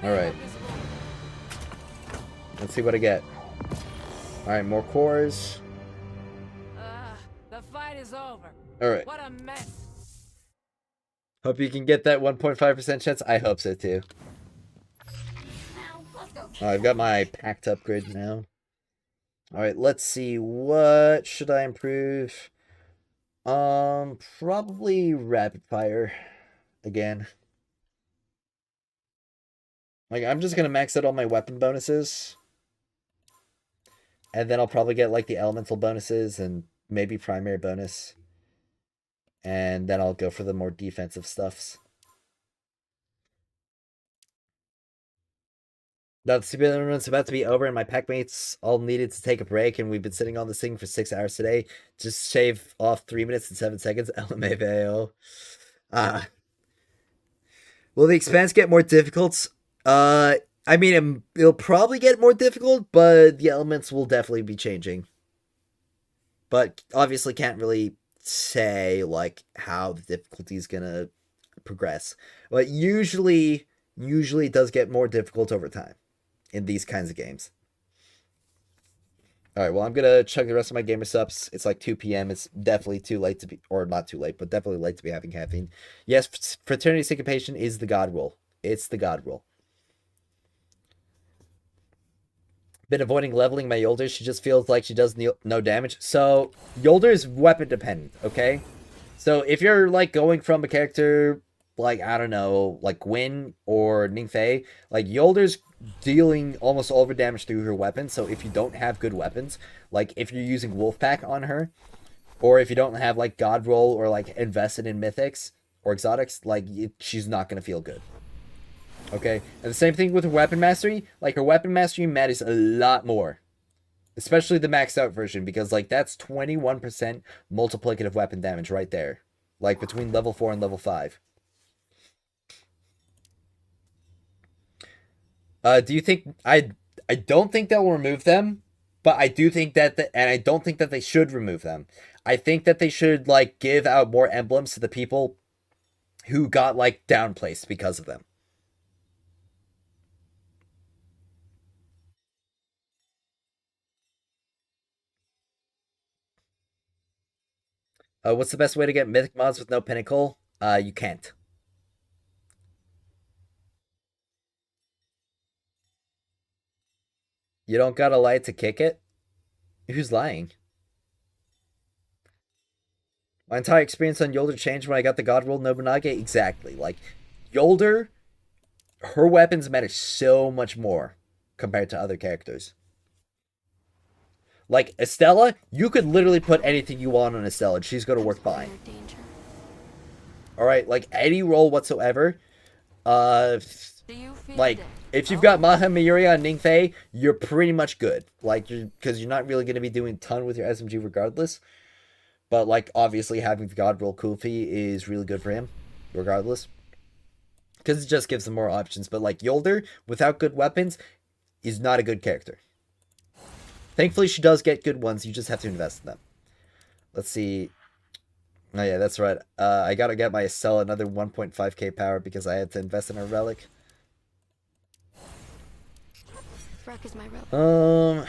Alright. Let's see what I get. Alright, more cores. The fight is over. Alright. What a mess. Hope you can get that 1.5% chance. I hope so too. Oh, I've got my packed upgrade now. Alright, let's see. What should I improve? Probably rapid fire again. Like, I'm just gonna max out all my weapon bonuses. And then I'll probably get, like, the elemental bonuses and maybe primary bonus. And then I'll go for the more defensive stuffs. Now, the speedrun's about to be over, and my packmates all needed to take a break, and we've been sitting on this thing for 6 hours today. Just shave off 3 minutes and 7 seconds. LMAO. Will the expanse get more difficult? I mean, it'll probably get more difficult, but the elements will definitely be changing. But obviously can't really say, like, how the difficulty is gonna progress. But usually it does get more difficult over time in these kinds of games. Alright, well, I'm gonna chug the rest of my gamer subs. It's like 2 p.m. It's definitely too late to be, or not too late, but definitely late to be having caffeine. Yes, Fraternity Syncopation is the God Roll. It's the God Roll. Been avoiding leveling my Yolder. She just feels like she does no damage. So, Yolder is weapon dependent, okay? So, if you're, like, going from a character, like, I don't know, like Gwyn or Ningfei, like, Yolder's dealing almost all of her damage through her weapons. So, if you don't have good weapons, like, if you're using Wolfpack on her, or if you don't have, like, God Roll or, like, invested in Mythics or Exotics, like, she's not going to feel good. Okay, and the same thing with her weapon mastery. Like, her weapon mastery matters a lot more. Especially the maxed out version, because, like, that's 21% multiplicative weapon damage right there. Like, between level 4 and level 5. Do you think I don't think they'll remove them, but I do think that and I don't think that they should remove them. I think that they should like give out more emblems to the people who got like downplaced because of them. What's the best way to get mythic mods with no pinnacle? You can't. You don't gotta lie to kick it. Who's lying? My entire experience on Yolder changed when I got the God Roll Nobunaga. Exactly. Like, Yolder, her weapons matter so much more compared to other characters. Like, Estella, you could literally put anything you want on Estella and she's gonna work fine. Alright, like, any role whatsoever. Like, if you've got Maha Mayuri on Ningfei, you're pretty much good. Like, because you're not really going to be doing a ton with your SMG regardless. But, like, obviously having the God Roll Kufi is really good for him, regardless. Because it just gives them more options. But, like, Yolder, without good weapons, is not a good character. Thankfully, she does get good ones. You just have to invest in them. Let's see. Oh, yeah, that's right. I gotta get my Estella another 1.5k power because I had to invest in a relic. Is my relic.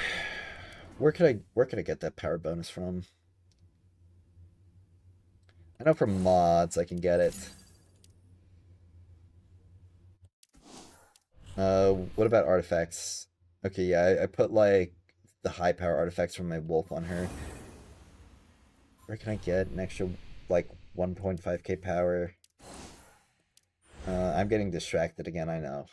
Where could I get that power bonus from? I know from mods I can get it. What about artifacts? Okay, yeah, I put like the high power artifacts from my wolf on her. Where can I get an extra like 1.5k power? I'm getting distracted again, I know.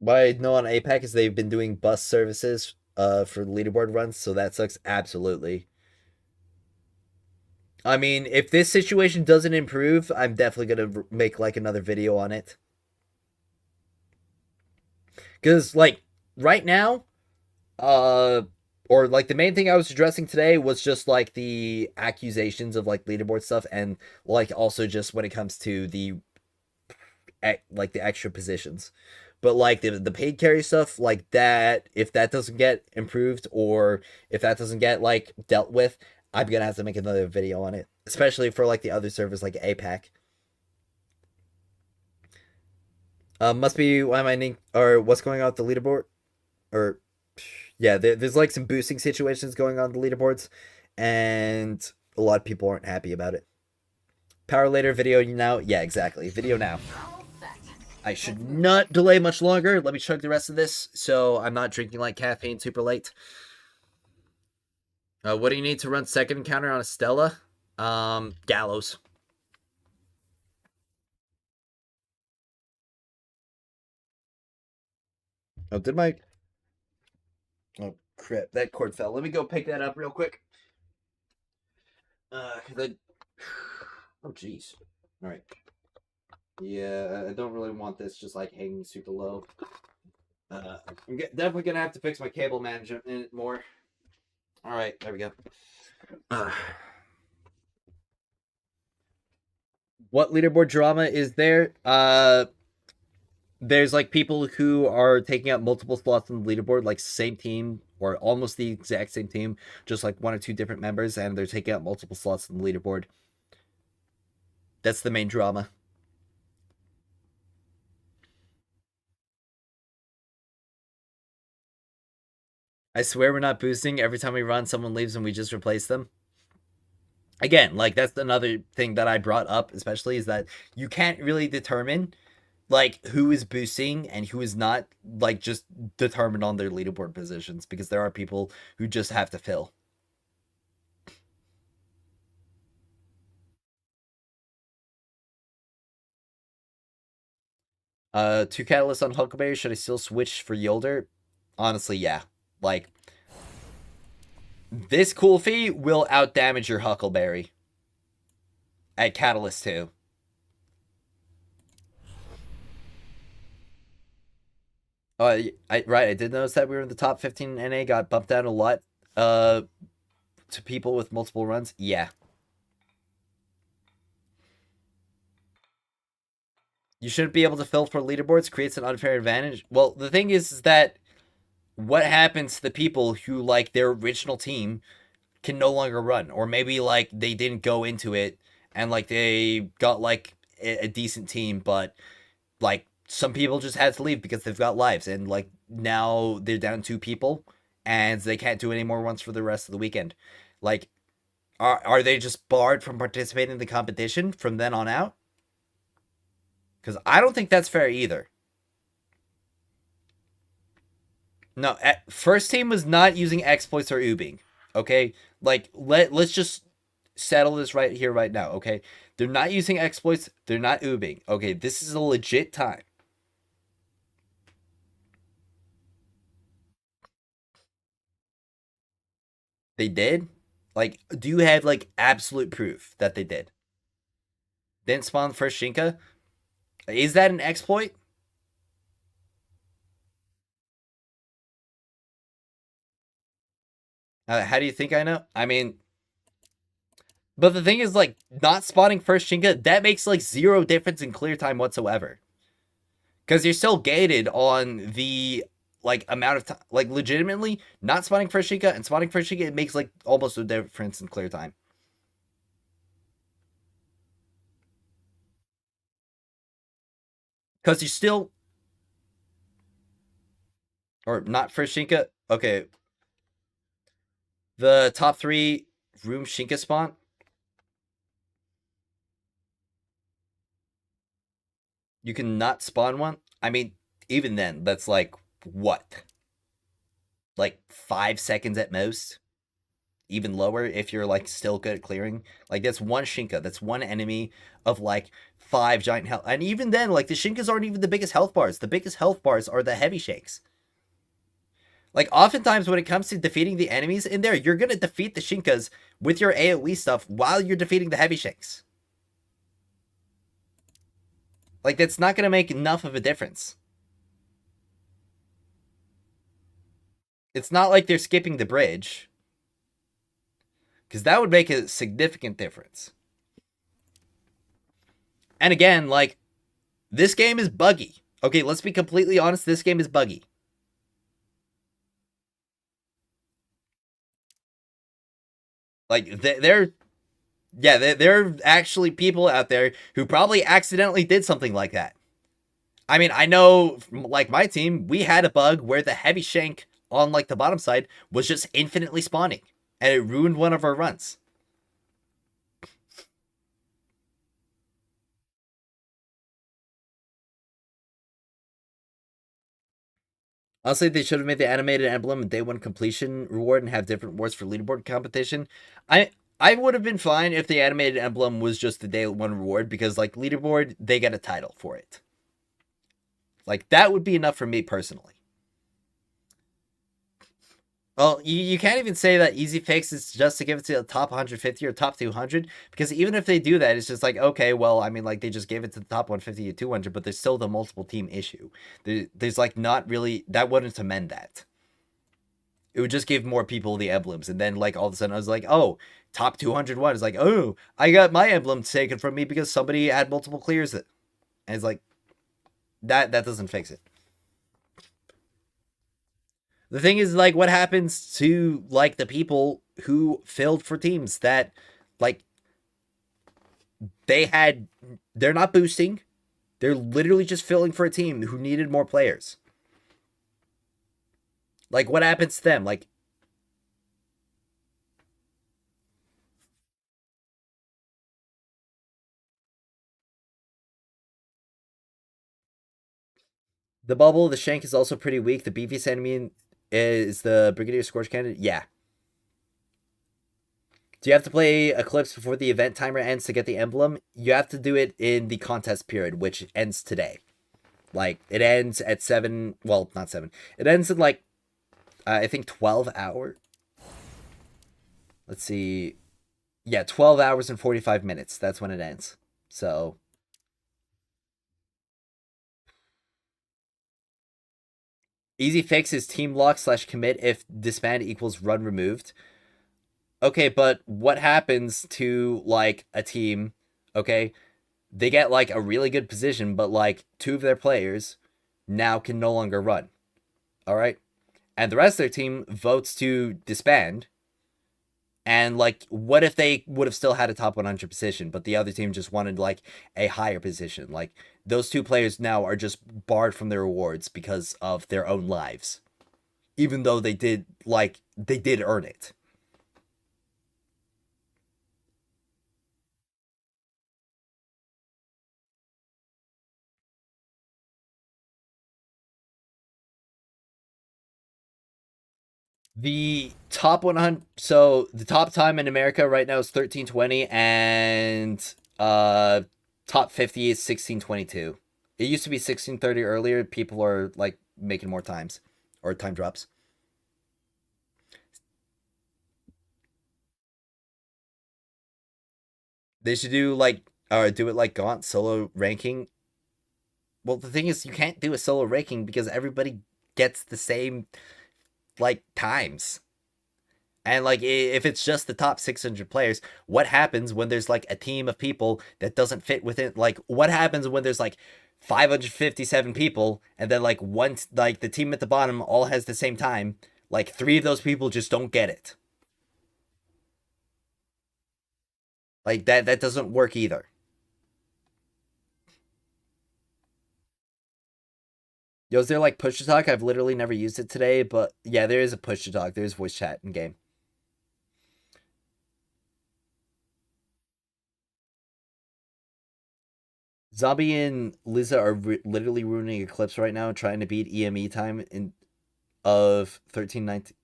What I know on APAC is they've been doing bus services for leaderboard runs, so that sucks absolutely. I mean, if this situation doesn't improve, I'm definitely gonna make like another video on it. Because like right now, or like the main thing I was addressing today was just like the accusations of like leaderboard stuff, and like also just when it comes to the like the extra positions. But like the paid carry stuff, like that, if that doesn't get improved or if that doesn't get like dealt with, I'm gonna have to make another video on it, especially for like the other servers like APAC. Must be why am I or what's going on with the leaderboard? Or yeah, there's like some boosting situations going on the leaderboards, and a lot of people aren't happy about it. Power later, video now. Yeah, exactly. Video now. I should not delay much longer. Let me chug the rest of this so I'm not drinking like caffeine super late. What do you need to run second encounter on Estella? Gallows. Oh, did my... Oh, crap. That cord fell. Let me go pick that up real quick. Cause I... Oh, jeez. All right. Yeah, I don't really want this just like hanging super low. I'm definitely gonna have to fix my cable management more. All right, there we go. What leaderboard drama is there? There's like people who are taking up multiple slots on the leaderboard, like same team or almost the exact same team, just like one or two different members, and they're taking up multiple slots on the leaderboard. That's the main drama. I swear we're not boosting. Every time we run, someone leaves and we just replace them. Again, like that's another thing that I brought up, especially is that you can't really determine like who is boosting and who is not, like just determined on their leaderboard positions, because there are people who just have to fill. Two catalysts on Huckleberry. Should I still switch for Yolder? Honestly, yeah. Like this Kulfi will outdamage your Huckleberry at Catalyst 2. I did notice that we were in the top 15 in NA, got bumped down a lot to people with multiple runs. Yeah. You shouldn't be able to fill for leaderboards, creates an unfair advantage. Well, the thing is that what happens to the people who, like, their original team can no longer run, or maybe like they didn't go into it and like they got like a decent team, but like some people just had to leave because they've got lives, and like now they're down 2 people and they can't do any more runs for the rest of the weekend. Like, are they just barred from participating in the competition from then on out? Because I don't think that's fair either. No, first team was not using exploits or ubing. Okay, like let's just settle this right here, right now. Okay, they're not using exploits. They're not ubing. Okay, this is a legit time. They did. Like, do you have like absolute proof that they did? Didn't spawn the first Shinka. Is that an exploit? How do you think I know? I mean, but the thing is, like, not spawning first Shinka, that makes like zero difference in clear time whatsoever. Because you're still gated on the like amount of time. Like, legitimately, not spawning first Shinka and spawning first Shinka, it makes like almost no difference in clear time. Because you still, or not first Shinka. Okay, the top 3 room Shinka spawn. You can not spawn one. I mean, even then, that's like what? Like 5 seconds at most? Even lower if you're like still good at clearing. Like, that's one Shinka. That's one enemy of like 5 giant health. And even then, like, the Shinkas aren't even the biggest health bars. The biggest health bars are the heavy shanks. Like, oftentimes when it comes to defeating the enemies in there, you're going to defeat the Shinkas with your AoE stuff while you're defeating the heavy shanks. Like, that's not going to make enough of a difference. It's not like they're skipping the bridge, because that would make a significant difference. And again, like, this game is buggy. Okay, let's be completely honest, this game is buggy. Like, there are actually people out there who probably accidentally did something like that. I mean, I know, like, my team, we had a bug where the heavy shank on, like, the bottom side was just infinitely spawning, and it ruined one of our runs. Honestly, they should have made the animated emblem day 1 completion reward and have different rewards for leaderboard competition. I would have been fine if the animated emblem was just the day 1 reward, because like leaderboard, they get a title for it. Like, that would be enough for me personally. Well, you can't even say that easy fix is just to give it to the top 150 or top 200, because even if they do that, it's just like, okay, well, I mean, like, they just gave it to the top 150 or 200, but there's still the multiple team issue. There's like not really, that wouldn't amend that. It would just give more people the emblems, and then like all of a sudden I was like, oh, top 201 is like, oh, I got my emblem taken from me because somebody had multiple clears. And it's like, that doesn't fix it. The thing is, like, what happens to like the people who filled for teams that like they're not boosting, they're literally just filling for a team who needed more players. Like, what happens to them? Like, the bubble, the shank is also pretty weak. The beefiest enemy is the Brigadier Scorch Cannon. Yeah. Do you have to play Eclipse before the event timer ends to get the emblem? You have to do it in the contest period, which ends today. Like, it ends at 7. Well, not 7. It ends in, like, I think 12 hours. Let's see. Yeah, 12 hours and 45 minutes. That's when it ends. So, easy fix is team lock / commit if disband equals run removed. Okay, but what happens to, like, a team, okay, they get like a really good position, but like two of their players now can no longer run. All right. And the rest of their team votes to disband. And like, what if they would have still had a top 100 position, but the other team just wanted like a higher position? Like, those two players now are just barred from their rewards because of their own lives, even though they did earn it. The top 100. So the top time in America right now is 13:20, and top 50 is 16:22. It used to be 16:30 earlier. People are like making more times or time drops. They should do like or do it like Gaunt solo ranking. Well, the thing is, you can't do a solo ranking because everybody gets the same like times. And like, if it's just the top 600 players, what happens when there's like a team of people that doesn't fit within? Like, what happens when there's like 557 people, and then like once like the team at the bottom all has the same time, like three of those people just don't get it. Like that doesn't work either. Yo, is there like push to talk? I've literally never used it today, but yeah, there is a push to talk. There's voice chat in game. Zombie and Liza are literally ruining Eclipse right now, trying to beat EME time in of 1319.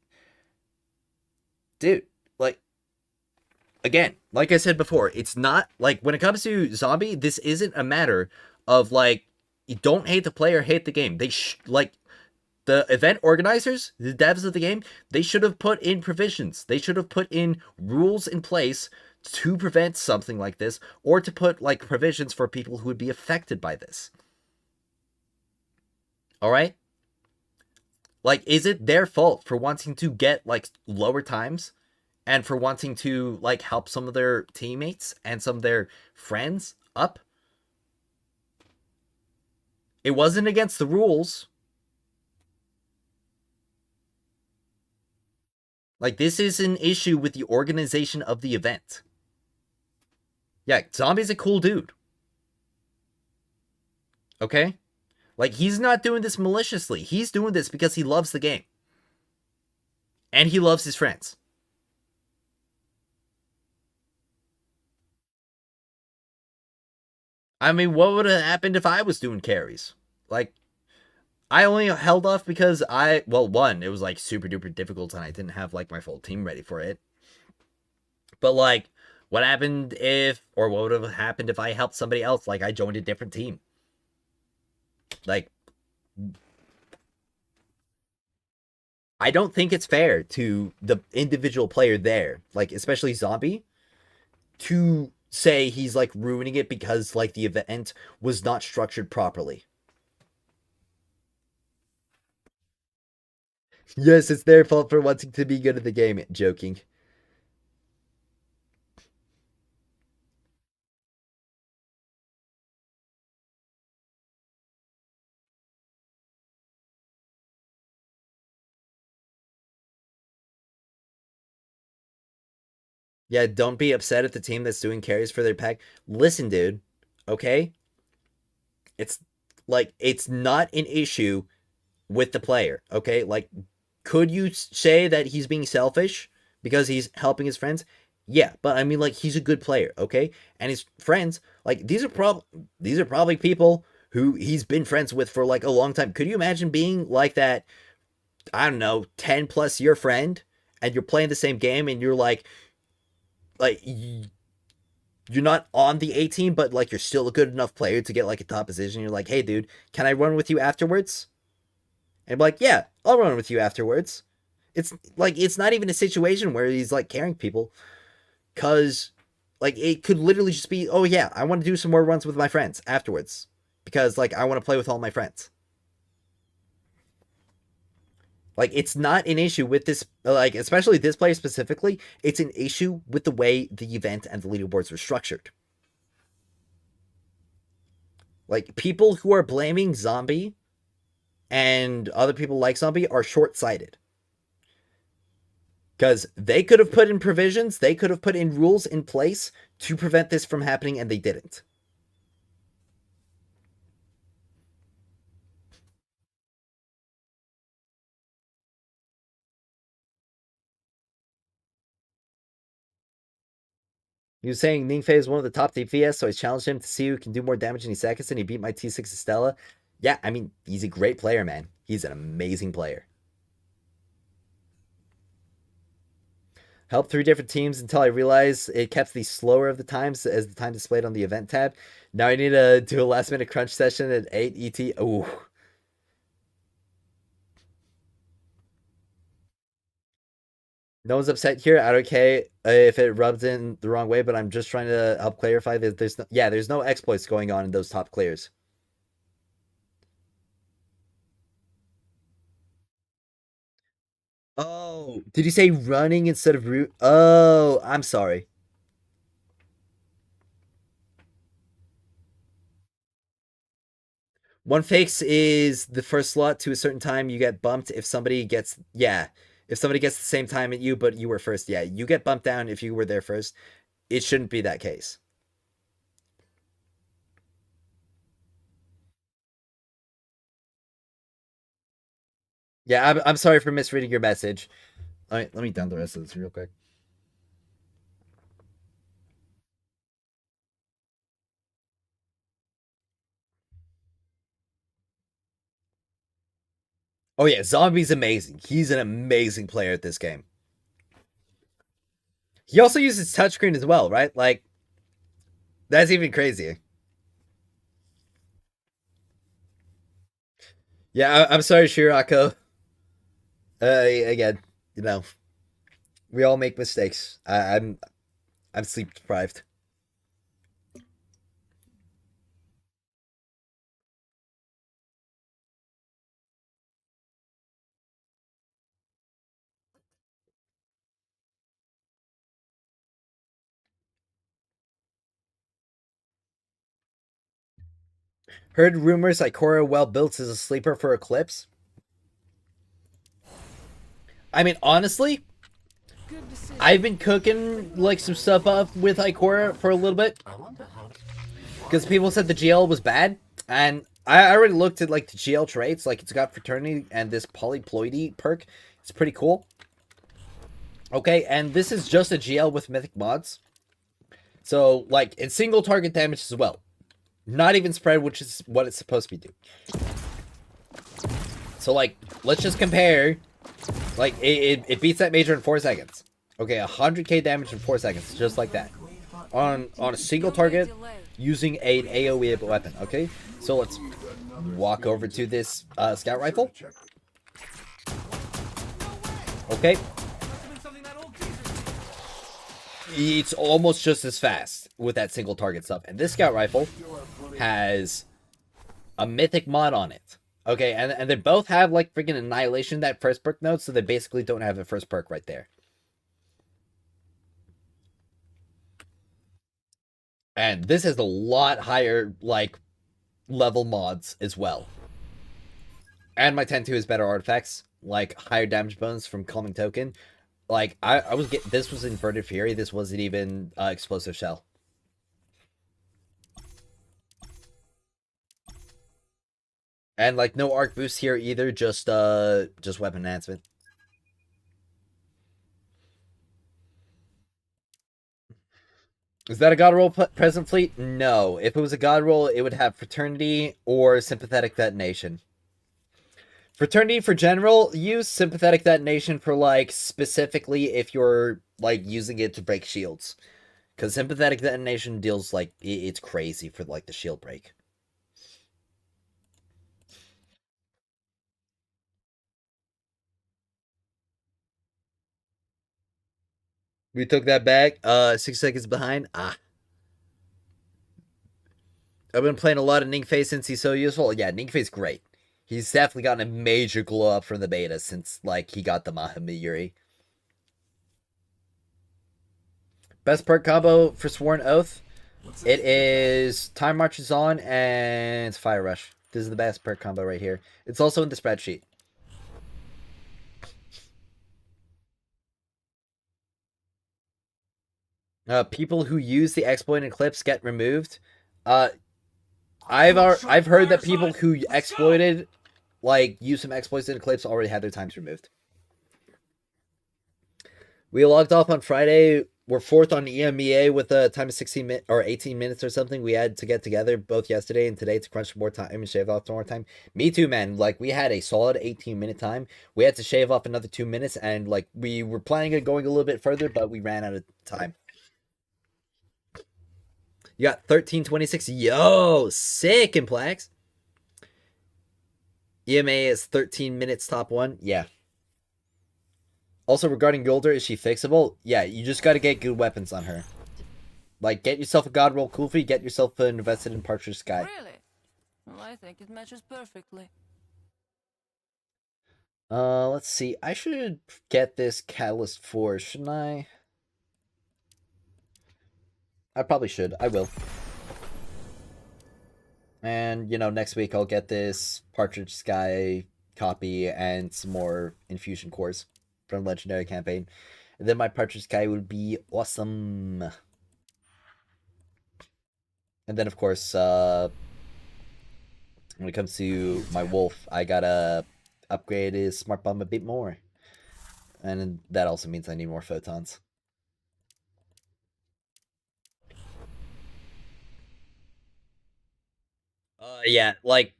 Dude, like, again, like I said before, it's not like when it comes to Zombie, this isn't a matter of like, you don't hate the player, hate the game. They like the event organizers, the devs of the game, they should have put in provisions. They should have put in rules in place to prevent something like this, or to put like provisions for people who would be affected by this. All right? Like, is it their fault for wanting to get like lower times and for wanting to like help some of their teammates and some of their friends up? It wasn't against the rules. Like, this is an issue with the organization of the event. Yeah, Zombie's a cool dude. Okay? Like, he's not doing this maliciously. He's doing this because he loves the game. And he loves his friends. I mean, what would have happened if I was doing carries? Like, I only held off because one, it was like super duper difficult and I didn't have like my full team ready for it. But like, what would have happened if I helped somebody else? Like, I joined a different team. Like, I don't think it's fair to the individual player there, like, especially Zombie, to say he's like ruining it because like the event was not structured properly. Yes, it's their fault for wanting to be good at the game. Joking. Yeah, don't be upset at the team that's doing carries for their pack. Listen, dude, okay? It's like, it's not an issue with the player, okay? Like, could you say that he's being selfish because he's helping his friends? Yeah, but I mean, like, he's a good player, okay? And his friends, like, these are probably people who he's been friends with for like a long time. Could you imagine being like that, I don't know, 10 plus year friend, and you're playing the same game and you're like you're not on the A team, but like you're still a good enough player to get like a top position. You're like, hey dude, can I run with you afterwards? And I'm like, yeah, I'll run with you afterwards. It's like, it's not even a situation where he's like carrying people, cause like it could literally just be, oh yeah, I want to do some more runs with my friends afterwards because like I want to play with all my friends. Like, it's not an issue with this, like, especially this player specifically. It's an issue with the way the event and the leaderboards were structured. Like, people who are blaming Zombie and other people like Zombie are short-sighted. Because they could have put in provisions, they could have put in rules in place to prevent this from happening, and they didn't. He was saying Ningfei is one of the top DPS, so I challenged him to see who can do more damage in these seconds, and he beat my T6 Estella. Yeah, I mean, he's a great player, man. He's an amazing player. Helped 3 different teams until I realized it kept the slower of the times as the time displayed on the event tab. Now I need to do a last minute crunch session at 8 ET. Ooh. No one's upset here. I don't care if it rubs in the wrong way, but I'm just trying to help clarify that there's no exploits going on in those top clears. Oh, did you say running instead of root? Oh, I'm sorry. One fix is the first slot to a certain time you get bumped if somebody gets if somebody gets the same time at you but you were first, yeah, you get bumped down if you were there first. It shouldn't be that case. Yeah, I'm sorry for misreading your message. All right, let me down the rest of this real quick. Oh yeah, Zombie's amazing. He's an amazing player at this game. He also uses touchscreen as well, right? Like, that's even crazier. Yeah, I'm sorry, Shirako. Again, you know, we all make mistakes. I'm sleep deprived. Heard rumors Ikora well built as a sleeper for Eclipse. I mean, honestly, I've been cooking like some stuff up with Ikora for a little bit because people said the GL was bad, and I already looked at like the GL traits. Like, it's got Fraternity and this Polyploidy perk. It's pretty cool. Okay, and this is just a GL with mythic mods, so like it's single target damage as well. Not even spread, which is what it's supposed to be doing. So, like, let's just compare. Like, it beats that major in 4 seconds. Okay, 100k damage in 4 seconds, just like that. On a single target, using an AoE weapon, okay? So let's walk over to this scout rifle. Okay. It's almost just as fast with that single target stuff. And this scout rifle has a mythic mod on it. Okay, and they both have like freaking Annihilation, that first perk node, so they basically don't have a first perk right there. And this has a lot higher like level mods as well. And my 10-2 is better artifacts, like higher damage bonus from Calming Token. Like, I was getting, this was Inverted Fury, this wasn't even Explosive Shell. And like no arc boost here either, just weapon enhancement. Is that a god roll present fleet? No. If it was a god roll, it would have Fraternity or Sympathetic Detonation. Fraternity for general use, Sympathetic Detonation for like specifically if you're like using it to break shields. Because Sympathetic Detonation deals like, it's crazy for like the shield break. We took that back. 6 seconds behind. I've been playing a lot of Ningfei since he's so useful. Yeah, Ningfei's great. He's definitely gotten a major glow up from the beta since like he got the Mahami Yuri. Best perk combo for Sworn Oath. It is Time Marches On and Fire Rush. This is the best perk combo right here. It's also in the spreadsheet. People who use the exploit in Eclipse get removed. I've heard that people who exploited, like, use some exploits in Eclipse already had their times removed. We logged off on Friday. We're fourth on EMEA with a time of 16 minutes or 18 minutes or something. We had to get together both yesterday and today to crunch more time and shave off more time. Me too, man. Like, we had a solid 18-minute time. We had to shave off another 2 minutes, and like we were planning on going a little bit further, but we ran out of time. You got 1326. Yo, sick in Plax. EMA is 13 minutes top one. Yeah. Also, regarding Gulder, is she fixable? Yeah, you just gotta get good weapons on her. Like, get yourself a God Roll Kulfi, get yourself invested in Partridge Sky. Really? Well, I think it matches perfectly. Let's see. I should get this Catalyst 4, shouldn't I? I probably should. I will. And, you know, next week I'll get this Partridge Sky copy and some more infusion cores from Legendary Campaign. And then my Partridge Sky would be awesome. And then, of course, when it comes to my Wolf, I gotta upgrade his Smart Bomb a bit more. And that also means I need more photons. Yeah, like,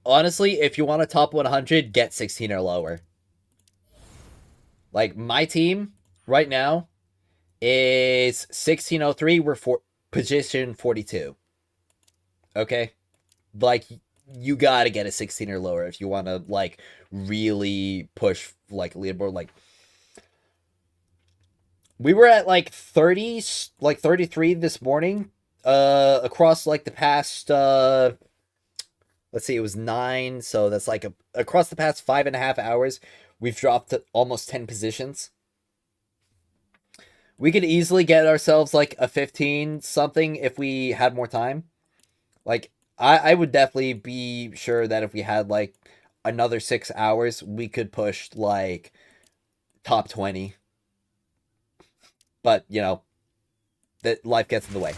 honestly, if you want a top 100, get 16 or lower. Like, my team right now is 1603. We're position 42. Okay? Like, you gotta get a 16 or lower if you want to, like, really push, like, leaderboard. Like, we were at, like, 30, like, 33 this morning. Across, like, the past, let's see, it was 9, so that's like across the past 5.5 hours, we've dropped to almost 10 positions. We could easily get ourselves like a 15 something if we had more time. Like, I would definitely be sure that if we had like another 6 hours, we could push like top 20. But, you know, that life gets in the way.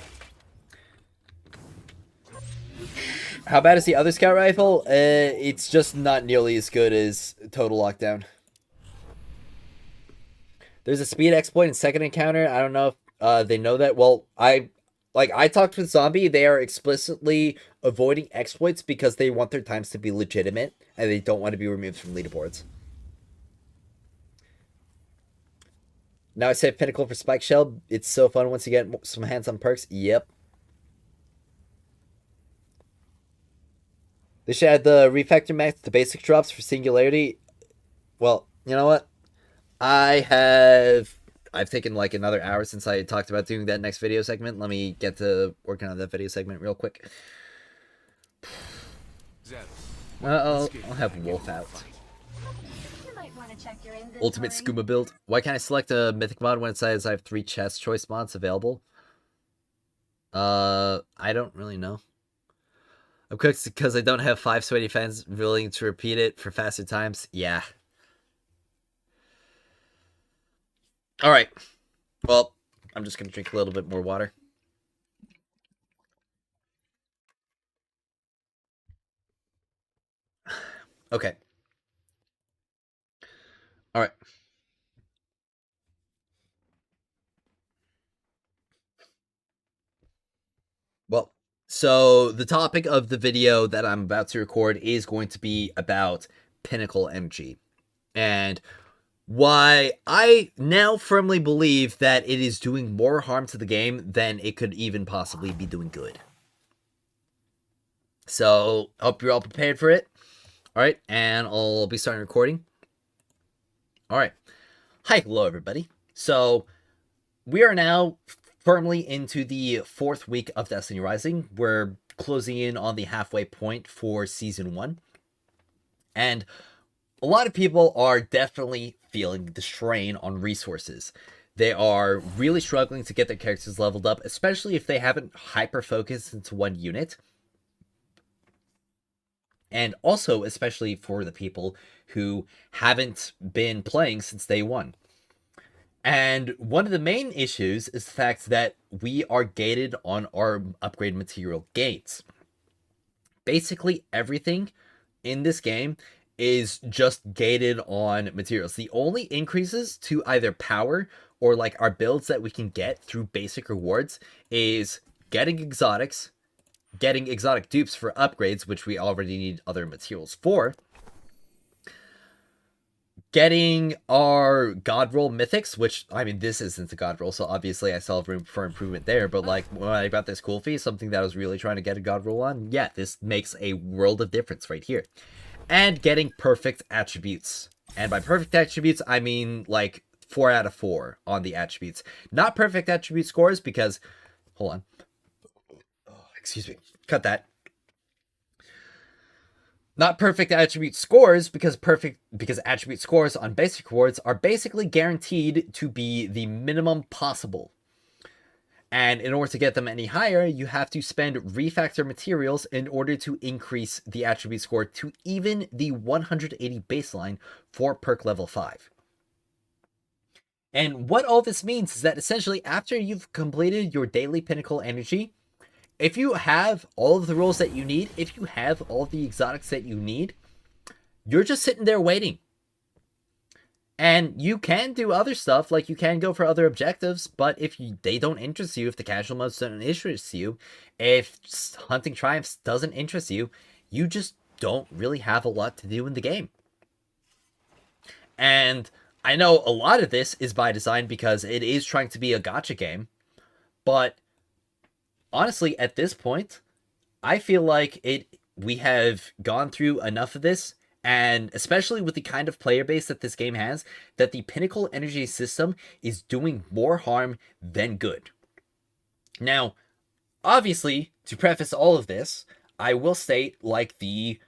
How bad is the other scout rifle? It's just not nearly as good as Total Lockdown. There's a speed exploit in second encounter. I don't know if they know that. Well, I talked with Zombie. They are explicitly avoiding exploits because they want their times to be legitimate and they don't want to be removed from leaderboards. Now I said Pinnacle for Spike Shell. It's so fun once you get some hands-on perks. Yep. They should add the refactor max to basic drops for Singularity. Well, you know what? I've taken like another hour since I talked about doing that next video segment. Let me get to working on that video segment real quick. I'll have Wolf out. Ultimate Skooma build. Why can't I select a mythic mod when it says I have 3 chest choice mods available? I don't really know. Of course, because I don't have 5 sweaty fans willing to repeat it for faster times. Yeah. Alright. Well, I'm just going to drink a little bit more water. Okay. Alright. Well, so the topic of the video that I'm about to record is going to be about Pinnacle Energy. And why I now firmly believe that it is doing more harm to the game than it could even possibly be doing good. So, hope you're all prepared for it. Alright, and I'll be starting recording. Alright. Hi, hello everybody. So, we are now firmly into the 4th week of Destiny Rising. We're closing in on the halfway point for Season 1. And a lot of people are definitely feeling the strain on resources. They are really struggling to get their characters leveled up, especially if they haven't hyper-focused into one unit. And also, especially for the people who haven't been playing since day one. And one of the main issues is the fact that we are gated on our upgrade material gates. Basically, everything in this game is just gated on materials. The only increases to either power or like our builds that we can get through basic rewards is getting exotics, getting exotic dupes for upgrades, which we already need other materials for, getting our god roll mythics, which, I mean, this isn't a god roll, so obviously I still have room for improvement there, but like when I got this cool fee, something that I was really trying to get a god roll on, yeah, this makes a world of difference right here. And getting perfect attributes. And by perfect attributes, I mean like 4 out of 4 on the attributes. Not perfect attribute scores because, hold on. Oh, excuse me. Cut that. Not perfect attribute scores because attribute scores on basic rewards are basically guaranteed to be the minimum possible. And in order to get them any higher, you have to spend refactor materials in order to increase the attribute score to even the 180 baseline for perk level 5. And what all this means is that essentially after you've completed your daily pinnacle energy, if you have all of the rolls that you need, if you have all of the exotics that you need, you're just sitting there waiting. And you can do other stuff, like you can go for other objectives, but if they don't interest you, if the casual modes don't interest you, if hunting triumphs doesn't interest you, you just don't really have a lot to do in the game. And I know a lot of this is by design because it is trying to be a gacha game, but honestly, at this point, I feel like we have gone through enough of this, and especially with the kind of player base that this game has, that the pinnacle energy system is doing more harm than good. Now, obviously, to preface all of this, I will state like the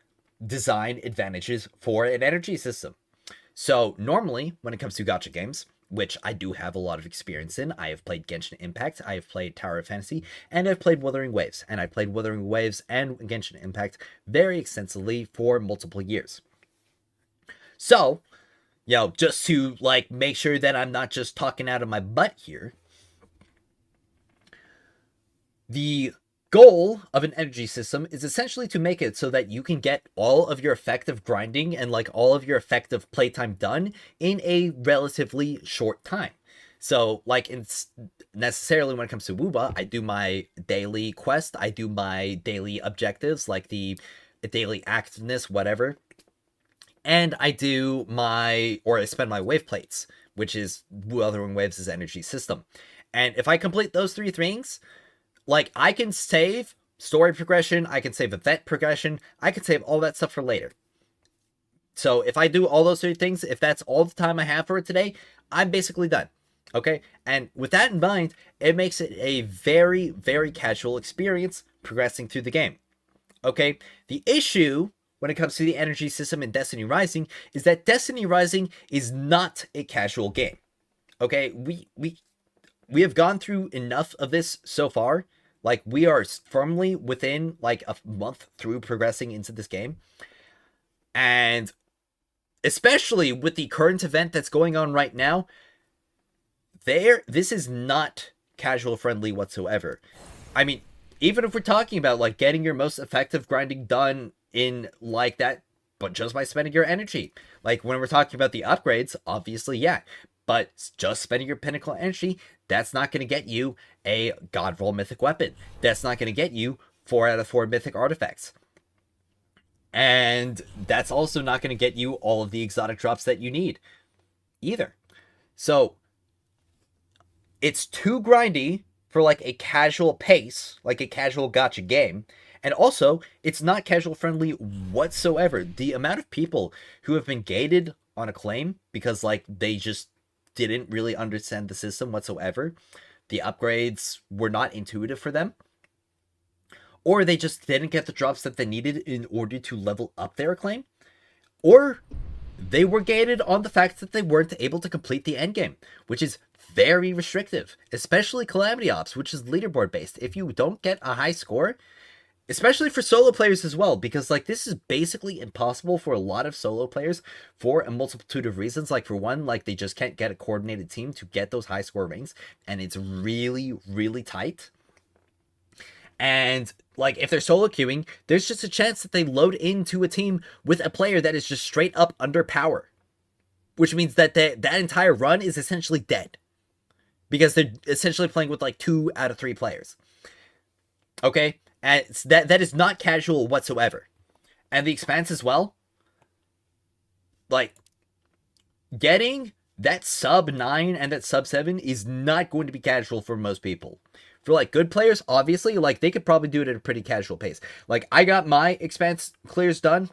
design advantages for an energy system. So normally, when it comes to gacha games, which I do have a lot of experience in, I have played Genshin Impact, I have played Tower of Fantasy, and I've played Wuthering Waves. And I played Wuthering Waves and Genshin Impact very extensively for multiple years. So, just to like make sure that I'm not just talking out of my butt here, the goal of an energy system is essentially to make it so that you can get all of your effective grinding and like all of your effective playtime done in a relatively short time. So like necessarily when it comes to WooBa, I do my daily quest, I do my daily objectives, like the daily activeness, whatever. And I spend my wave plates, which is Wuthering Waves' energy system. And if I complete those 3 things, like, I can save story progression, I can save event progression, I can save all that stuff for later. So if I do all those 3 things, if that's all the time I have for it today, I'm basically done. Okay? And with that in mind, it makes it a very, very casual experience progressing through the game. Okay? The issue when it comes to the energy system in Destiny Rising is that Destiny Rising is not a casual game. Okay? We have gone through enough of this so far. Like, we are firmly within like a month through progressing into this game. And especially with the current event that's going on right now, this is not casual friendly whatsoever. I mean, even if we're talking about like getting your most effective grinding done in like that, but just by spending your energy. Like when we're talking about the upgrades, obviously, yeah. But just spending your pinnacle energy, that's not going to get you a god roll mythic weapon. That's not going to get you 4 out of 4 mythic artifacts. And that's also not going to get you all of the exotic drops that you need either. So it's too grindy for like a casual pace, like a casual gacha game. And also, it's not casual friendly whatsoever. The amount of people who have been gated on Acclaim because like they just didn't really understand the system whatsoever. The upgrades were not intuitive for them. Or they just didn't get the drops that they needed in order to level up their Acclaim. Or they were gated on the fact that they weren't able to complete the endgame, which is very restrictive, especially Calamity Ops, which is leaderboard based. If you don't get a high score, especially for solo players as well, because like this is basically impossible for a lot of solo players for a multitude of reasons. Like for one, like they just can't get a coordinated team to get those high score ranks, and it's really, really tight. And like if they're solo queuing, there's just a chance that they load into a team with a player that is just straight up under power, which means that that entire run is essentially dead because they're essentially playing with like 2 out of 3 players. Okay, and that is not casual whatsoever. And the Expanse as well, like getting that sub 9 and that sub 7 is not going to be casual for most people. For like good players, obviously, like they could probably do it at a pretty casual pace. Like I got my Expanse clears done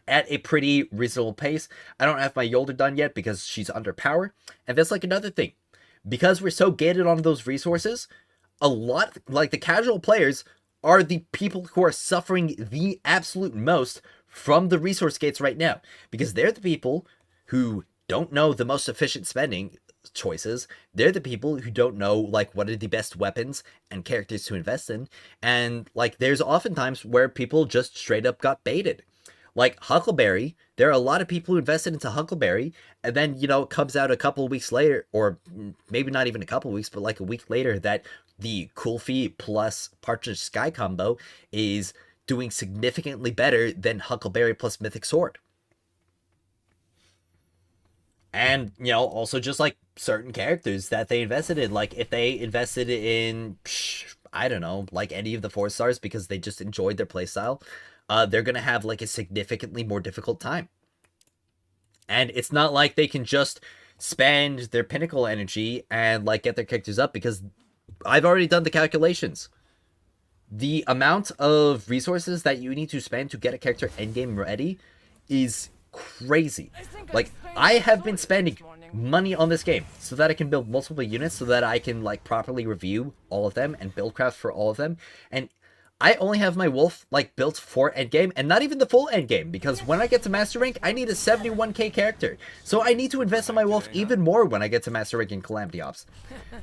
at a pretty reasonable pace. I don't have my Yolder done yet because she's under power. And that's like another thing. Because we're so gated on those resources, a lot, like the casual players are the people who are suffering the absolute most from the resource gates right now. Because they're the people who don't know the most efficient spending choices. They're the people who don't know like what are the best weapons and characters to invest in. And like there's oftentimes where people just straight up got baited. Like Huckleberry, there are a lot of people who invested into Huckleberry, and then, you know, it comes out a couple of weeks later, or maybe not even a couple of weeks, but like a week later, that the Kulfi plus Partridge Sky combo is doing significantly better than Huckleberry plus Mythic Sword. And, you know, also just like certain characters that they invested in, like if they invested in, I don't know, like any of the 4 stars because they just enjoyed their playstyle, they're going to have like a significantly more difficult time. And it's not like they can just spend their pinnacle energy and like get their characters up, because I've already done the calculations. The amount of resources that you need to spend to get a character endgame ready is crazy. Like I have been spending money on this game so that I can build multiple units, so that I can like properly review all of them and build craft for all of them. And I only have my wolf like built for endgame, and not even the full endgame, because when I get to master rank, I need a 71k character. So I need to invest in my wolf even more when I get to master rank in Calamity Ops.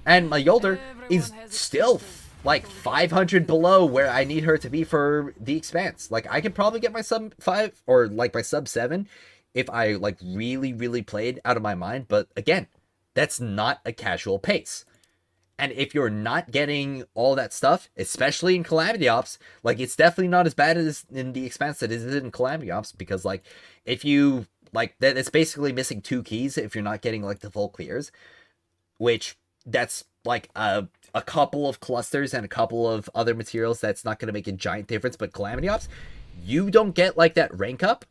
And my Yolder is still like 500 below where I need her to be for the Expanse. Like I could probably get my sub 5 or like my sub 7 if I like really, really played out of my mind. But again, that's not a casual pace. And if you're not getting all that stuff, especially in Calamity Ops, like it's definitely not as bad as in the Expanse that it is in Calamity Ops, because like if you like that, it's basically missing 2 keys if you're not getting like the full clears, which that's like a couple of clusters and a couple of other materials. That's not going to make a giant difference. But Calamity Ops, you don't get like that rank up.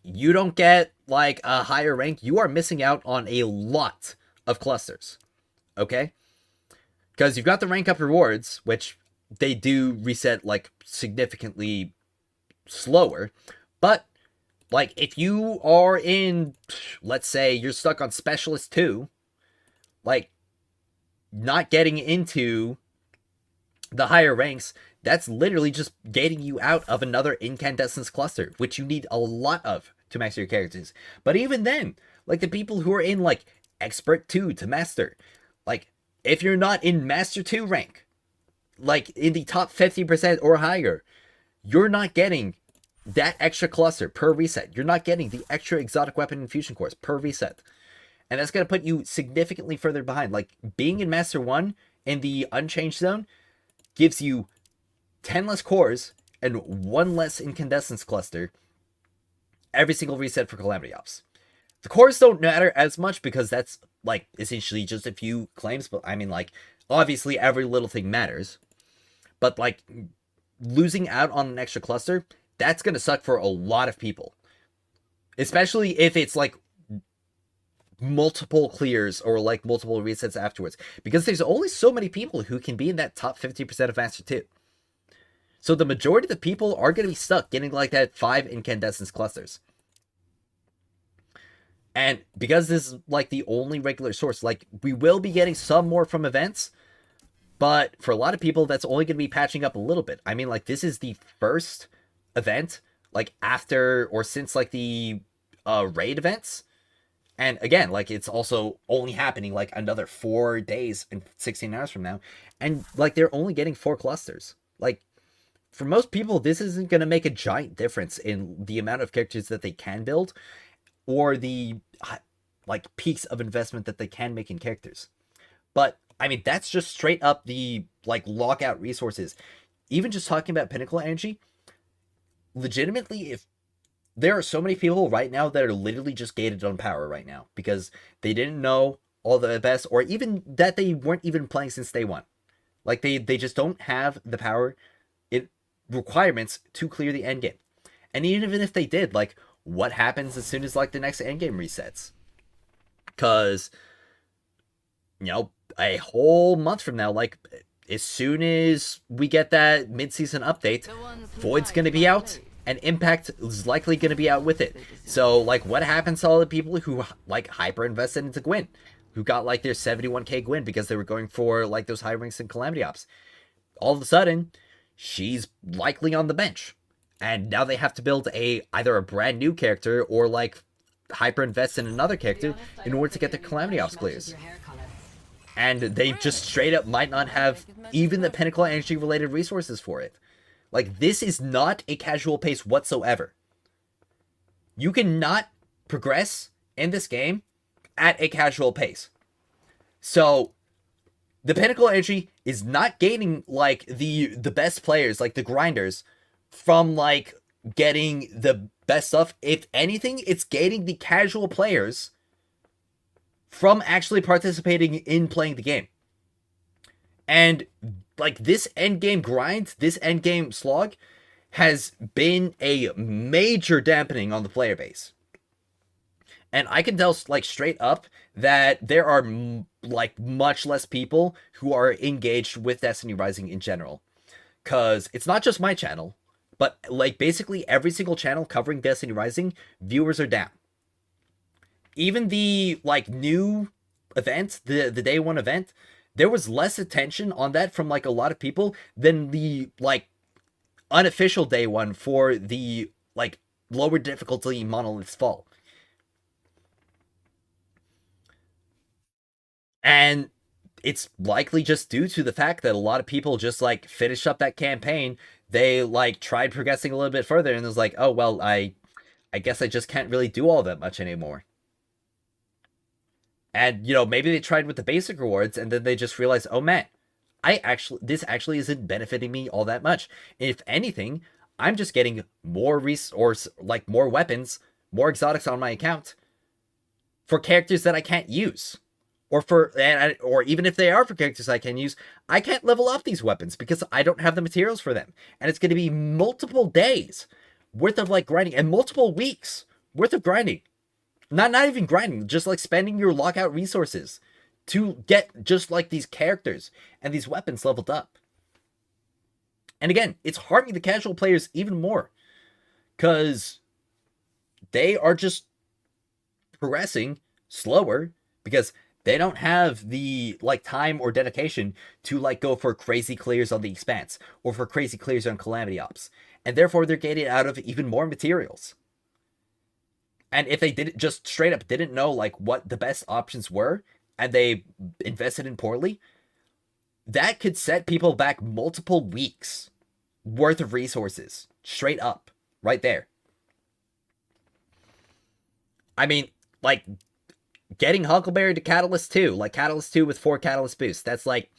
You don't get like a higher rank. You are missing out on a lot of clusters. Okay? Because you've got the rank up rewards, which they do reset like significantly slower. But like if you are in, let's say you're stuck on Specialist 2, like not getting into the higher ranks, that's literally just getting you out of another incandescence cluster, which you need a lot of to master your characters. But even then, like the people who are in like Expert 2 to Master, like if you're not in Master 2 rank, like in the top 50% or higher, you're not getting that extra cluster per reset. You're not getting the extra exotic weapon infusion cores per reset. And that's going to put you significantly further behind. Like being in Master 1 in the Unchanged Zone gives you 10 less cores and 1 less incandescence cluster every single reset for Calamity Ops. The cores don't matter as much because that's like essentially just a few claims, but I mean like obviously every little thing matters. But like losing out on an extra cluster, that's going to suck for a lot of people. Especially if it's like multiple clears or like multiple resets afterwards, because there's only so many people who can be in that top 50% of Master 2. So the majority of the people are going to be stuck getting like that 5 incandescence clusters. And because this is like the only regular source, like we will be getting some more from events, but for a lot of people that's only going to be patching up a little bit. I mean, like this is the first event like after or since like the raid events. And again, like, it's also only happening like another 4 days and 16 hours from now. And like, they're only getting 4 clusters. Like, for most people, this isn't going to make a giant difference in the amount of characters that they can build or the like peaks of investment that they can make in characters. But I mean, that's just straight up the like lockout resources. Even just talking about pinnacle energy, legitimately, if there are so many people right now that are literally just gated on power right now because they didn't know all the best, or even that they weren't even playing since day one. Like, they just don't have the power requirements to clear the end game. And even if they did, like, what happens as soon as like the next end game resets? Because, you know, a whole month from now, like, as soon as we get that mid-season update, Void's going to be out, and Impact is likely going to be out with it. So, like, what happens to all the people who, like, hyper-invested into Gwyn? Who got, like, their 71k Gwyn because they were going for, like, those high ranks and Calamity Ops? All of a sudden, she's likely on the bench. And now they have to build either a brand new character or, like, hyper-invest in another character in order to get their Calamity Ops clears. And they just straight up might not have even the pinnacle energy related resources for it. Like, this is not a casual pace whatsoever. You cannot progress in this game at a casual pace. So, the pinnacle energy is not gaining, like, the best players, like the grinders, from, like, getting the best stuff. If anything, it's gaining the casual players from actually participating in playing the game. And, like, this endgame grind, this endgame slog, has been a major dampening on the player base. And I can tell, like, straight up that there are, like, much less people who are engaged with Destiny Rising in general. Because it's not just my channel, but, like, basically every single channel covering Destiny Rising, viewers are down. Even the, like, new event, the day one event, there was less attention on that from, like, a lot of people than the, like, unofficial day one for the, like, lower difficulty Monolith's Fall. And it's likely just due to the fact that a lot of people just, like, finished up that campaign. They, like, tried progressing a little bit further and it was like, oh, well, I guess I just can't really do all that much anymore. And, you know, maybe they tried with the basic rewards and then they just realized, oh man, this actually isn't benefiting me all that much. If anything, I'm just getting more more weapons, more exotics on my account for characters that I can't use. Or even if they are for characters I can use, I can't level up these weapons because I don't have the materials for them. And it's going to be multiple days worth of, like, grinding and multiple weeks worth of grinding. Not even grinding, just, like, spending your lockout resources to get just, like, these characters and these weapons leveled up. And again, it's harming the casual players even more because they are just progressing slower because they don't have the, like, time or dedication to, like, go for crazy clears on the Expanse or for crazy clears on Calamity Ops. And therefore, they're gated out of even more materials. And if they just straight up didn't know, like, what the best options were, and they invested in poorly, that could set people back multiple weeks worth of resources. Straight up. Right there. I mean, like, getting Huckleberry to Catalyst 2, like Catalyst 2 with 4 Catalyst boosts, that's like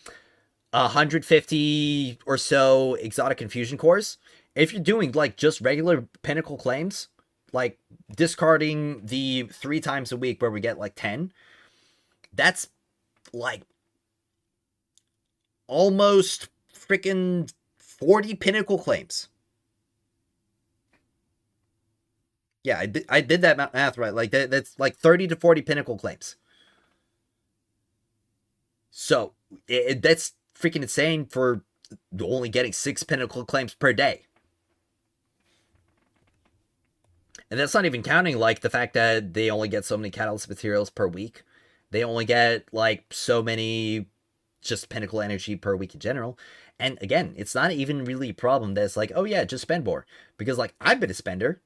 150 or so exotic infusion cores. If you're doing, like, just regular pinnacle claims, like discarding the 3 times a week where we get, like, 10, that's, like, almost freaking 40 pinnacle claims. Yeah, I did that math right. Like, that's like 30 to 40 pinnacle claims. So, that's freaking insane for only getting 6 pinnacle claims per day. And that's not even counting, like, the fact that they only get so many catalyst materials per week. They only get, like, so many just pinnacle energy per week in general. And again, it's not even really a problem that's like, oh yeah, just spend more. Because, like, I've been a spender.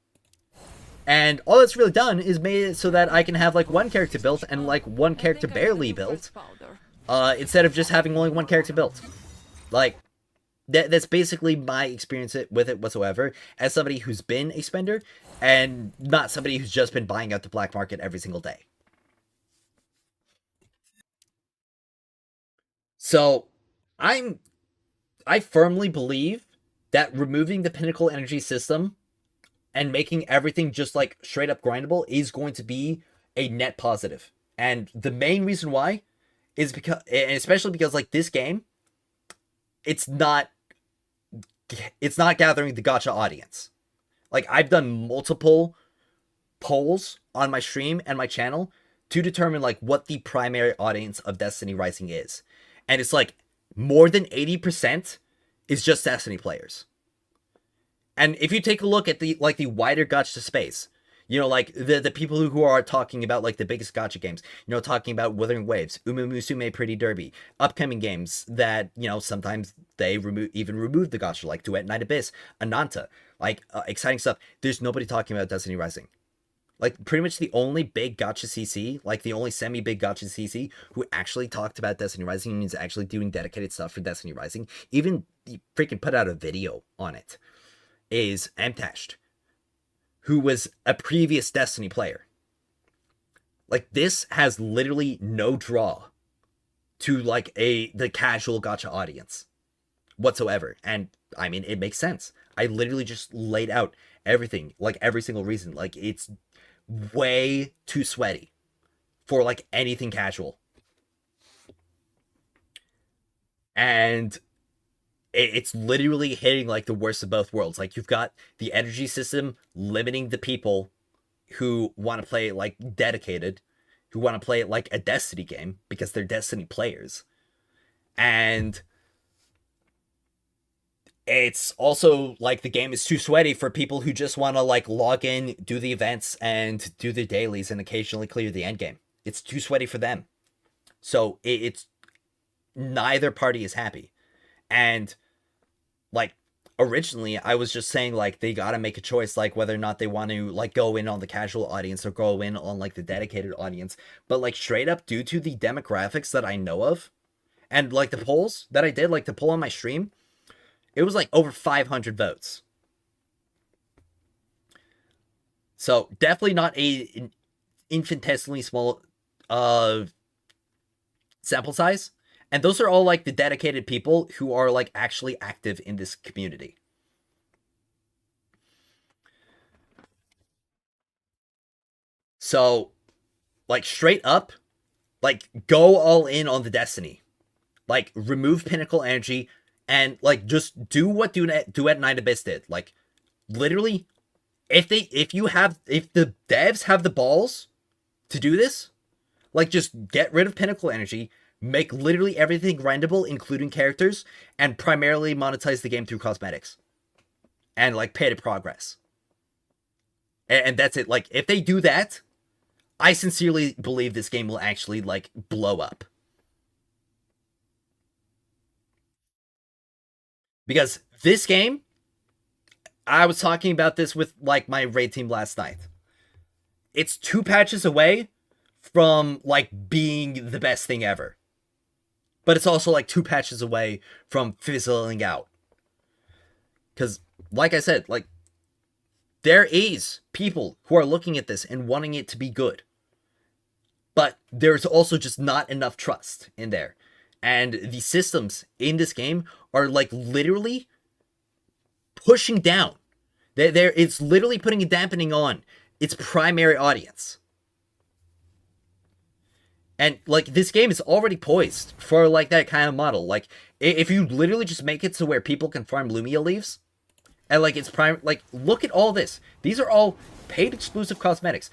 And all that's really done is made it so that I can have like one character built and like one character barely built, instead of just having only one character built. Like, that's basically my experience with it whatsoever, as somebody who's been a spender and not somebody who's just been buying out the black market every single day. So I firmly believe that removing the pinnacle energy system and making everything just like straight up grindable is going to be a net positive. And the main reason why is because, and especially because like this game, it's not gathering the gacha audience. Like, I've done multiple polls on my stream and my channel to determine like what the primary audience of Destiny Rising is. And it's like more than 80% is just Destiny players. And if you take a look at the wider gacha space, you know, like the people who are talking about like the biggest gacha games, you know, talking about Wuthering Waves, Umumusume Pretty Derby, upcoming games that, you know, sometimes they remove the gacha, like Duet Night Abyss, Ananta, like exciting stuff. There's nobody talking about Destiny Rising. Like, pretty much the only big gacha CC, like the only semi-big gacha CC who actually talked about Destiny Rising and is actually doing dedicated stuff for Destiny Rising, even freaking put out a video on it, is Mtashed, who was a previous Destiny player. Like, this has literally no draw to like the casual gacha audience whatsoever. And I mean, it makes sense. I literally just laid out everything, like every single reason. Like, it's way too sweaty for like anything casual. And it's literally hitting like the worst of both worlds. Like, you've got the energy system limiting the people who want to play it like dedicated, who want to play it like a Destiny game because they're Destiny players. And it's also like the game is too sweaty for people who just want to like log in, do the events, and do the dailies and occasionally clear the end game. It's too sweaty for them. So it's neither party is happy. And like, originally I was just saying like they gotta make a choice, like whether or not they want to like go in on the casual audience or go in on like the dedicated audience. But like, straight up, due to the demographics that I know of and like the polls that I did, like the poll on my stream, it was like over 500 votes. So definitely not an infinitesimally small sample size. And those are all like the dedicated people who are like actually active in this community. So like, straight up, like, go all in on the Destiny. Like, remove pinnacle energy and like just do what Duet Night Abyss did. Like, literally, if the devs have the balls to do this, like, just get rid of pinnacle energy, make literally everything grindable, including characters, and primarily monetize the game through cosmetics and like pay to progress. And that's it. Like, if they do that, I sincerely believe this game will actually like blow up. Because this game, I was talking about this with like my raid team last night. It's 2 patches away from like being the best thing ever. But it's also like 2 patches away from fizzling out. Because, like I said, like, there is people who are looking at this and wanting it to be good. But there's also just not enough trust in there. And the systems in this game are like literally pushing down. It's literally putting a dampening on its primary audience. And like, this game is already poised for like that kind of model. Like, if you literally just make it to where people can farm Lumia leaves, and like it's prime, like, look at all this. These are all paid exclusive cosmetics.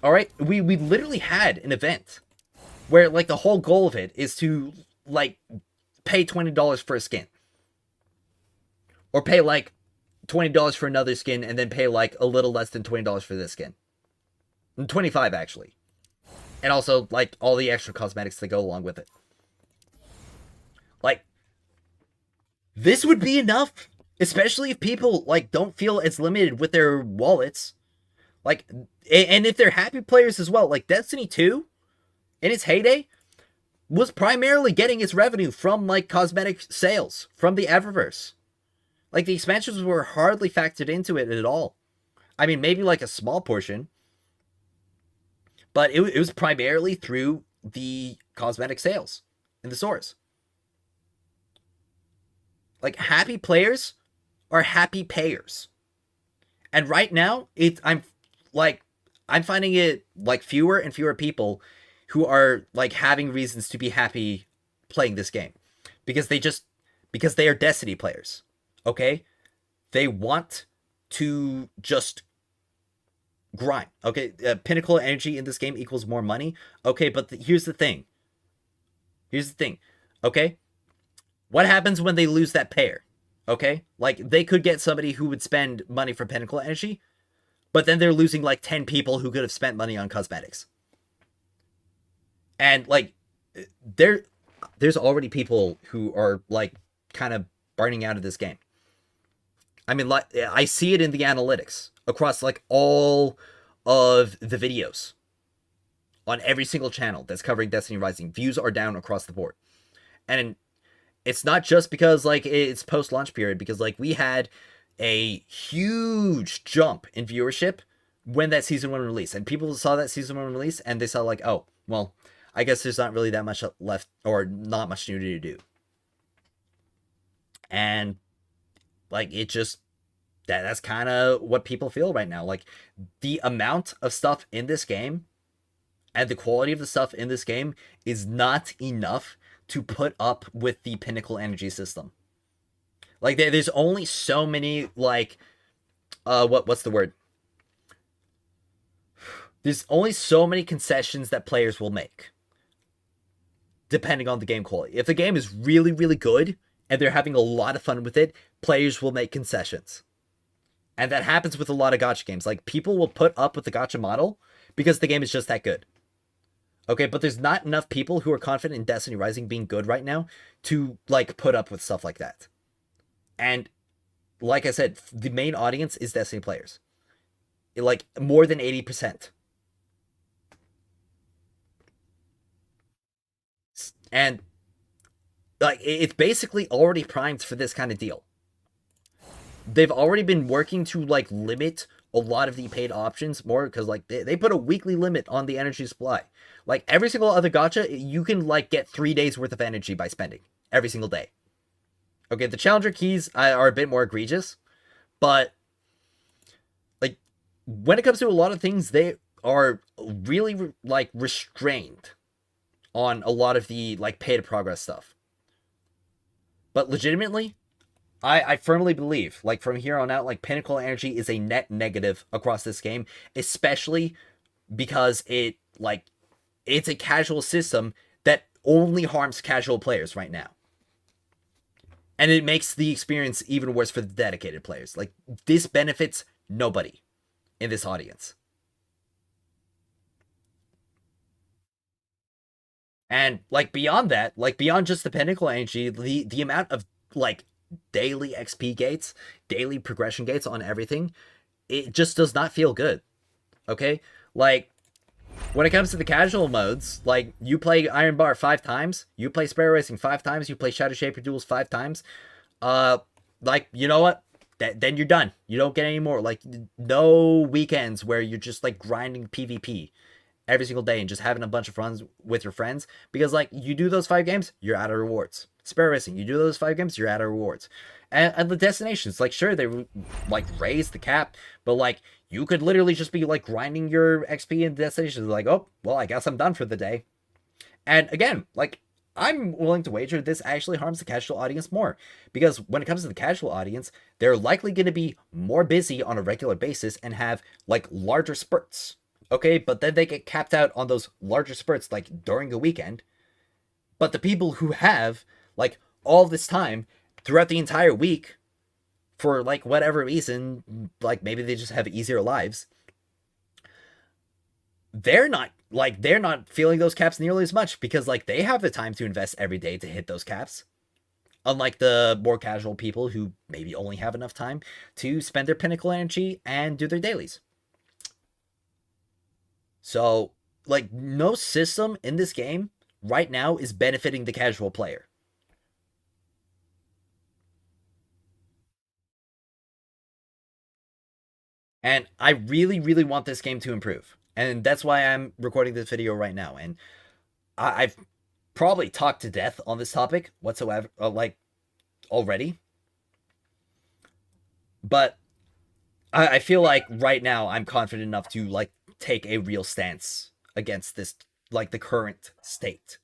All right, we literally had an event where like the whole goal of it is to like pay $20 for a skin, or pay like $20 for another skin, and then pay like a little less than $20 for this skin, and 25 actually. And also, like, all the extra cosmetics that go along with it. Like, this would be enough. Especially if people, like, don't feel as limited with their wallets. Like, and if they're happy players as well, like Destiny 2 in its heyday was primarily getting its revenue from like cosmetic sales from the Eververse. Like the expansions were hardly factored into it at all. I mean, maybe like a small portion, but it was primarily through the cosmetic sales in the stores. Like happy players are happy payers. And right now, I'm finding it like fewer and fewer people who are like having reasons to be happy playing this game because they are Destiny players. Okay? They want to just grind. Okay, pinnacle energy in this game equals more money. Okay, but here's the thing. Okay? What happens when they lose that pair? Okay? Like, they could get somebody who would spend money for pinnacle energy, but then they're losing like 10 people who could have spent money on cosmetics. And like, there's already people who are like kind of burning out of this game. I mean, like, I see it in the analytics across like all of the videos on every single channel that's covering Destiny Rising. Views are down across the board. And it's not just because like it's post-launch period, because like we had a huge jump in viewership when that season 1 released, and people saw that season 1 release and they saw like, oh, well, I guess there's not really that much left, or not much new to do. And like, it just, that's kind of what people feel right now. Like, the amount of stuff in this game and the quality of the stuff in this game is not enough to put up with the pinnacle energy system. Like, there's only so many, like, what's the word? There's only so many concessions that players will make, depending on the game quality. If the game is really, really good, and they're having a lot of fun with it, players will make concessions. And that happens with a lot of gacha games. Like, people will put up with the gacha model because the game is just that good. Okay, but there's not enough people who are confident in Destiny Rising being good right now to, like, put up with stuff like that. And, like I said, the main audience is Destiny players. Like, more than 80%. And, like, it's basically already primed for this kind of deal. They've already been working to, like, limit a lot of the paid options more, because, like, they put a weekly limit on the energy supply. Like, every single other gacha, you can, like, get 3 days worth of energy by spending every single day. Okay, the challenger keys are a bit more egregious, but, like, when it comes to a lot of things, they are really, like, restrained on a lot of the, like, pay-to-progress stuff. But legitimately, I firmly believe, like, from here on out, like, pinnacle energy is a net negative across this game, especially because it's a casual system that only harms casual players right now. And it makes the experience even worse for the dedicated players. Like, this benefits nobody in this audience. And, like, beyond that, like, beyond just the pinnacle energy, the amount of, like, daily XP gates, daily progression gates on everything, it just does not feel good. Okay? Like, when it comes to the casual modes, like, you play Iron Bar 5 times, you play Sparrow Racing 5 times, you play Shadow Shaper Duels 5 times, like, you know what? Then you're done. You don't get any more. Like, no weekends where you're just, like, grinding PvP every single day and just having a bunch of fun with your friends, because, like, you do those 5 games, you're out of rewards. Sparrow Racing, you do those 5 games, you're out of rewards. And the destinations, like, sure, they, like, raise the cap, but, like, you could literally just be, like, grinding your XP in destinations, like, oh, well, I guess I'm done for the day. And again, like, I'm willing to wager this actually harms the casual audience more, because when it comes to the casual audience, they're likely going to be more busy on a regular basis and have, like, larger spurts. Okay, but then they get capped out on those larger spurts, like, during a weekend. But the people who have, like, all this time throughout the entire week, for, like, whatever reason, like, maybe they just have easier lives, they're not feeling those caps nearly as much, because, like, they have the time to invest every day to hit those caps. Unlike the more casual people who maybe only have enough time to spend their pinnacle energy and do their dailies. So, like, no system in this game right now is benefiting the casual player. And I really, really want this game to improve. And that's why I'm recording this video right now. And I've probably talked to death on this topic whatsoever, like, already. But I feel like right now I'm confident enough to, like, take a real stance against this, like, the current state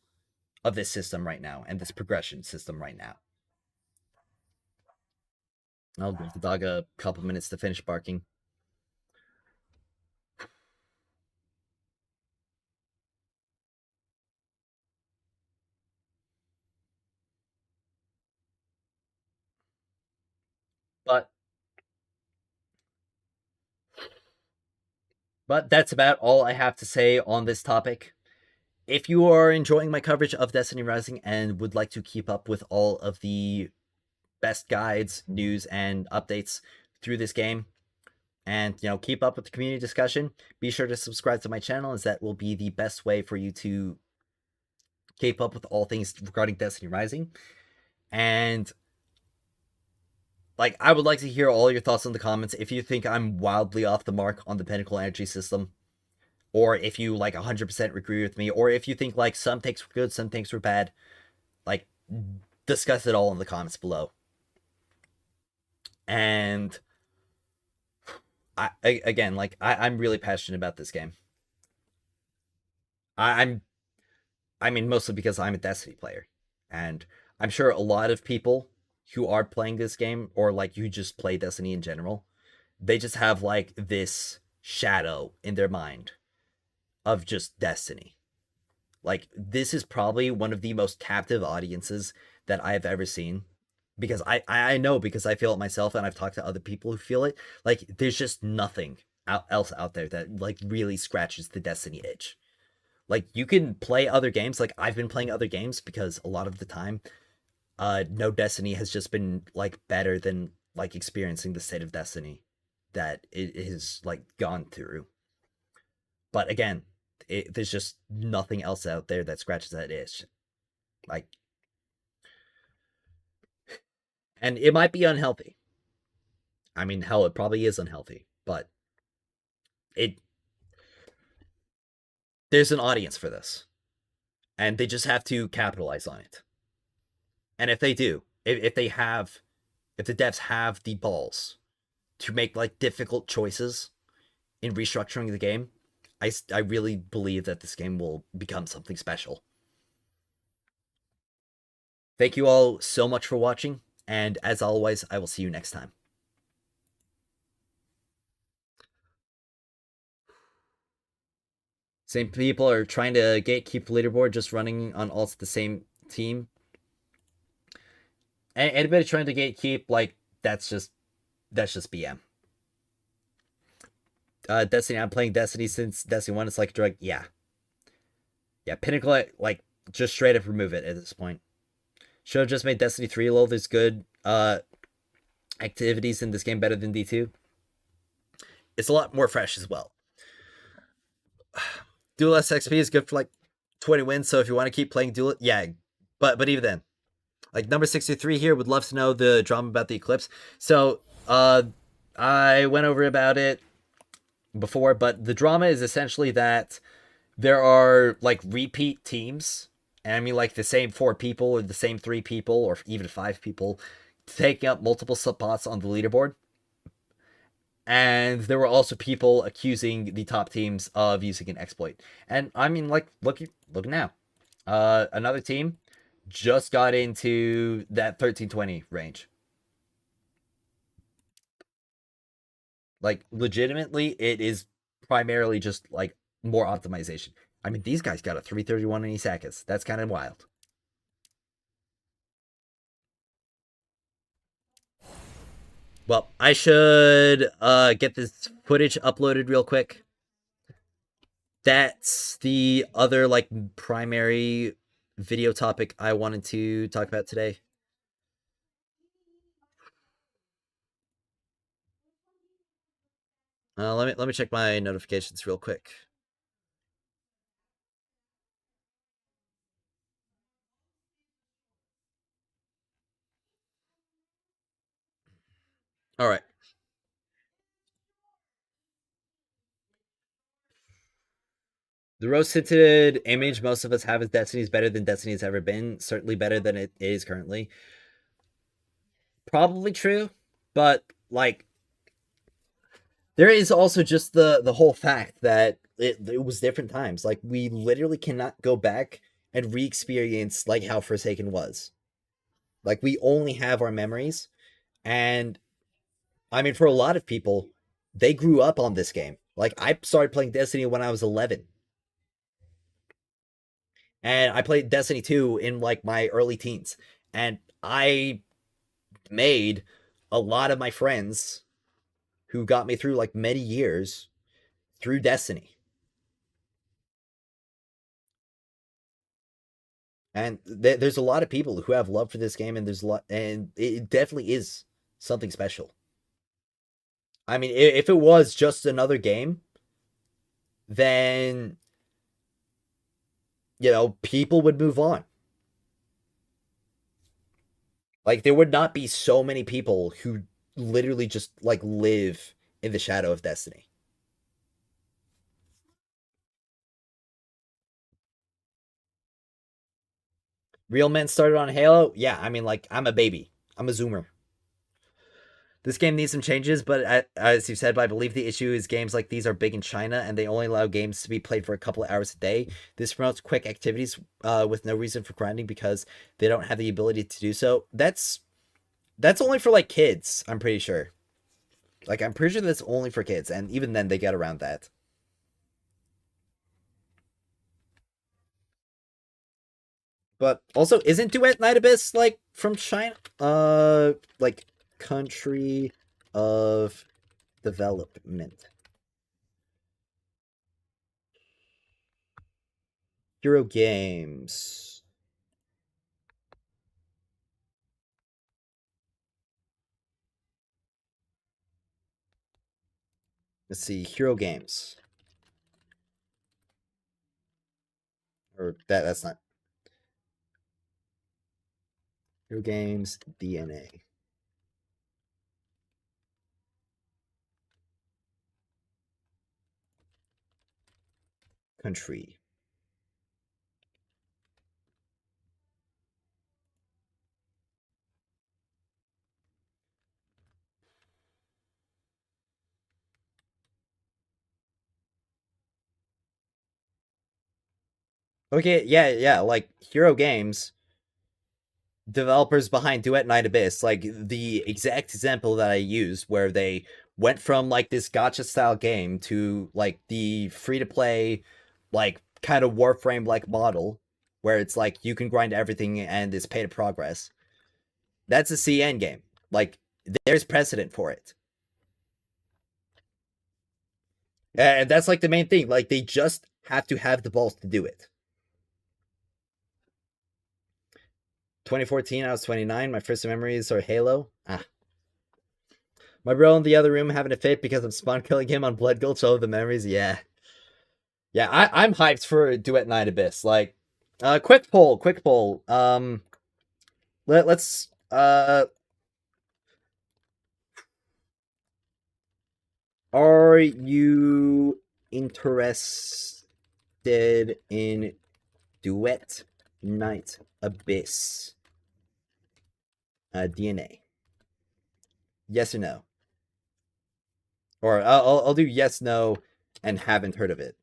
of this system right now and this progression system right now. I'll give the dog a couple minutes to finish barking. But that's about all I have to say on this topic. If you are enjoying my coverage of Destiny Rising and would like to keep up with all of the best guides, news, and updates through this game, and keep up with the community discussion, be sure to subscribe to my channel, as that will be the best way for you to keep up with all things regarding Destiny Rising. And like, I would like to hear all your thoughts in the comments. If you think I'm wildly off the mark on the Pinnacle Energy system, or if you like 100% agree with me, or if you think like some things were good, some things were bad, like, discuss it all in the comments below. And again, like, I'm really passionate about this game. I'm I mean, mostly because I'm a Destiny player, and I'm sure a lot of people who are playing this game, or like who just play Destiny in general, they just have like this shadow in their mind of just Destiny. Like, this is probably one of the most captive audiences that I have ever seen, because I know, because I feel it myself, and I've talked to other people who feel it. Like, there's just nothing else out there that like really scratches the Destiny itch. Like, you can play other games, like I've been playing other games, because a lot of the time, no Destiny has just been like better than like experiencing the state of Destiny that it has like gone through. But again, there's just nothing else out there that scratches that itch. Like, and it might be unhealthy. I mean, hell, it probably is unhealthy, but it there's an audience for this, and they just have to capitalize on it. And if they do, if they have, if the devs have the balls to make like difficult choices in restructuring the game, I really believe that this game will become something special. Thank you all so much for watching, and as always, I will see you next time. Same people are trying to gatekeep the leaderboard, just running on all the same team. Anybody trying to gatekeep, like, that's just BM. Destiny, I'm playing Destiny since Destiny 1. It's like a drug. Yeah. Yeah, Pinnacle, like, just straight up remove it at this point. Should have just made Destiny 3 low. There's good activities in this game, better than D2. It's a lot more fresh as well. Duel XP is good for like 20 wins, so if you want to keep playing Duel, yeah. But even then, like, number 63 here would love to know the drama about the Eclipse. So I went over about it before, but the drama is essentially that there are like repeat teams, and I mean like the same 4 people or the same 3 people or even 5 people taking up multiple spots on the leaderboard. And there were also people accusing the top teams of using an exploit. And I mean, like, look now. Another team just got into that 1320 range. Like, legitimately, it is primarily just like more optimization. I mean, these guys got a 331 in Isaacus. That's kind of wild. Well, I should get this footage uploaded real quick. That's the other like primary video topic I wanted to talk about today. Let me check my notifications real quick. All right. The rose tinted image most of us have is Destiny is better than Destiny has ever been. Certainly better than it is currently. Probably true, but like there is also just the whole fact that it was different times. Like we literally cannot go back and re-experience like how Forsaken was. Like we only have our memories, and I mean for a lot of people, they grew up on this game. Like I started playing Destiny when I was 11, and I played Destiny 2 in like my early teens, and I made a lot of my friends who got me through like many years through Destiny. And there's a lot of people who have love for this game, and there's a lot, and it definitely is something special. I mean, if it was just another game, then people would move on. Like there would not be so many people who literally just like live in the shadow of Destiny. Real men started on Halo. Yeah, I mean, like I'm a baby. I'm a Zoomer. This game needs some changes, but as you said, I believe the issue is games like these are big in China and they only allow games to be played for a couple of hours a day. This promotes quick activities with no reason for grinding because they don't have the ability to do so. That's only for like kids, I'm pretty sure. Like I'm pretty sure that's only for kids, and even then they get around that. But also, isn't Duet Night Abyss like from China? Like country of development. Euro Games. Let's see, Hero Games. Or that's not Hero Games DNA. Country. Okay, yeah, like Hero Games, developers behind Duet Night Abyss, like the exact example that I used, where they went from like this gacha style game to like the free to play, like kind of Warframe like model, where it's like you can grind everything and it's pay to progress. That's a CN game. Like there's precedent for it. And that's like the main thing. Like they just have to have the balls to do it. 2014, I was 29. My first memories are Halo. My bro in the other room having a fit because I'm spawn killing him on Blood Gulch. All of the memories. Yeah. Yeah, I'm hyped for Duet Night Abyss. Like, quick poll, quick poll. Let's are you interested in Duet Night Abyss? DNA. Yes or no? Or I'll do yes, no, and haven't heard of it.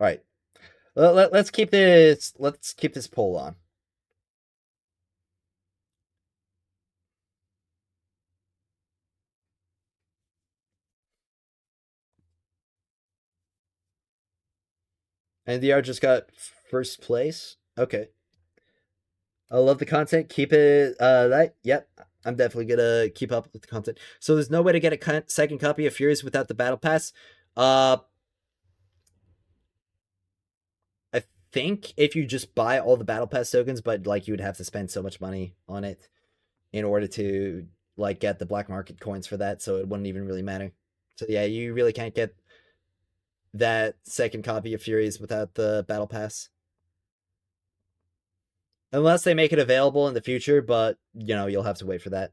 All right. Let's keep this. Let's keep this poll on. And the art just got first place. Okay. I love the content. Keep it. That. Yep. I'm definitely gonna keep up with the content. So there's no way to get a second copy of Furious without the battle pass. Uh, I think if you just buy all the battle pass tokens, but like you would have to spend so much money on it in order to like get the black market coins for that, so it wouldn't even really matter. So yeah, you really can't get that second copy of Furious without the battle pass. unless they make it available in the future, but you'll have to wait for that.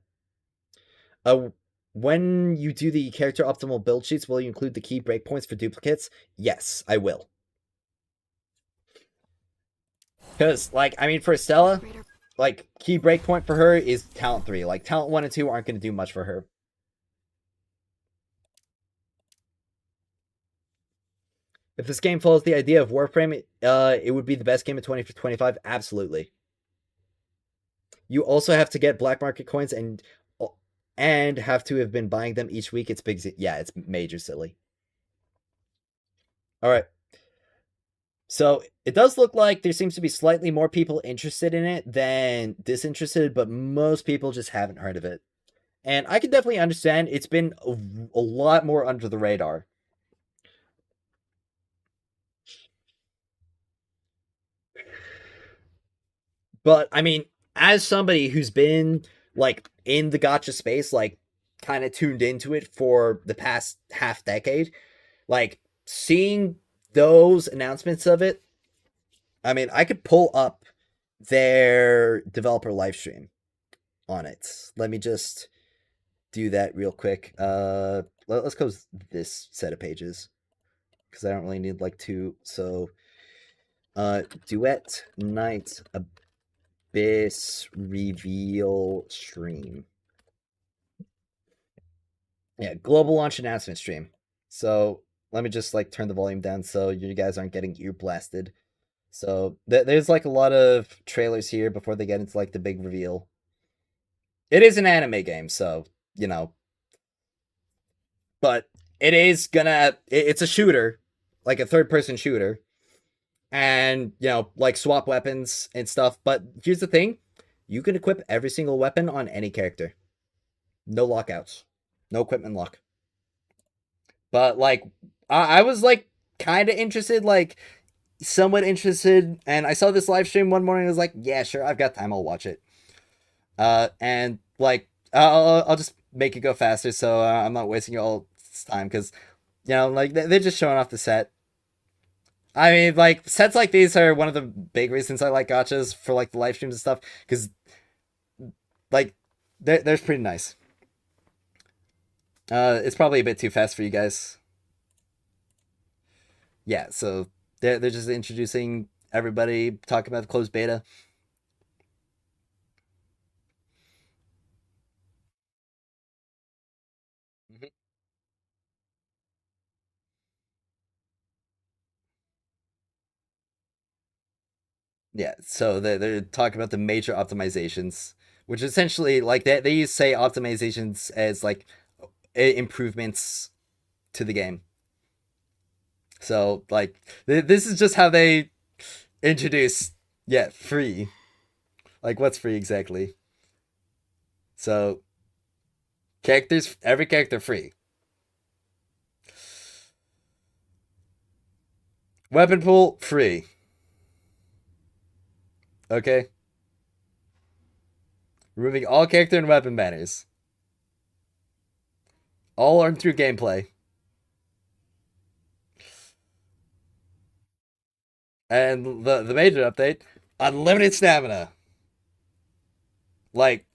Uh, when you do the character optimal build sheets, will you include the key breakpoints for duplicates? Yes, I will. Because, like, I mean, for Stella, Greater like, key breakpoint for her is talent 3. Like, talent 1 and 2 aren't going to do much for her. If this game follows the idea of Warframe, it would be the best game of 2025. Absolutely. You also have to get black market coins and have to have been buying them each week. It's big. Yeah, it's major silly. All right. So it does look like there seems to be slightly more people interested in it than disinterested, but most people just haven't heard of it. And I can definitely understand it's been a lot more under the radar. But I mean, as somebody who's been like in the gacha space, like kind of tuned into it for the past half decade, like seeing those announcements of it, I mean, I could pull up their developer live stream on it. Let me just do that real quick. Let's go this set of pages because I don't really need like two. So, Duet Night Abyss reveal stream. Yeah, global launch announcement stream. So let me just like turn the volume down so you guys aren't getting ear blasted. So there's like a lot of trailers here before they get into like the big reveal. It is an anime game, so but it is gonna. It's a shooter, like a third-person shooter, and like swap weapons and stuff. But here's the thing: you can equip every single weapon on any character. No lockouts, no equipment lock. But like, I was like kind of interested, like somewhat interested, and I saw this live stream one morning. I was like, yeah, sure, I've got time, I'll watch it. And like, I'll just make it go faster, so I'm not wasting all this time because, like they're just showing off the set. I mean, like sets like these are one of the big reasons I like gachas for like the live streams and stuff because, like, they're pretty nice. It's probably a bit too fast for you guys. Yeah, so they're just introducing everybody, talking about the closed beta. Mhm. Yeah, so they're talking about the major optimizations, which essentially like they say optimizations as like improvements to the game. So like this is just how they introduce free. Like what's free exactly? So characters, every character free. Weapon pool free. Okay. Removing all character and weapon banners. All earned through gameplay. And the major update, unlimited stamina. Like,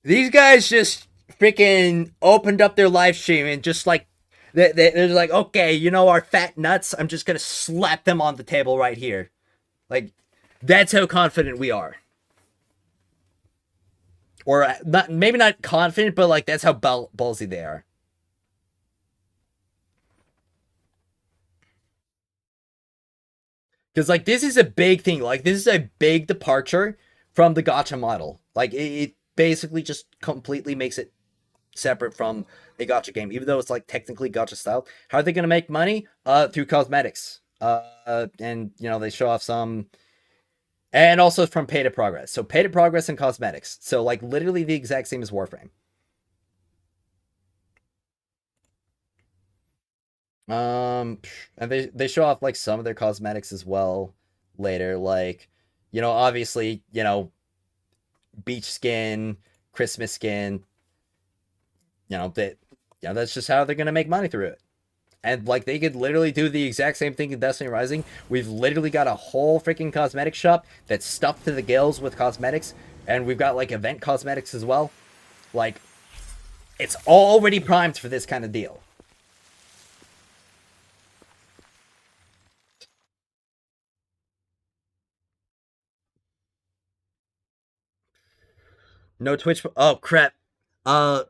these guys just freaking opened up their live stream and just like, they're like, okay, our fat nuts, I'm just gonna slap them on the table right here. Like, that's how confident we are. Or not, maybe not confident, but like that's how ballsy they are. Because like this is a big thing. Like this is a big departure from the gacha model. Like it basically just completely makes it separate from a gacha game, even though it's like technically gacha style. How are they gonna make money? Through cosmetics. And they show off some, and also from pay to progress. So pay to progress and cosmetics. So like literally the exact same as Warframe. And they show off like some of their cosmetics as well later, like obviously beach skin, Christmas skin. That that's just how they're gonna make money through it. And like they could literally do the exact same thing in Destiny Rising. We've literally got a whole freaking cosmetic shop that's stuffed to the gills with cosmetics, and we've got like event cosmetics as well. Like, it's already primed for this kind of deal. No Twitch. Oh crap. Uh,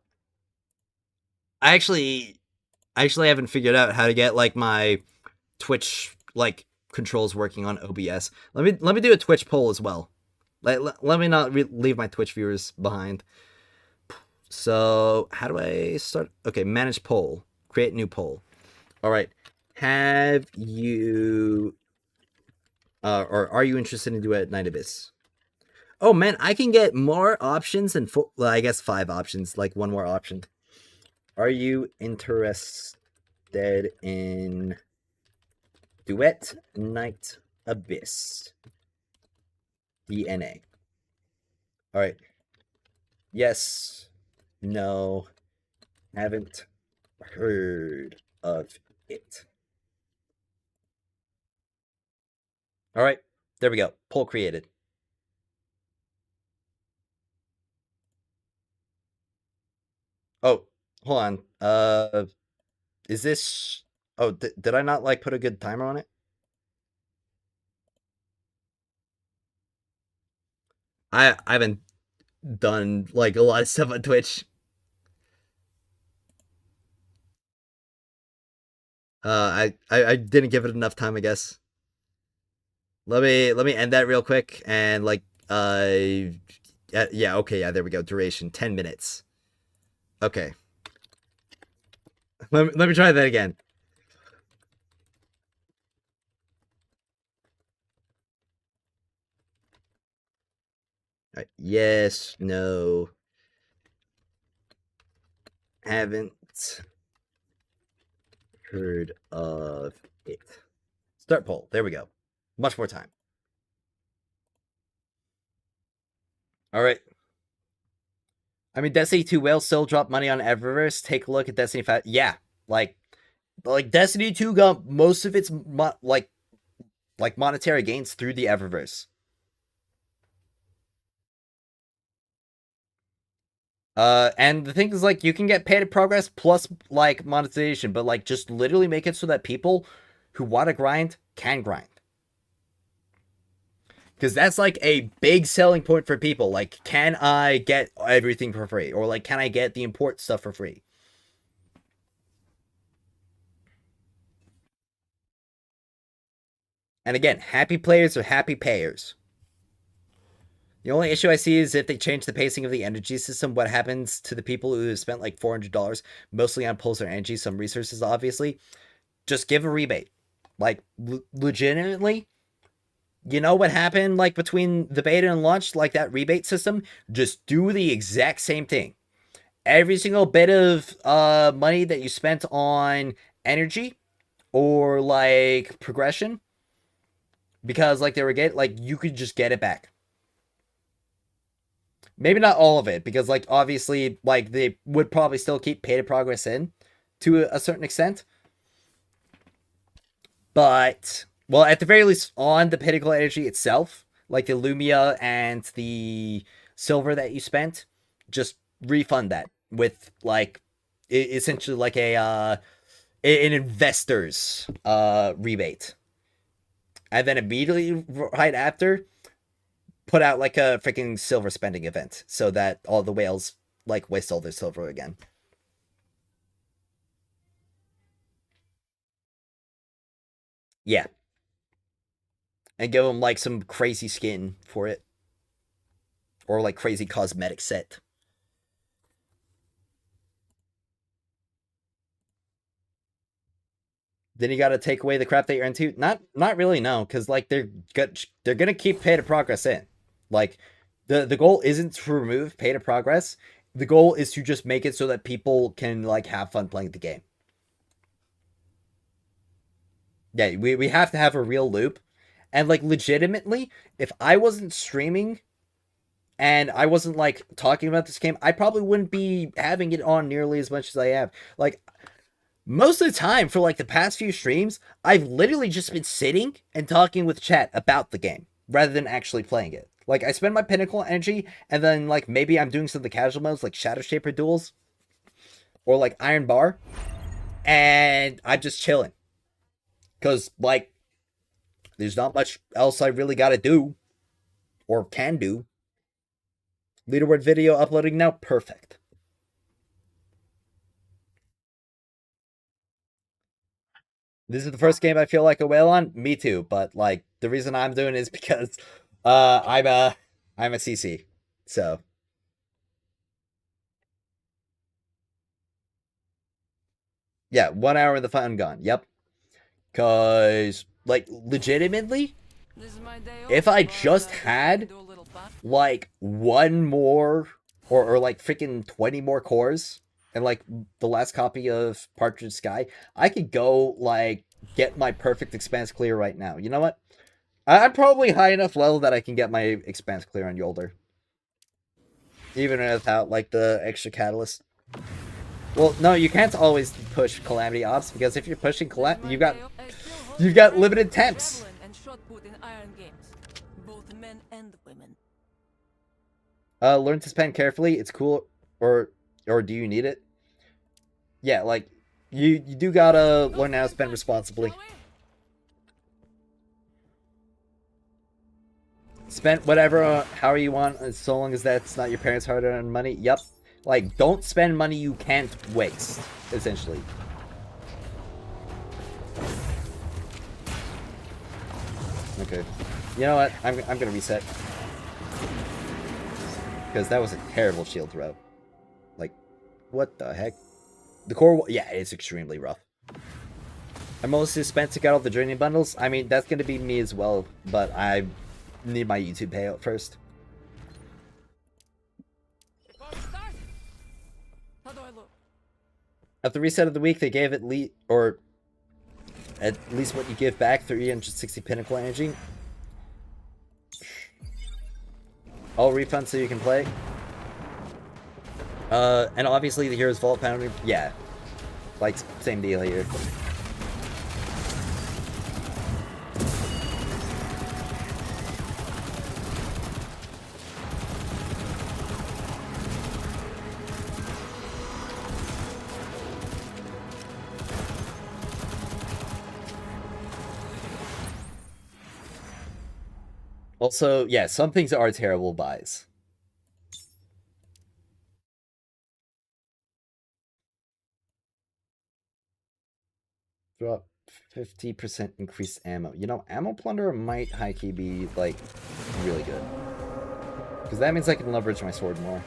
I actually haven't figured out how to get like my Twitch like controls working on OBS. Let me do a Twitch poll as well. Let me not leave my Twitch viewers behind. So how do I start? Okay, manage poll. Create new poll. All right. Have you or are you interested in doing Night Abyss? Oh man, I can get more options than well, I guess 5 options, like one more option. Are you interested in Duet Night Abyss? DNA. All right. Yes. No. Haven't heard of it. All right. There we go. Poll created. Oh, hold on. Is this? Oh, did I not like put a good timer on it? I haven't done like a lot of stuff on Twitch. I didn't give it enough time, I guess. Let me end that real quick and like yeah, okay, yeah, there we go. Duration 10 minutes. Okay. Let me try that again. All right. Yes, no. Haven't heard of it. Start poll. There we go. Much more time. All right. I mean, Destiny 2 will still drop money on Eververse. Take a look at Destiny 5. Yeah, like Destiny 2 got most of its like monetary gains through the Eververse. And the thing is, like, you can get pay to progress plus like monetization, but like just literally make it so that people who want to grind can grind. Because that's like a big selling point for people. Like, can I get everything for free? Or like, can I get the import stuff for free? And again, happy players are happy payers. The only issue I see is if they change the pacing of the energy system, what happens to the people who have spent like $400, mostly on pulls or energy, some resources, obviously? Just give a rebate. Like, legitimately, you know what happened like between the beta and launch, like that rebate system? Just do the exact same thing. Every single bit of money that you spent on energy or like progression, because like they were like you could just get it back. Maybe not all of it, because like obviously like they would probably still keep pay to progress in to a certain extent. But well, at the very least on the pinnacle energy itself, like the Lumia and the silver that you spent, just refund that with like essentially like a an investor's rebate. And then immediately right after, put out like a freaking silver spending event so that all the whales like waste all their silver again. Yeah. And give them like some crazy skin for it. Or like crazy cosmetic set. Then you got to take away the crap that you're into. Not really, no, because like they're gonna keep pay to progress in. Like the goal isn't to remove pay to progress. The goal is to just make it so that people can like have fun playing the game. Yeah, we have to have a real loop. And like legitimately, if I wasn't streaming and I wasn't like talking about this game, I probably wouldn't be having it on nearly as much as I have. Like Most of the time, for like the past few streams, I've literally just been sitting and talking with chat about the game rather than actually playing it. Like, I spend my pinnacle energy, and then like maybe I'm doing some of the casual modes like Shadow Shaper duels or like Iron Bar, and I'm just chilling. Because, like, there's not much else I really gotta do or can do. Leaderboard video uploading now? Perfect. This is the first game I feel like a whale on. Me too, but like the reason I'm doing it is because I'm a CC. So yeah, 1 hour in the fun gone. Yep. Cause like legitimately, This is my day off, if I but just had do a little party. like one more or like freaking 20 more cores and like the last copy of Partridge Sky, I could go like get my perfect expanse clear right now. You know what? I'm probably high enough level that I can get my expanse clear on Yolder. Even without like the extra catalyst. Well, no, you can't always push Calamity Ops because if you're pushing you've got limited temps. Javelin and shot put in iron games, both men and women. Learn to spend carefully. It's cool, or do you need it? Yeah, like you do gotta learn how to spend responsibly. Spend whatever, however you want, so long as that's not your parents' hard-earned money. Yep. Like, don't spend money you can't waste, essentially. Okay. You know what? I'm gonna reset. Because that was a terrible shield throw. Like, what the heck? The core, yeah, it's extremely rough. I'm mostly spent to get all the journey bundles. I mean, that's gonna be me as well, but I need my YouTube payout first. How do I look? At the reset of the week, they gave at least what you give back, 360 pinnacle energy. All refunds so you can play. And obviously the Hero's Vault Foundry, yeah. Like, same deal here. Also, yeah, some things are terrible buys. Drop 50% increased ammo. You know, Ammo Plunderer might high-key be, like, really good. Because that means I can leverage my sword more.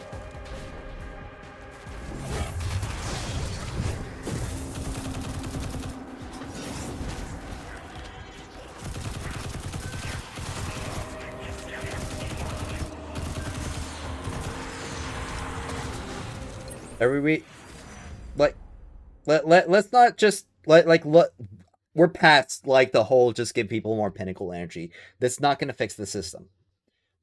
Every week, like, let's not just we're past like the whole just give people more pinnacle energy. That's not going to fix the system.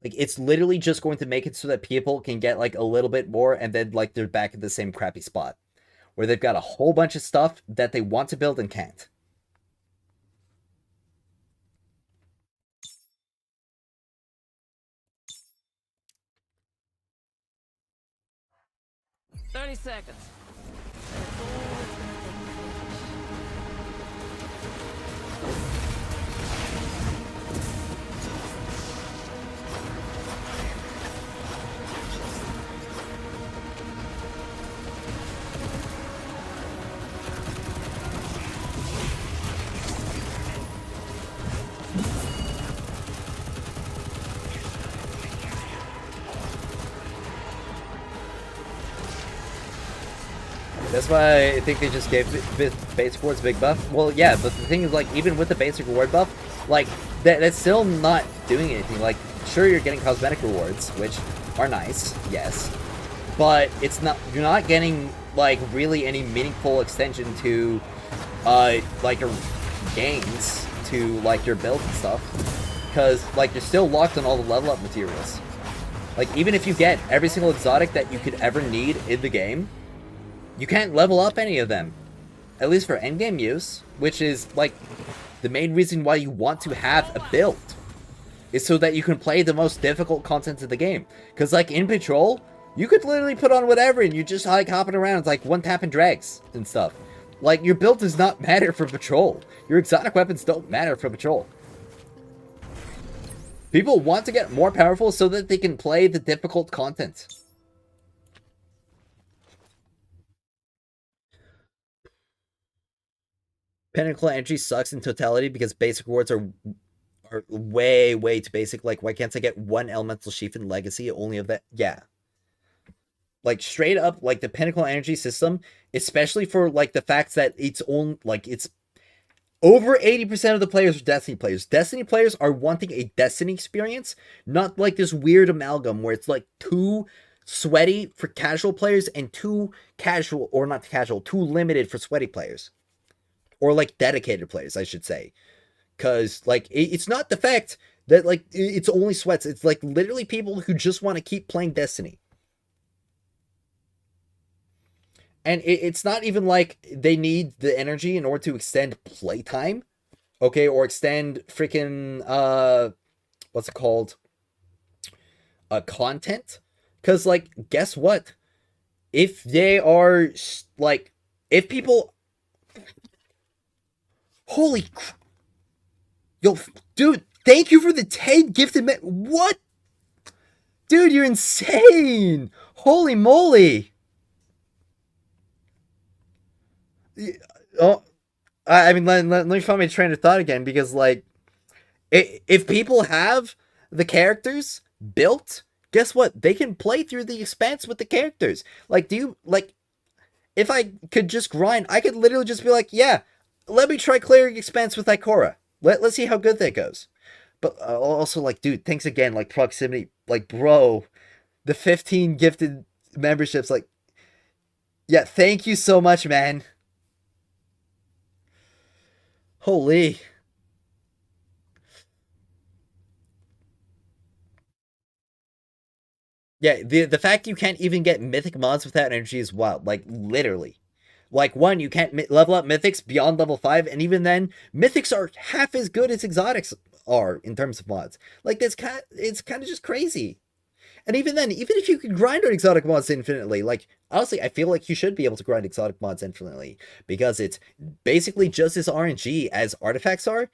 Like, it's literally just going to make it so that people can get like a little bit more, and then like they're back at the same crappy spot where they've got a whole bunch of stuff that they want to build and can't. Seconds. That's why I think they just gave basic rewards big buff. Well, yeah, but the thing is, like, even with the basic reward buff, like, that's still not doing anything. Like, sure, you're getting cosmetic rewards, which are nice, yes, but it's not. You're not getting like really any meaningful extension to, like, your gains to like your build and stuff, because like you're still locked on all the level up materials. Like, even if you get every single exotic that you could ever need in the game, you can't level up any of them. at least for endgame use, which is like the main reason why you want to have a build, is so that you can play the most difficult content of the game. Because like in Patrol, you could literally put on whatever and you're just like hopping around. It's like one tap and drags and stuff. Like your build does not matter for Patrol. Your exotic weapons don't matter for Patrol. People want to get more powerful so that they can play the difficult content. Pinnacle entry sucks in totality because basic rewards are way too basic. Like, why can't I get one elemental sheaf in Legacy? Only of that. Yeah. Like, straight up, like, the Pinnacle energy system, especially for, like, the fact that it's on, like, it's over 80% of the players are Destiny players. Destiny players are wanting a Destiny experience, not like this weird amalgam where it's, like, too sweaty for casual players and too casual, or not casual, too limited for sweaty players. Or, like, dedicated players, I should say. Because, like, it's not the fact that, like, it's only sweats. It's, like, literally people who just want to keep playing Destiny. And it's not even like they need the energy in order to extend playtime. Okay, or extend freaking, what's it called? Content. Because, like, guess what? If they are, like, if people... Holy... Yo, dude, thank you for the 10 gifted what? Dude, you're insane! Holy moly! Oh, I mean, let me find my train of thought again, because, like, if people have the characters built, guess what? They can play through the Expanse with the characters. Like, if I could just grind, I could literally just be like, yeah, let me try clearing Expanse with Ikora. Let's see how good that goes. But also, like, dude, thanks again, like, proximity, like, bro, the 15 gifted memberships, like, yeah, thank you so much, man. Holy. Yeah, the fact you can't even get mythic mods without energy is wild. Like, literally. Like, one, you can't level up mythics beyond level 5, and even then, mythics are half as good as exotics are in terms of mods. Like, it's kind of just crazy. And even then, even if you could grind on exotic mods infinitely, like, honestly, I feel like you should be able to grind exotic mods infinitely, because it's basically just as RNG as artifacts are,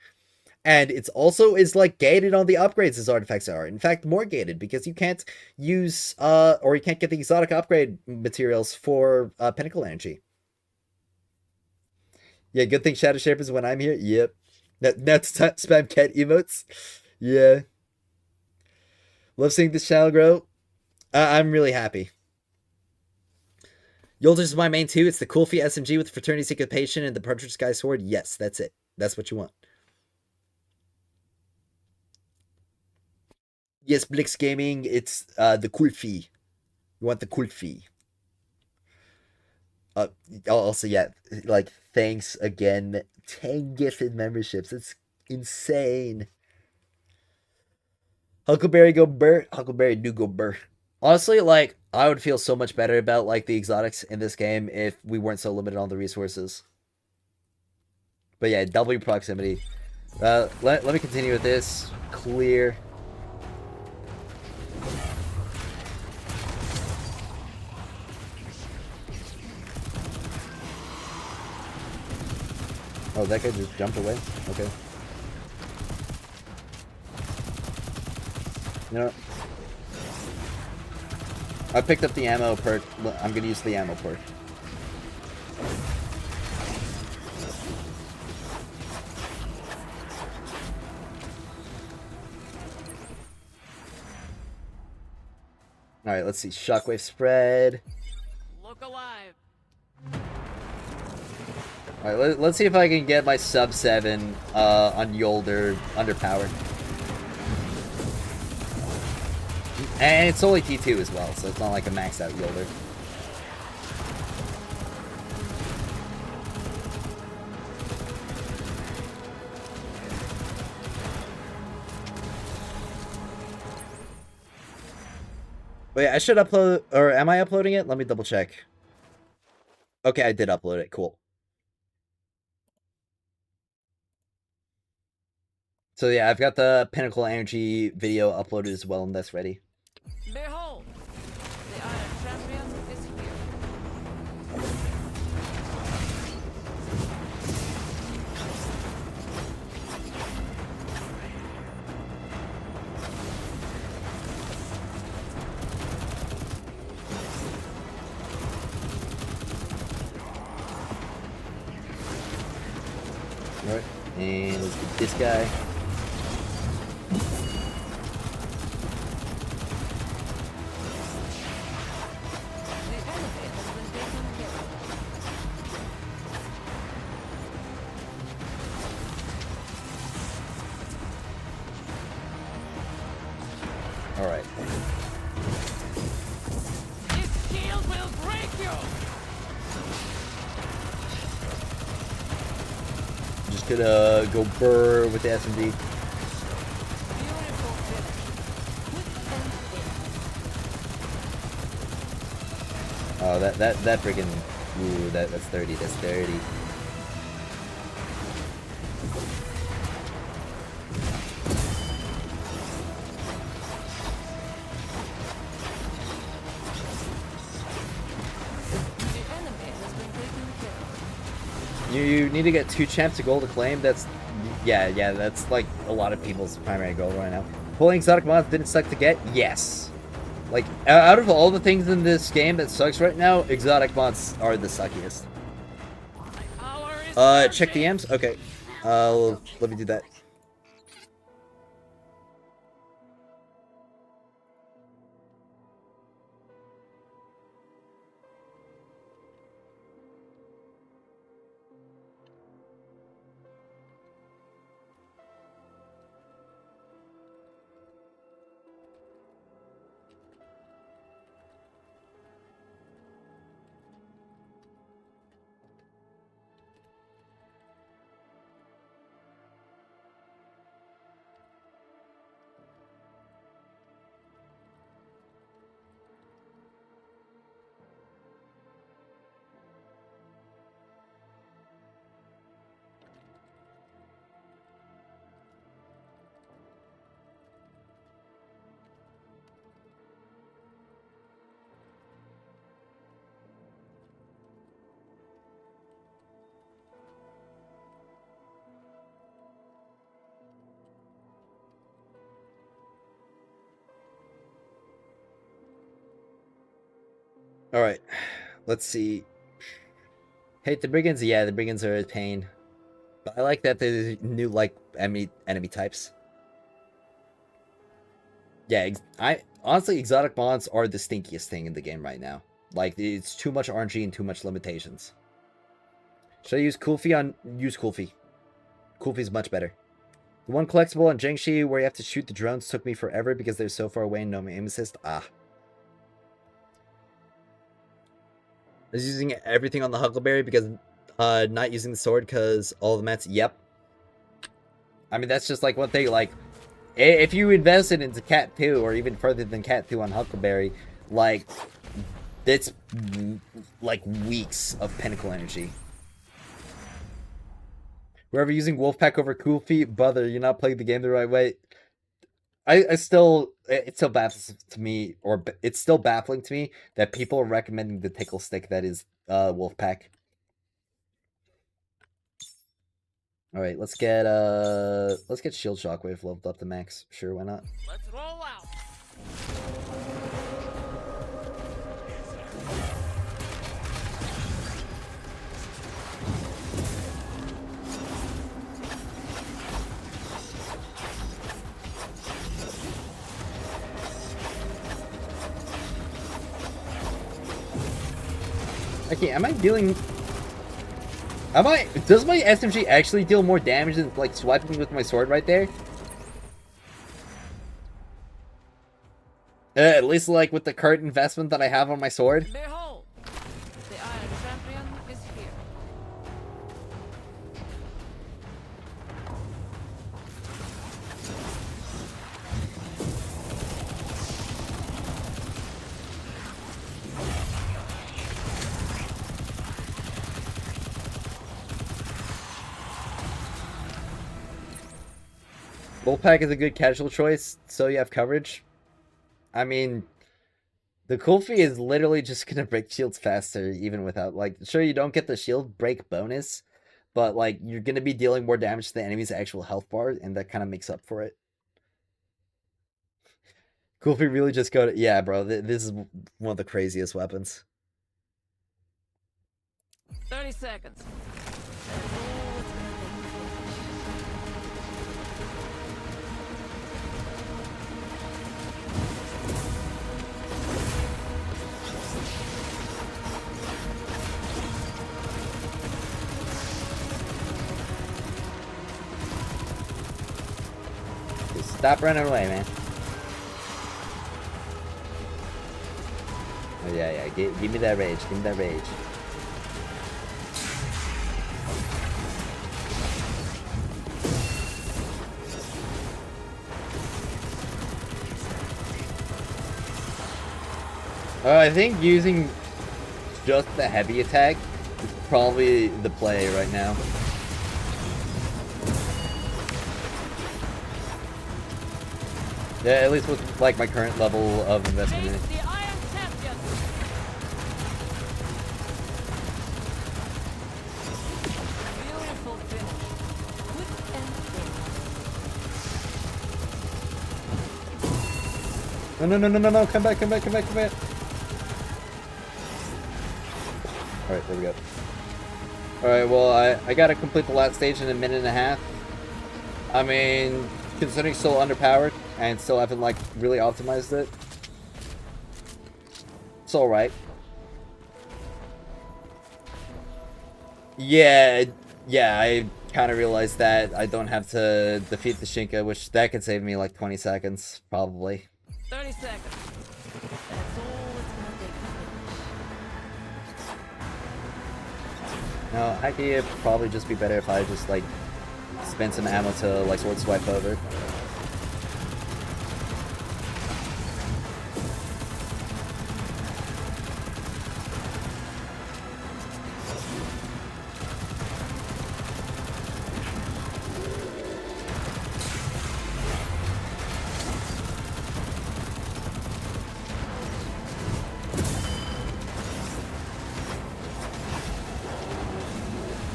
and it's also is like gated on the upgrades as artifacts are. In fact, more gated, because you can't use or you can't get the exotic upgrade materials for Pinnacle energy. Yeah, good thing Shadow Shapers when I'm here. Yep. That's spam cat emotes. Yeah. Love seeing this channel grow. I'm really happy. Yolder's is my main too. It's the cool feat SMG with Fraternity Syncopation and the Partridge Sky Sword. Yes, that's it. That's what you want. Yes, Blix Gaming, it's the cool fee. You want the cool fee. Also, yeah, like, thanks again. 10 gifted memberships. It's insane. Huckleberry go burr. Huckleberry do go burr. Honestly, like, I would feel so much better about, like, the exotics in this game if we weren't so limited on the resources. But yeah, W proximity. Let me continue with this. Clear. Oh, that guy just jumped away? Okay. You know, I picked up the ammo perk. I'm gonna use the ammo perk. Alright, let's see. Shockwave spread. Look alive. Alright, let's see if I can get my sub 7 on Yolder underpowered. And it's only T2 as well, so it's not like a maxed out Yolder. Wait, I should upload, or am I uploading it? Let me double check. Okay, I did upload it. Cool. So yeah, I've got the Pinnacle Energy video uploaded as well, and that's ready. Behold, the Iron Champion is here. Alright, and let's get this guy. The enemy has been taken care of. Alright. This shield will break you! Just gonna go burr with the SMG. Beautiful finish. Quick and in. Oh, that freaking. Ooh, that's 30. That's 30. The enemy has been taken care of. You need to get 2 champs to gold acclaim. That's yeah, that's like a lot of people's primary goal right now. Pulling exotic mods didn't suck to get? Yes. Like out of all the things in this game that sucks right now, exotic mods are the suckiest. Power is Check the surging. AMs? Okay. Let me do that. Alright. Let's see. Hate the brigands? Yeah, the brigands are a pain. But I like that there's new like enemy types. Yeah, I honestly exotic mods are the stinkiest thing in the game right now. Like it's too much RNG and too much limitations. Should I use Kulfi on use Kulfi? Kulfi's much better. The one collectible on Jiangxi where you have to shoot the drones took me forever because they're so far away and no aim assist. Ah. I was using everything on the Huckleberry because not using the sword because all the mats. Yep. I mean that's just like one thing. Like if you invested into Cat 2 or even further than Cat 2 on Huckleberry, like it's like weeks of Pinnacle energy. Whoever using Wolfpack over Cool Feet, brother, you're not playing the game the right way. It still baffles to me, or it's still baffling to me that people are recommending the tickle stick that is Wolfpack. All right, let's get Shield Shockwave leveled up to max. Sure, why not? Let's roll out. Okay, am I dealing? Does my SMG actually deal more damage than like swiping with my sword right there? At least like with the current investment that I have on my sword. Behold, the Iron Champion is here. Wolfpack is a good casual choice, so you have coverage. I mean, the Kulfi is literally just gonna break shields faster, even without, like, sure, you don't get the shield break bonus, but, like, you're gonna be dealing more damage to the enemy's actual health bar, and that kind of makes up for it. Kulfi really just go to, yeah, bro, this is one of the craziest weapons. 30 seconds. Just stop running away, man. Oh, yeah, give me that rage, give me that rage. I think using just the heavy attack is probably the play right now. Yeah, at least with like my current level of investment in it. The Iron Champion. Beautiful finish. Quick and clean. No, come back. Alright, there we go. Alright, well, I gotta complete the last stage in a minute and a half. I mean, considering still underpowered and still haven't, like, really optimized it, it's alright. Yeah, I kind of realized that I don't have to defeat the Shinka, which that could save me like 20 seconds, probably. 30 seconds. That's all it's gonna take. No, actually, it'd probably just be better if I just, like, spend some ammo to, like, sword swipe over.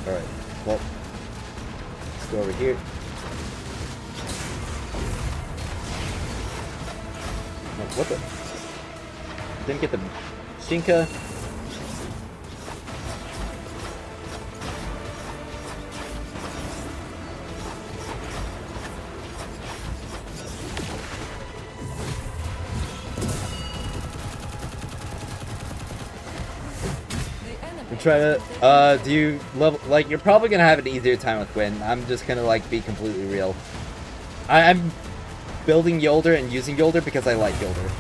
Alright, well, let's go over here. No, what the? Didn't get the Shinka. Try to, do you level, like, you're probably gonna have an easier time with Gwyn. I'm just gonna, like, be completely real. I'm building Yolder and using Yolder because I like Yolder.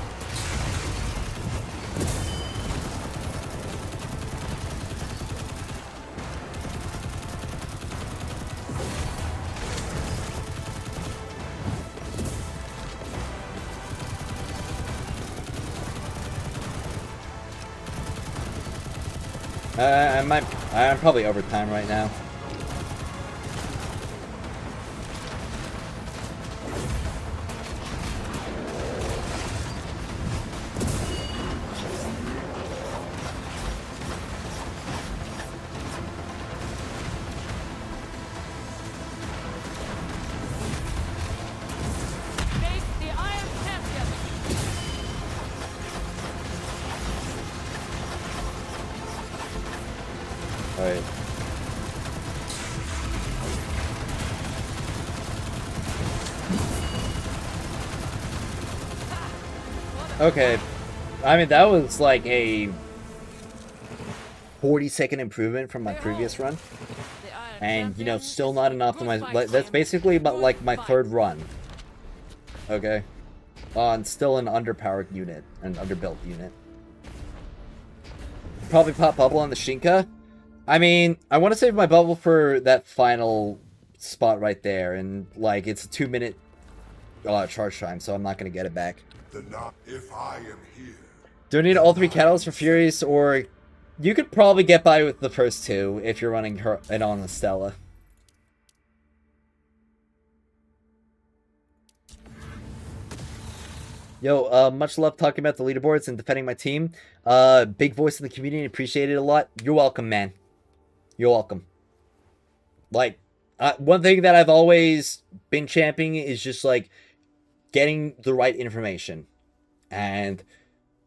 I'm probably over time right now. Face the Iron Champion. Alright. Okay. I mean, that was like a 40-second improvement from my previous run. The Iron And, you know, Champion still is not an good optimized... fight, Like, that's Sam. basically about, like, my Good third fight. run. Okay? On still an underpowered unit. An underbuilt unit. Probably pop bubble on the Shinka. I mean, I want to save my bubble for that final spot right there. And, like, it's a 2-minute charge time, so I'm not going to get it back. If I am here, Do I need all 3 catalysts for Furies, or... You could probably get by with the first 2 if you're running it on the Stella. Yo, much love talking about the leaderboards and defending my team. Big voice in the community, appreciate it a lot. You're welcome, man. You're welcome. Like, one thing that I've always been championing is just, like, getting the right information. And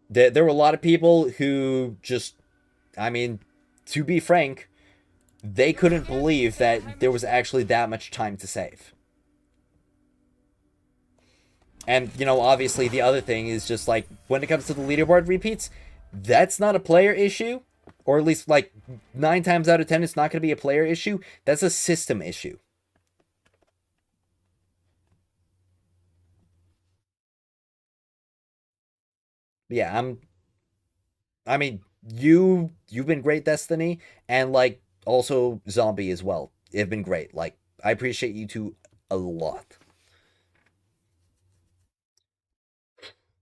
there were a lot of people who just, I mean, to be frank, they couldn't believe that there was actually that much time to save. And, you know, obviously the other thing is just, like, when it comes to the leaderboard repeats, that's not a player issue. Or at least, like, 9 times out of 10, it's not going to be a player issue. That's a system issue. Yeah, I mean, you've been great, Destiny, and, like, also Zombie as well. You've been great. Like, I appreciate you two a lot.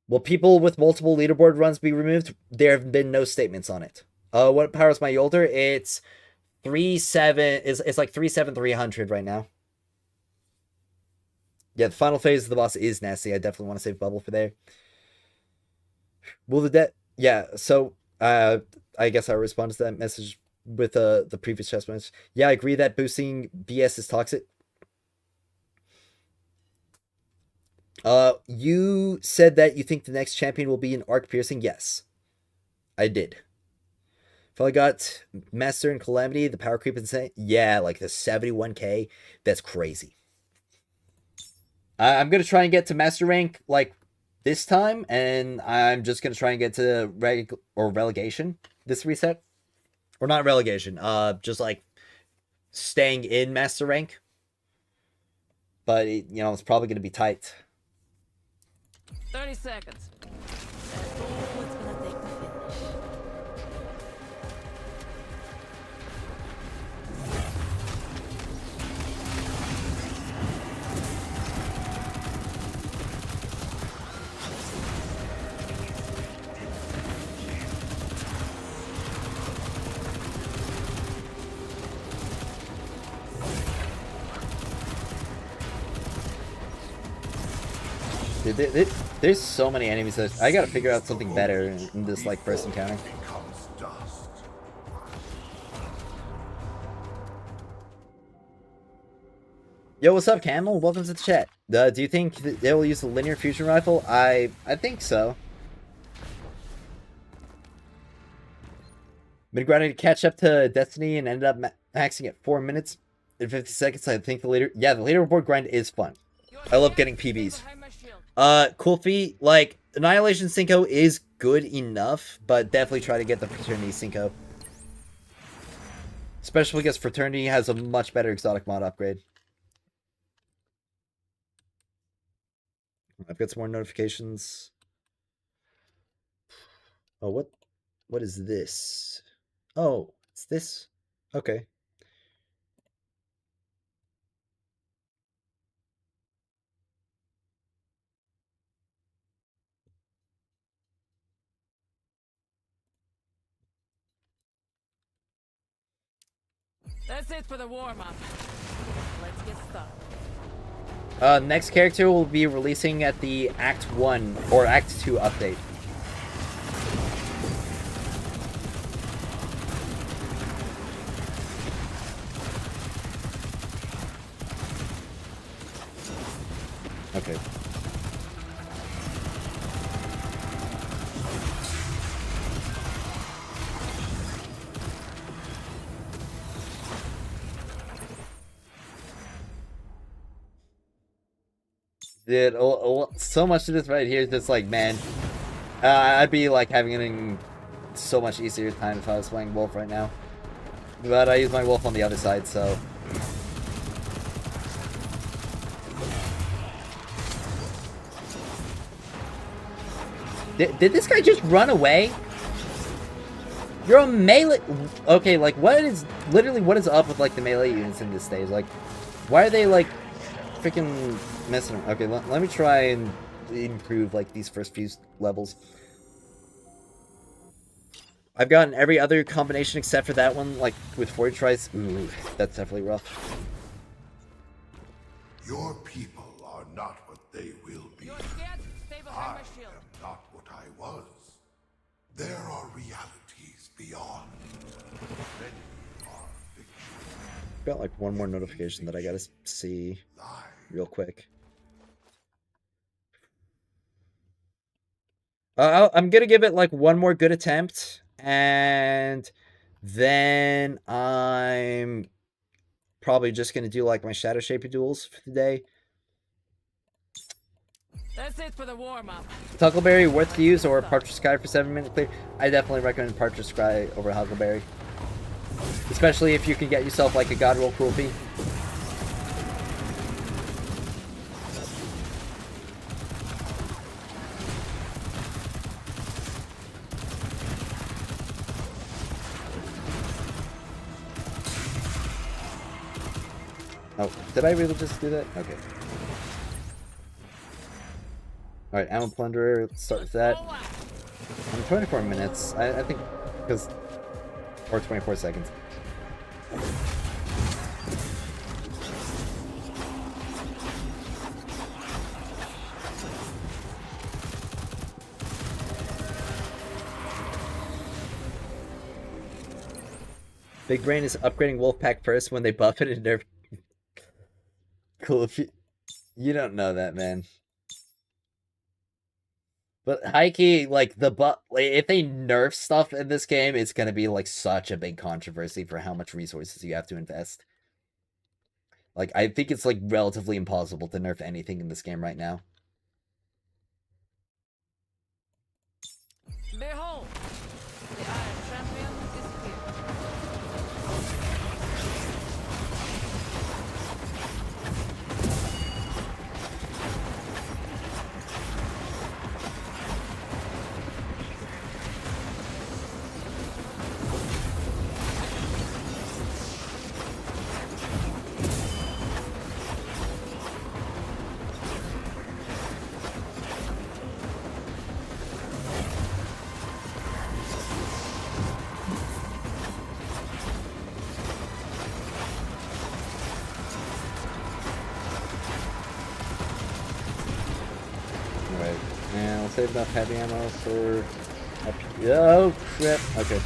Will people with multiple leaderboard runs be removed? There have been no statements on it. What powers my Yolder? It's 3-7. It's like 3-7-300 right now. Yeah, the final phase of the boss is nasty. I definitely want to save Bubble for there. Will the debt? Yeah. So, I guess I'll respond to that message with the previous chess match. Yeah, I agree that boosting BS is toxic. You said that you think the next champion will be an arc piercing. Yes, I did. If I got Master and Calamity, the power creep insane. Yeah, like the 71k. That's crazy. I'm gonna try and get to Master rank like this time, and I'm just gonna try and get to relegation this reset, or not relegation. Just like staying in Master rank. But you know, it's probably gonna be tight. 30 seconds. That's all it's gonna take to finish. Dude, there's so many enemies that I gotta figure out something better in this like first encounter. Becomes dust. Yo, what's up, Camel? Welcome to the chat. Do you think they will use the linear fusion rifle? I think so. Been grinding to catch up to Destiny and ended up maxing at 4 minutes and 50 seconds. I think the leaderboard grind is fun. I love getting PBs. Cool feat, like, Annihilation Cinco is good enough, but definitely try to get the Fraternity Cinco. Especially because Fraternity has a much better exotic mod upgrade. I've got some more notifications. Oh, what is this? Oh, it's this? Okay. That's it for the warm-up. Let's get started. Next character will be releasing at the Act 1 or Act 2 update. Okay. Dude, so much of this right here is just like, man, I'd be like having so much easier time if I was playing Wolf right now. But I use my Wolf on the other side, so. Did this guy just run away? You're a melee. Okay, like, what is up with like the melee units in this stage? Like, why are they like freaking messing around? Okay, let me try and improve like these first few levels. I've gotten every other combination except for that one, like with 40 tries. Ooh, that's definitely rough. Your people are are not what they will be. You're scared? Stay behind I my shield. am not what I was. There are realities beyond. Many are fiction. Got like one more notification that I gotta see Lie. real quick. I'm gonna give it like one more good attempt, and then I'm probably just gonna do like my Shadow Shaper duels for the day. That's it for the warm-up. Huckleberry worth to use or Partridge Sky for 7-minute clear? I definitely recommend Partridge Sky over Huckleberry. Especially if you can get yourself like a God Roll Cruelty. Oh, did I really just do that? Okay. Alright, Ammo Plunderer, let's start with that. 24 minutes, I think, because, or 24 seconds. Big Brain is upgrading Wolfpack first when they buff it and nerf. Cool, if you don't know that, man. But Heike, like if they nerf stuff in this game, it's gonna be like such a big controversy for how much resources you have to invest. Like I think it's like relatively impossible to nerf anything in this game right now. Behold, the Iron Champion is here. Alright, and we'll save enough heavy ammo for... Oh, crap. Okay.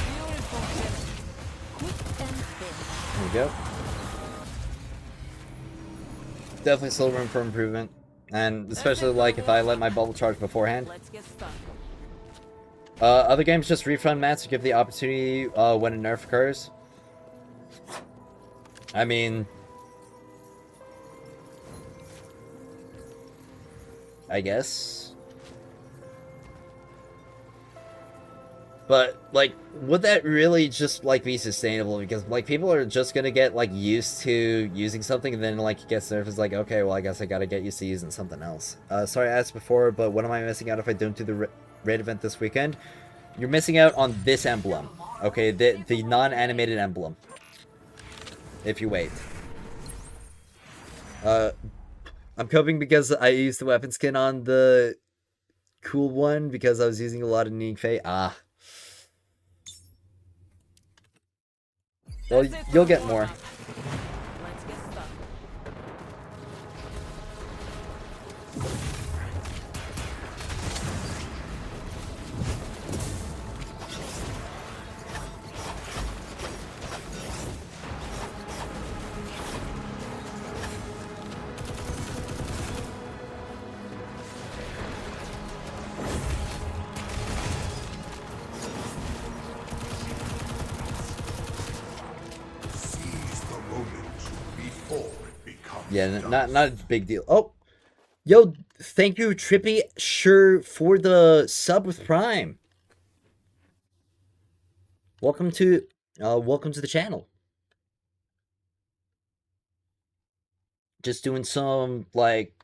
Beautiful finish. Quick and thin. There we go. Definitely still room for improvement. And especially like if I let my bubble charge beforehand. Let's get started. Other games just refund mats to give the opportunity when a nerf occurs. I mean... I guess. But, like, would that really just, like, be sustainable? Because, like, people are just gonna get, like, used to using something, and then, like, it gets nerfed. It's like, okay, well, I guess I gotta get used to using something else. Sorry I asked before, but what am I missing out if I don't do the raid event this weekend? You're missing out on this emblem. Okay, the non-animated emblem. If you wait. I'm coping because I used the weapon skin on the cool one, because I was using a lot of Neek Fey. Ah. Well, you'll get more. Let's get started. Seize the moment before it becomes Yeah, dust. not a big deal. Oh, yo, thank you, Trippy, sure, for the sub with Prime. Welcome to the channel. Just doing some like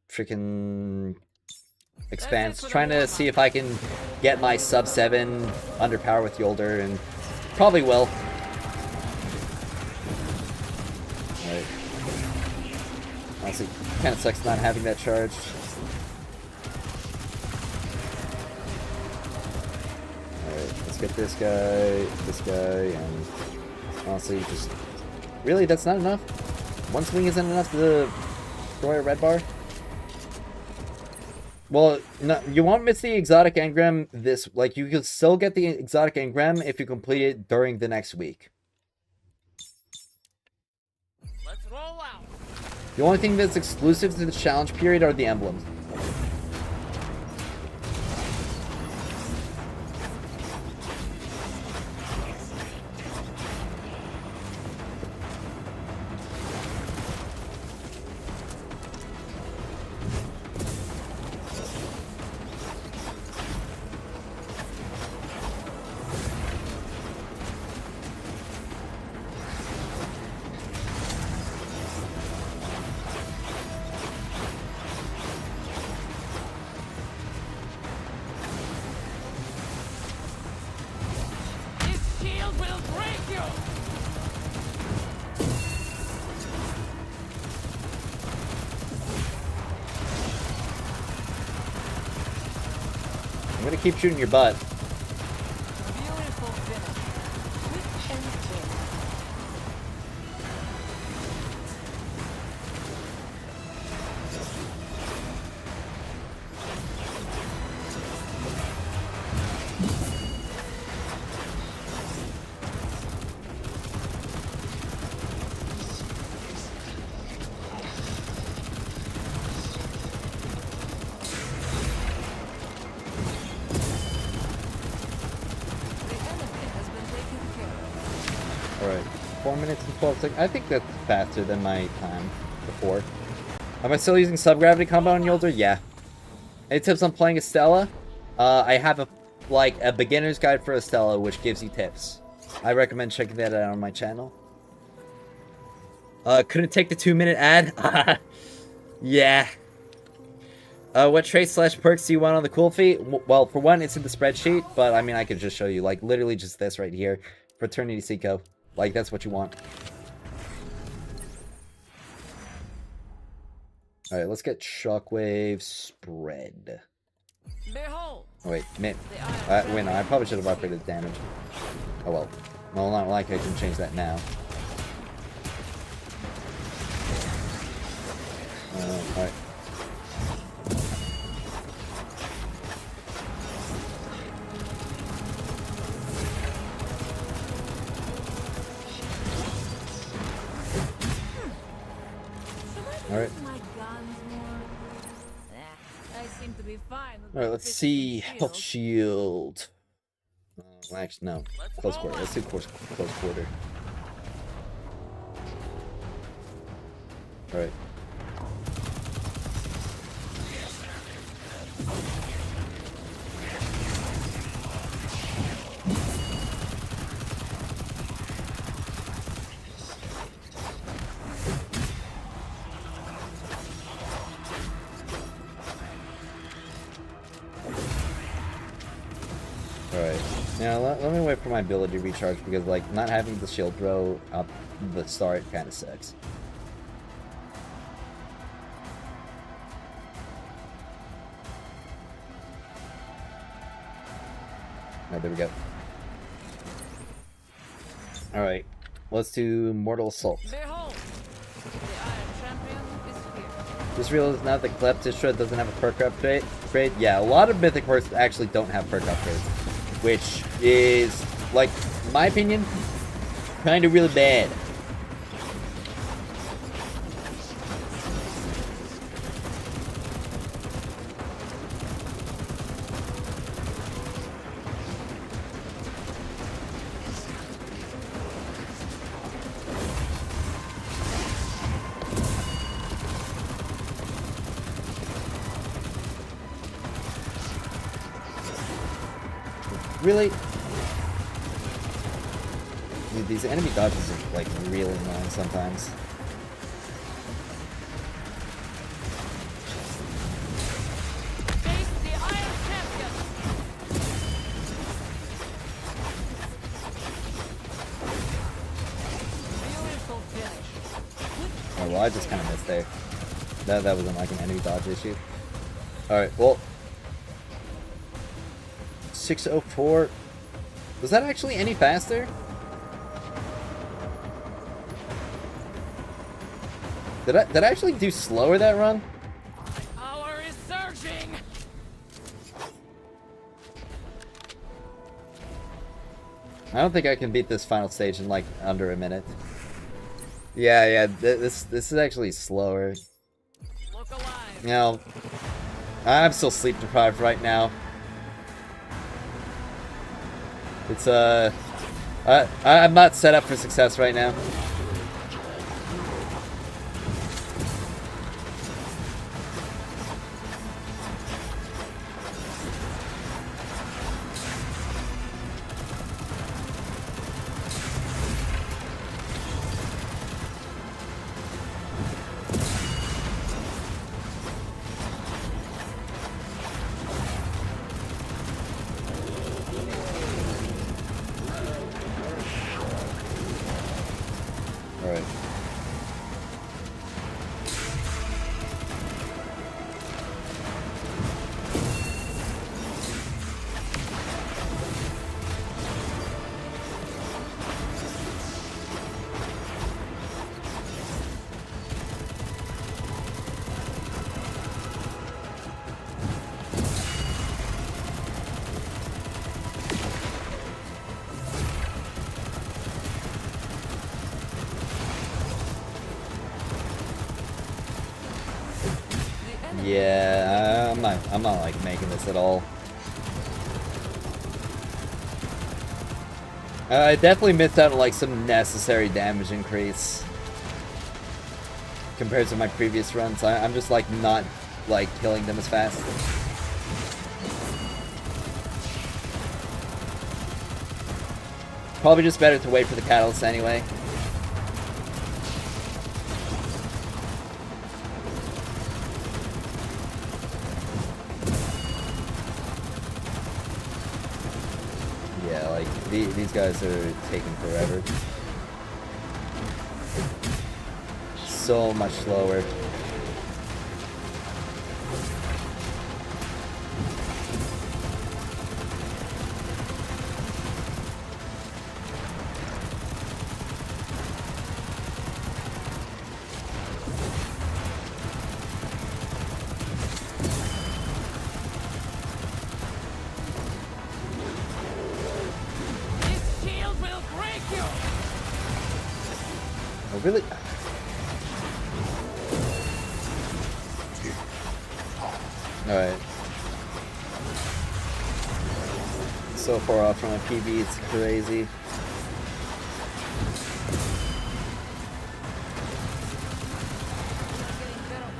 freaking expanse, trying to see if I can get my sub 7 under power with Yolder and Probably will. Alright. Honestly, kind of sucks not having that charged. Alright, let's get this guy, and honestly, just... Really, that's not enough? One swing isn't enough to destroy a red bar? Well, no, you won't miss the exotic engram this... Like, you can still get the exotic engram if you complete it during the next week. Let's roll out. The only thing that's exclusive to the challenge period are the emblems. This shield will break you. I'm gonna keep shooting your butt. Beautiful finish. Quick and thin. The enemy has been taken care of. Alright, 4 minutes and 12 seconds. I think that's faster than my time before. Am I still using sub-gravity combo on Yolder? Yeah. Any tips on playing Estella? I have a beginner's guide for Estella, which gives you tips. I recommend checking that out on my channel. Couldn't take the 2-minute ad? Yeah. What traits / perks do you want on the cool feat? Well, for one, it's in the spreadsheet, but I mean, I could just show you, like, literally just this right here. Fraternity Seco. Like, that's what you want. Alright, let's get Shockwave Spread. Behold. Oh, wait, The iron wait, no, I probably should have upgraded damage. Oh well. Well, not like I can change that now. Alright. Alright. My guns more. I seem to be fine. with Alright, my let's 15 see. Health shield. shield. Actually, no. Close quarter. Let's do close quarter. Alright. Alright. Now, let me wait for my ability to recharge, because, like, not having the shield throw up the start kind of sucks. Alright, there we go. Alright. Let's do Mortal Assault. Behold. The Iron Champion is here. Just realized now that Eclipse doesn't have a perk upgrade. Yeah, a lot of mythic perks actually don't have perk upgrades, which is, like, in my opinion, kind of really bad. Really? Dude, these enemy dodges are, like, really annoying sometimes. Face the Iron Champion. Alright, well I just kind of missed there. That wasn't like an enemy dodge issue. Alright, well. 604. Was that actually any faster? Did I actually do slower that run? Power is surging. I don't think I can beat this final stage in like under a minute. Yeah, this is actually slower. Look alive. You know, I'm still sleep deprived right now. It's I'm not set up for success right now. Alright. Yeah, I'm not like making this at all. I definitely missed out on like some necessary damage increase compared to my previous runs. I'm just like not like killing them as fast. Probably just better to wait for the catalyst anyway. Yeah, like these guys are taking forever. So much slower. This shield will break you. Oh, really? Alright. So far off from my PB, it's crazy.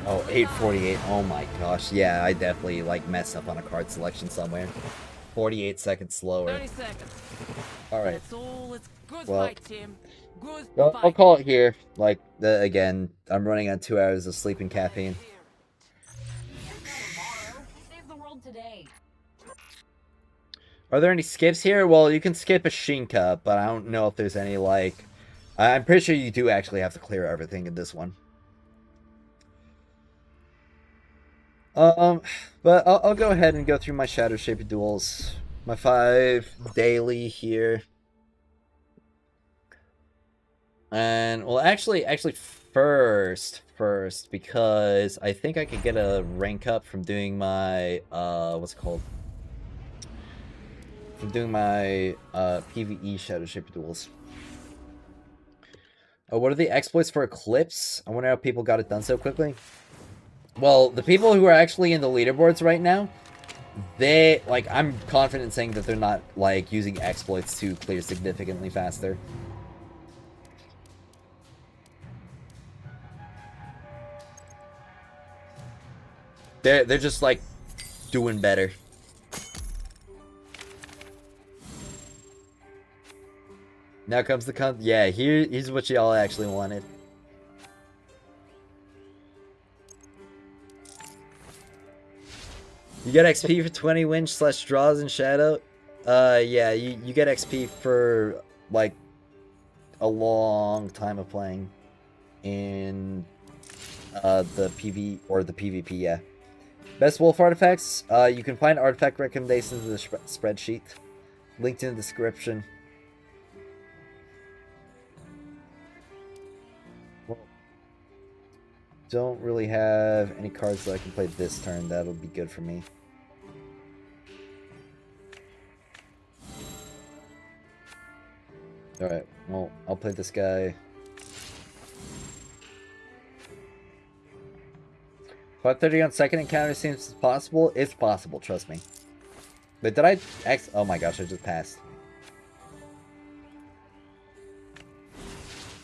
Oh, 848. Oh my gosh. Yeah, I definitely like messed up on a card selection somewhere. 48 seconds slower. 30 seconds. Alright. That's all. It's good Well, fight, Tim. Good I'll fight. call it here. Like, again, I'm running on 2 hours of sleep and caffeine. Save the world today. Are there any skips here? Well, you can skip a Shinka, but I don't know if there's any, like... I'm pretty sure you do actually have to clear everything in this one. But I'll go ahead and go through my Shadow Shaper duels. My 5 daily here. And, well, actually, first, because I think I could get a rank up from doing my, what's it called? From doing my, PvE Shadow Shaper duels. Oh, what are the exploits for Eclipse? I wonder how people got it done so quickly. Well, the people who are actually in the leaderboards right now, they, like, I'm confident in saying that they're not, like, using exploits to clear significantly faster. They're just, like, doing better. Now comes the yeah, here's what y'all actually wanted. You get XP for 20 wins / draws in Shadow. Yeah, you get XP for like a long time of playing in the PV or the PvP, yeah. Best wolf artifacts. You can find artifact recommendations in the spreadsheet, linked in the description. Well, don't really have any cards that I can play this turn. That'll be good for me. Alright, well, I'll play this guy. 530 on second encounter seems possible. It's possible, trust me. But did I... Oh my gosh, I just passed.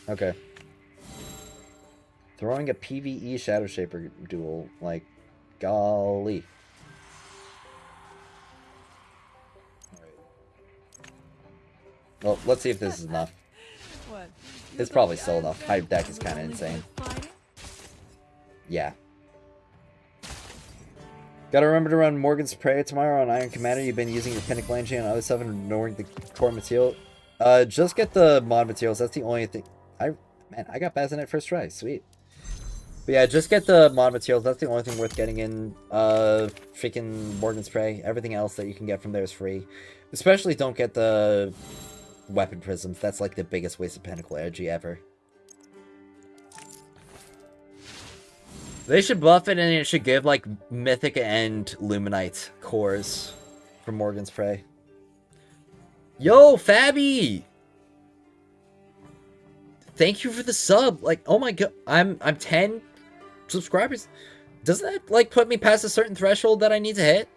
Okay. Throwing a PvE Shadow Shaper duel. Like, golly. Alright. Well, let's see if this is enough. What? It's probably still enough. My deck is kind of insane. Yeah. Gotta remember to run Morgan's Prey tomorrow on Iron Commander. You've been using your Pinnacle Engine and other stuff and ignoring the core material. Just get the mod materials. That's the only thing. Man, I got Bazinet first try. Sweet. But yeah, just get the mod materials. That's the only thing worth getting in freaking Morgan's Prey. Everything else that you can get from there is free. Especially don't get the weapon prisms. That's like the biggest waste of Pinnacle energy ever. They should buff it and it should give like Mythic and Luminite cores for Morgan's Prey. Yo, Fabby! Thank you for the sub. Like, oh my god, I'm 10 subscribers. Doesn't that like put me past a certain threshold that I need to hit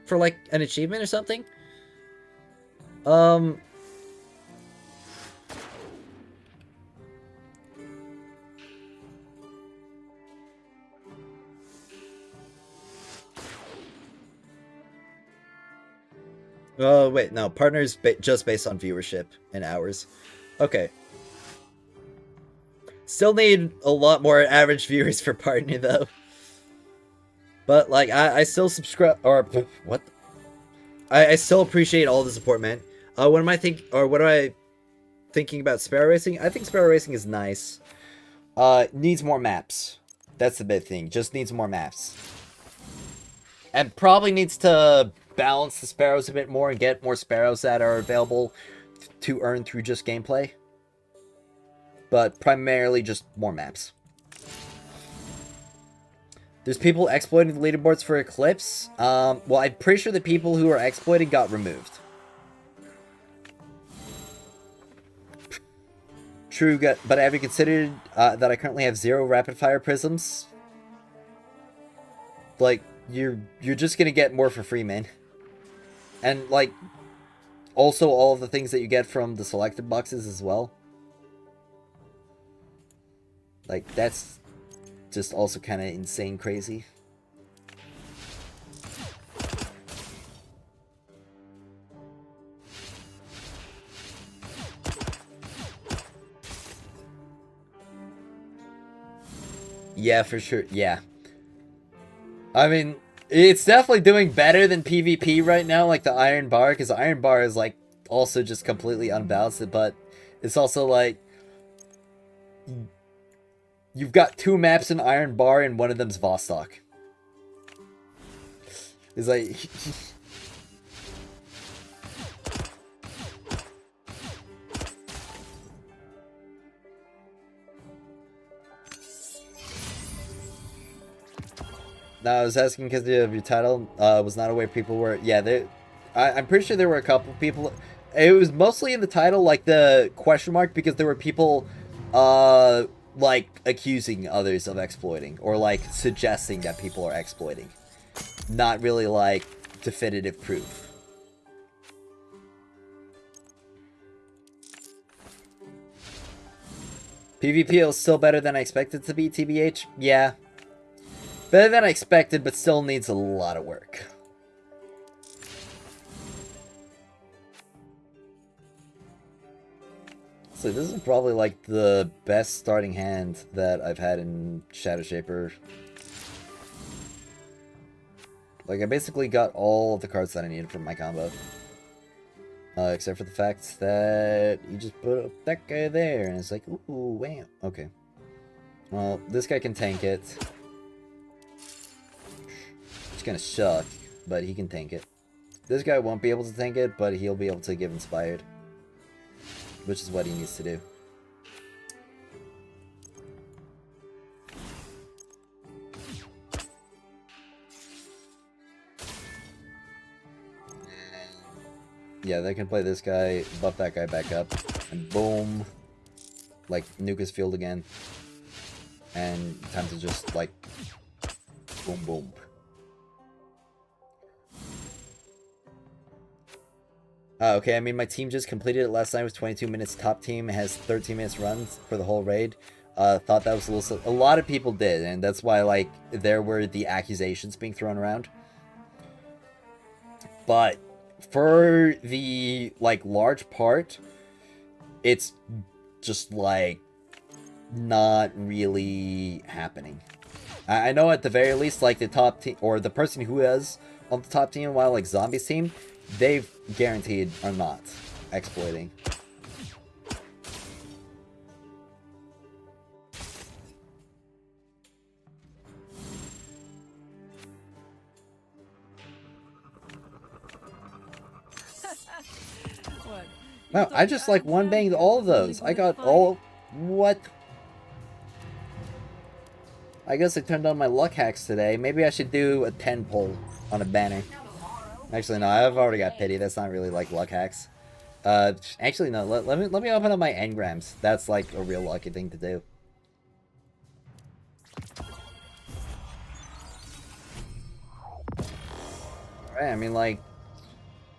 for like an achievement or something? Oh, wait, no. Partners just based on viewership and hours. Okay. Still need a lot more average viewers for partner, though. But, like, I still subscribe... Or, what? I still appreciate all the support, man. What am I thinking about Sparrow Racing? I think Sparrow Racing is nice. Needs more maps. That's the big thing. Just needs more maps. And probably needs to balance the sparrows a bit more and get more sparrows that are available to earn through just gameplay. But primarily just more maps. There's people exploiting the leaderboards for Eclipse. Well, I'm pretty sure the people who are exploiting got removed. True, but have you considered that I currently have 0 rapid fire prisms? Like, you're just gonna get more for free, man. And, like, also all of the things that you get from the selected boxes as well. Like, that's just also kind of insane crazy. Yeah, for sure. Yeah. I mean... It's definitely doing better than PvP right now, like the Iron Bar, because the Iron Bar is, like, also just completely unbalanced, but it's also, like, you've got 2 maps in Iron Bar, and one of them's Vostok. It's like... No, I was asking because of your title. Was not aware people were... Yeah, I'm pretty sure there were a couple people... It was mostly in the title, like, the question mark, because there were people, like, accusing others of exploiting. Or, like, suggesting that people are exploiting. Not really, like, definitive proof. PvP is still better than I expected to be, TBH? Yeah. Better than I expected, but still needs a lot of work. So this is probably like the best starting hand that I've had in Shadow Shaper. Like, I basically got all of the cards that I needed from my combo. Except for the fact that you just put up that guy there, and it's like, ooh, wham. Okay. Well, this guy can tank it. It's gonna suck, but he can tank it. This guy won't be able to tank it, but he'll be able to give Inspired. Which is what he needs to do. Yeah, they can play this guy, buff that guy back up, and boom. Like, nuke his field again. And time to just, like, boom, boom. Okay, I mean, my team just completed it last night with 22 minutes. Top team has 13 minutes runs for the whole raid. Thought that was a little... A lot of people did, and that's why, like, there were the accusations being thrown around. But for the, like, large part, it's just, like, not really happening. I know at the very least, like, the top team, or the person who is on the top team, while, like, Zombies team, they've guaranteed are not exploiting. What? No, I just like one banged all of those. I got all... What? I guess I turned on my luck hacks today. Maybe I should do a 10 pull on a banner. Actually, no, I've already got pity. That's not really like luck hacks. Actually, no. Let me open up my engrams. That's like a real lucky thing to do. Alright, I mean, like,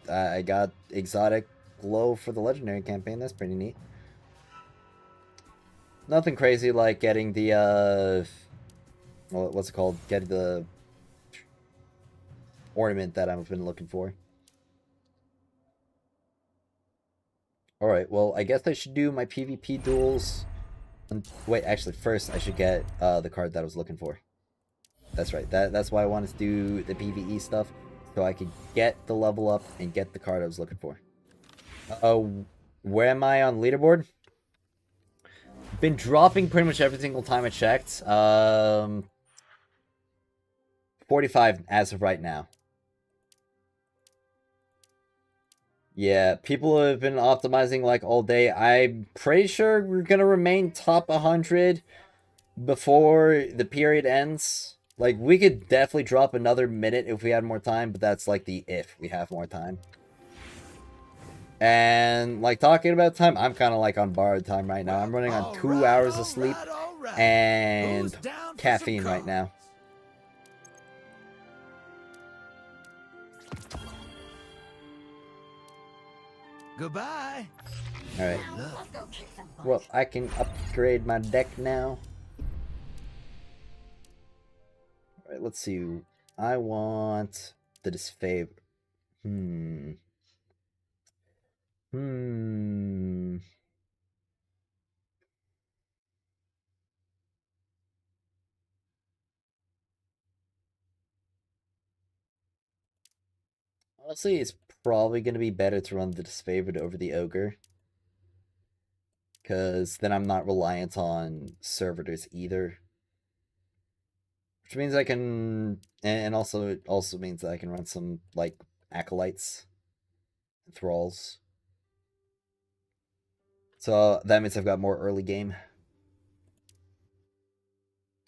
I got exotic glow for the legendary campaign. That's pretty neat. Nothing crazy like getting the, what's it called? Getting the ornament that I've been looking for. Alright, well, I guess I should do my PvP duels. Wait, actually, first I should get the card that I was looking for. That's right, that's why I wanted to do the PvE stuff. So I could get the level up and get the card I was looking for. Where am I on leaderboard? Been dropping pretty much every single time I checked. 45 as of right now. Yeah, people have been optimizing like all day. I'm pretty sure we're gonna remain top 100 before the period ends. Like, we could definitely drop another minute if we had more time, but that's like the if we have more time. And, like, talking about time, I'm kind of like on borrowed time right now. I'm running on 2 hours of sleep and caffeine right now. Goodbye. Alright. Well, I can upgrade my deck now. Alright, let's see. I want the disfavor. Honestly, it's probably going to be better to run the disfavored over the ogre. Because then I'm not reliant on servitors either. Which means I can... And also, it also means that I can run some, like, acolytes. And thralls. So that means I've got more early game.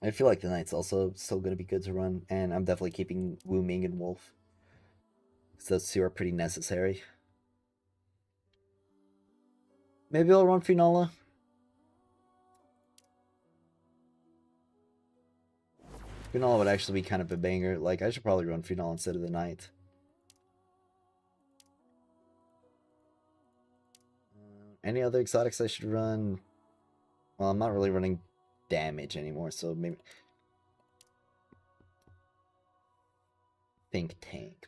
I feel like the knight's also still going to be good to run. And I'm definitely keeping Wu Ming and Wolf. So those two are pretty necessary. Maybe I'll run Finola. Finola would actually be kind of a banger. Like, I should probably run Finola instead of the knight. Any other exotics I should run? Well, I'm not really running damage anymore, so maybe... Think tank.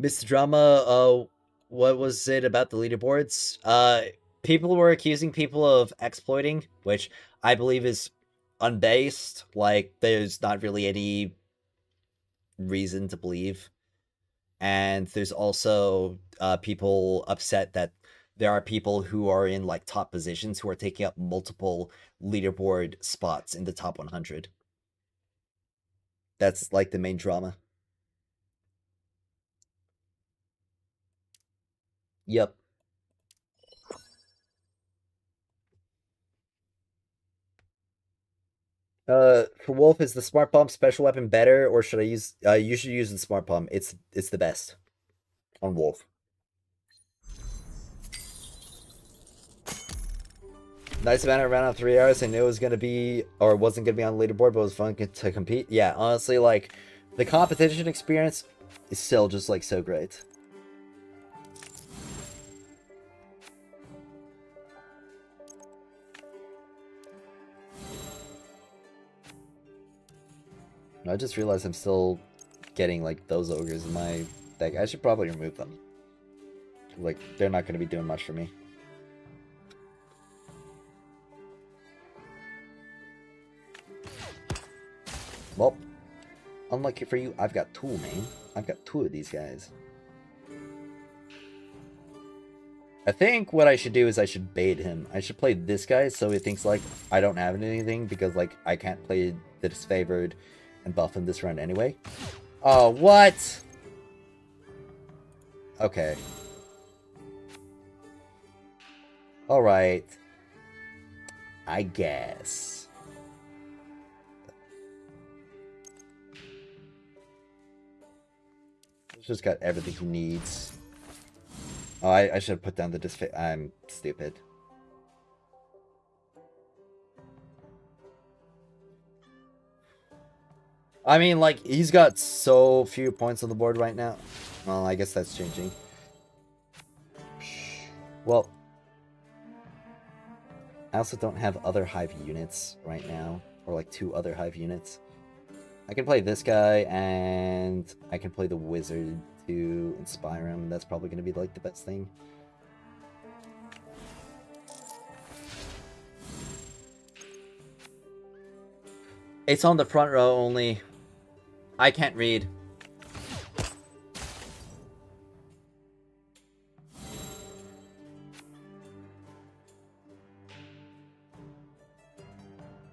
Mr. Drama, what was it about the leaderboards? People were accusing people of exploiting, which I believe is unbased. Like, there's not really any reason to believe and there's also people upset that there are people who are in like top positions who are taking up multiple leaderboard spots in the top 100. That's like the main drama. Yep. For Wolf, is the smart bomb special weapon better, or should I use? You should use the smart bomb. It's the best on Wolf. Nice event around 3 hours. I knew it was gonna be, or wasn't gonna be on the leaderboard, but it was fun to compete. Yeah, honestly, like the competition experience is still just like so great. I just realized I'm still getting like those ogres in my deck. I should probably remove them. Like they're not gonna be doing much for me. Well, unlucky for you, I've got two, man. I've got two of these guys. I think what I should do is I should bait him. I should play this guy so he thinks like I don't have anything because like I can't play the disfavored and buff him this round anyway. Oh, what? Okay. Alright. I guess. He's just got everything he needs. Oh, I should have put down the disfavor. I'm stupid. I mean, like, he's got so few points on the board right now. Well, I guess that's changing. Well, I also don't have other Hive units right now. Or, like, 2 other Hive units. I can play this guy, and I can play the Wizard to inspire him. That's probably going to be, like, the best thing. It's on the front row only. I can't read.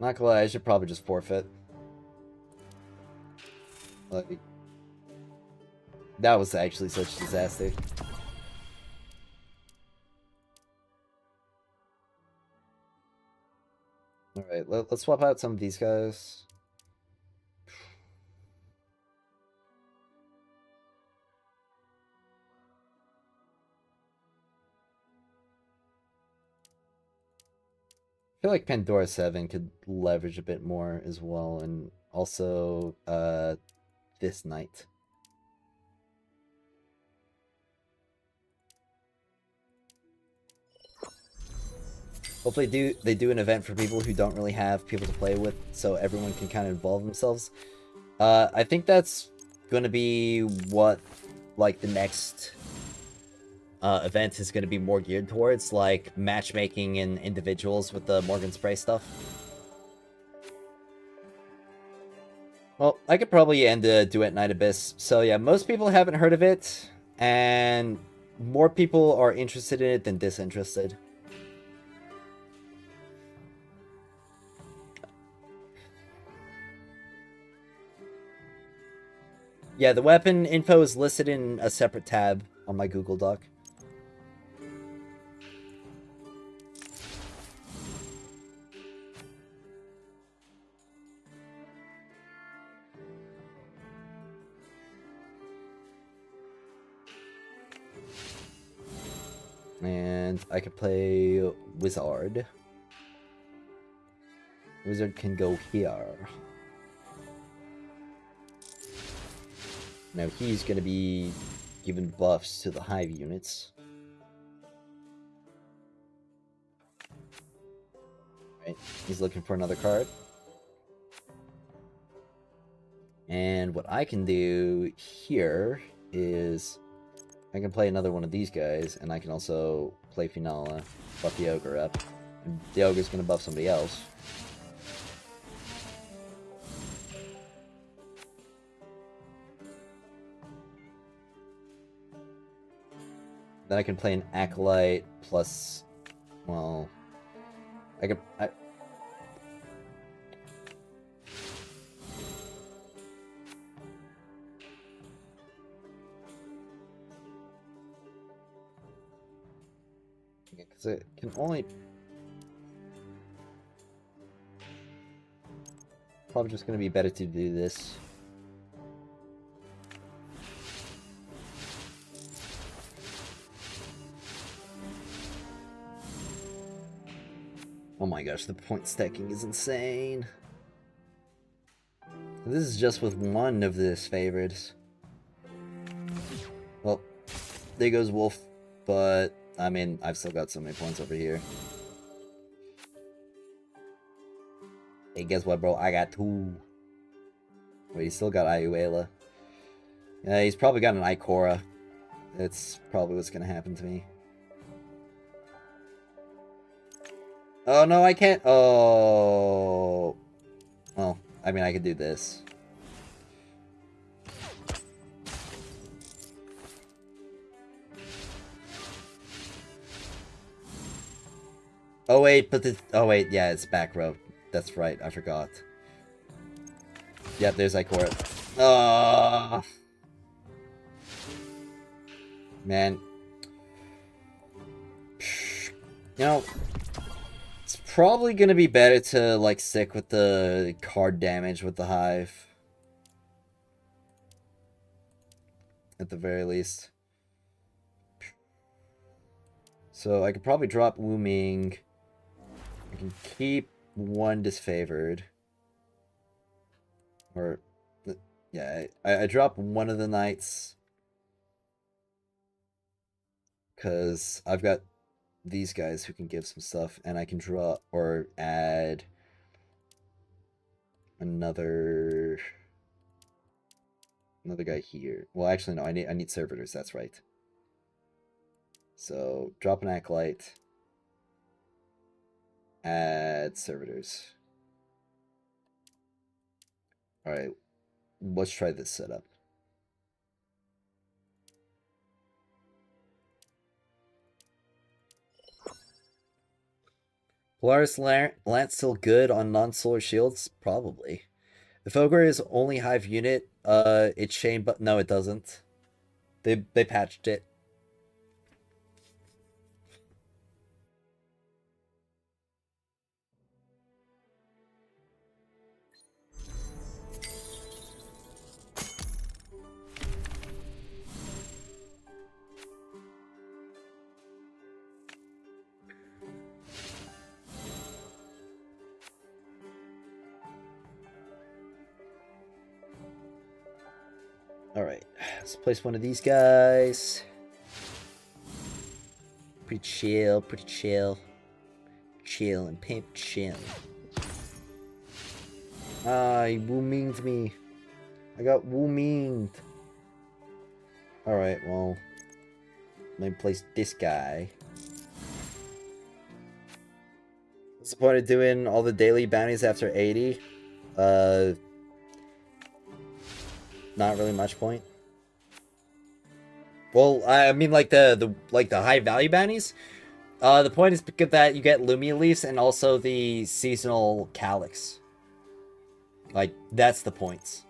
Not gonna lie, I should probably just forfeit. Like, that was actually such a disaster. Alright, let's swap out some of these guys. I feel like Pandora 7 could leverage a bit more as well, and also this night. Hopefully they do an event for people who don't really have people to play with, so everyone can kind of involve themselves. I think that's going to be what, like, the next event is going to be more geared towards, like matchmaking in individuals with the Morgan Spray stuff. Well, I could probably end the Duet Night Abyss. So yeah, most people haven't heard of it, and more people are interested in it than disinterested. Yeah, the weapon info is listed in a separate tab on my Google Doc. And I could play Wizard. Wizard can go here. Now he's going to be giving buffs to the Hive units. Right, he's looking for another card. And what I can do here is I can play another one of these guys, and I can also play Finala, buff the Ogre up. And the Ogre's going to buff somebody else. Then I can play an Acolyte plus... Well... I could... Because it can only... Probably just going to be better to do this. Oh my gosh, the point stacking is insane. This is just with one of this favorites. Well, there goes Wolf, but I mean, I've still got so many points over here. Hey, guess what, bro? I got 2. Wait, he's still got Ayuela. Yeah, he's probably got an Ikora. That's probably what's gonna happen to me. Oh, no, I can't. Oh. Well, I mean, I could do this. Oh, wait, but the... Oh, wait, yeah, it's back row. That's right, I forgot. Yep, there's Ikora. Oh. Man. You know... It's probably gonna be better to, like, stick with the card damage with the Hive. At the very least. So, I could probably drop Wu Ming. I can keep one disfavored. Or, yeah, I drop one of the knights. Because I've got these guys who can give some stuff, and I can draw or add another guy here. Well, actually, no, I need servitors. That's right. So drop an acolyte, add servitors. All right, let's try this setup. Polaris Lance still good on non-solar shields? Probably. If Ogre is only Hive unit, it's shame, but no, it doesn't. They patched it. Alright, let's place one of these guys. Pretty chill, pretty chill. Chill and pimp chill. Ah, he Wu-Minged me. I got Wu-Minged. Alright, well. Let me place this guy. What's the point of doing all the daily bounties after 80? Not really much point. Well, I mean, like the high value bounties. The point is because that you get Lumia Leaves and also the seasonal Calyx. Like, that's the points.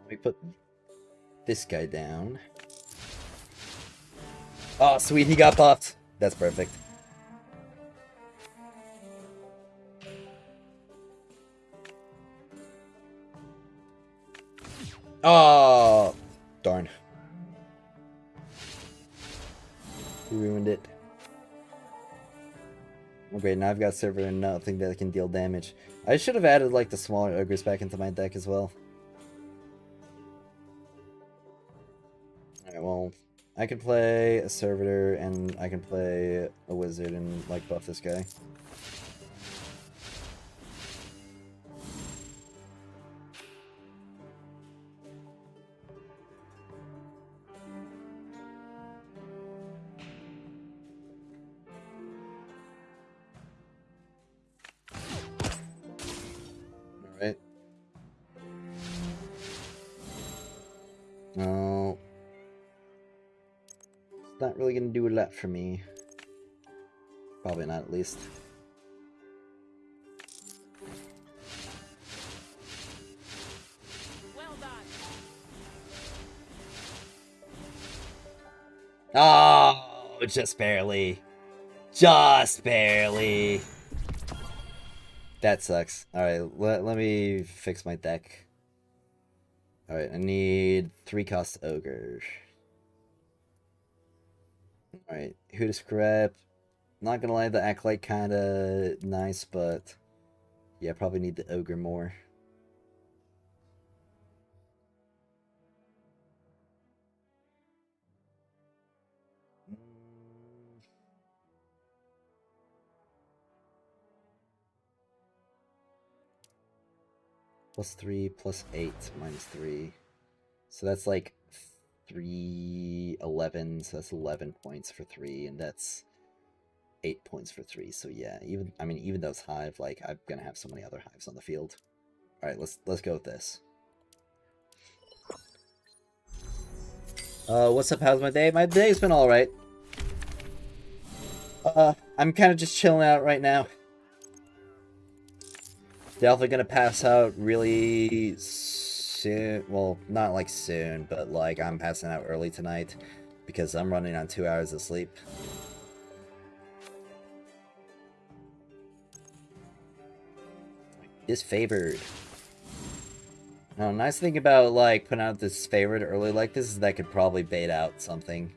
Let me put this guy down. Oh, sweet, he got buffed. That's perfect. Oh, darn. He ruined it. Oh, great, now I've got server and nothing that can deal damage. I should have added, like, the smaller ogres back into my deck as well. Alright, well, I can play a servitor and I can play a wizard and, like, buff this guy. Alright. No. It's not really gonna do a lot for me. Probably not, at least. Well done. Oh, just barely. Just barely. That sucks. Alright, let me fix my deck. Alright, I need 3-cost ogre. Alright, who to scrap? Not gonna lie, the acolyte kinda nice, but yeah, probably need the ogre more. +3, +8, -3. So that's like 11, so that's 11 points for 3, and that's 8 points for 3. So yeah, even though it's hive, like I'm gonna have so many other hives on the field. Alright, let's go with this. What's up? How's my day? My day's been alright. I'm kind of just chilling out right now. Definitely gonna pass out really soon. Well, not like soon, but like I'm passing out early tonight because I'm running on 2 hours of sleep. Disfavored. Now, nice thing about like putting out this favored early like this is that I could probably bait out something.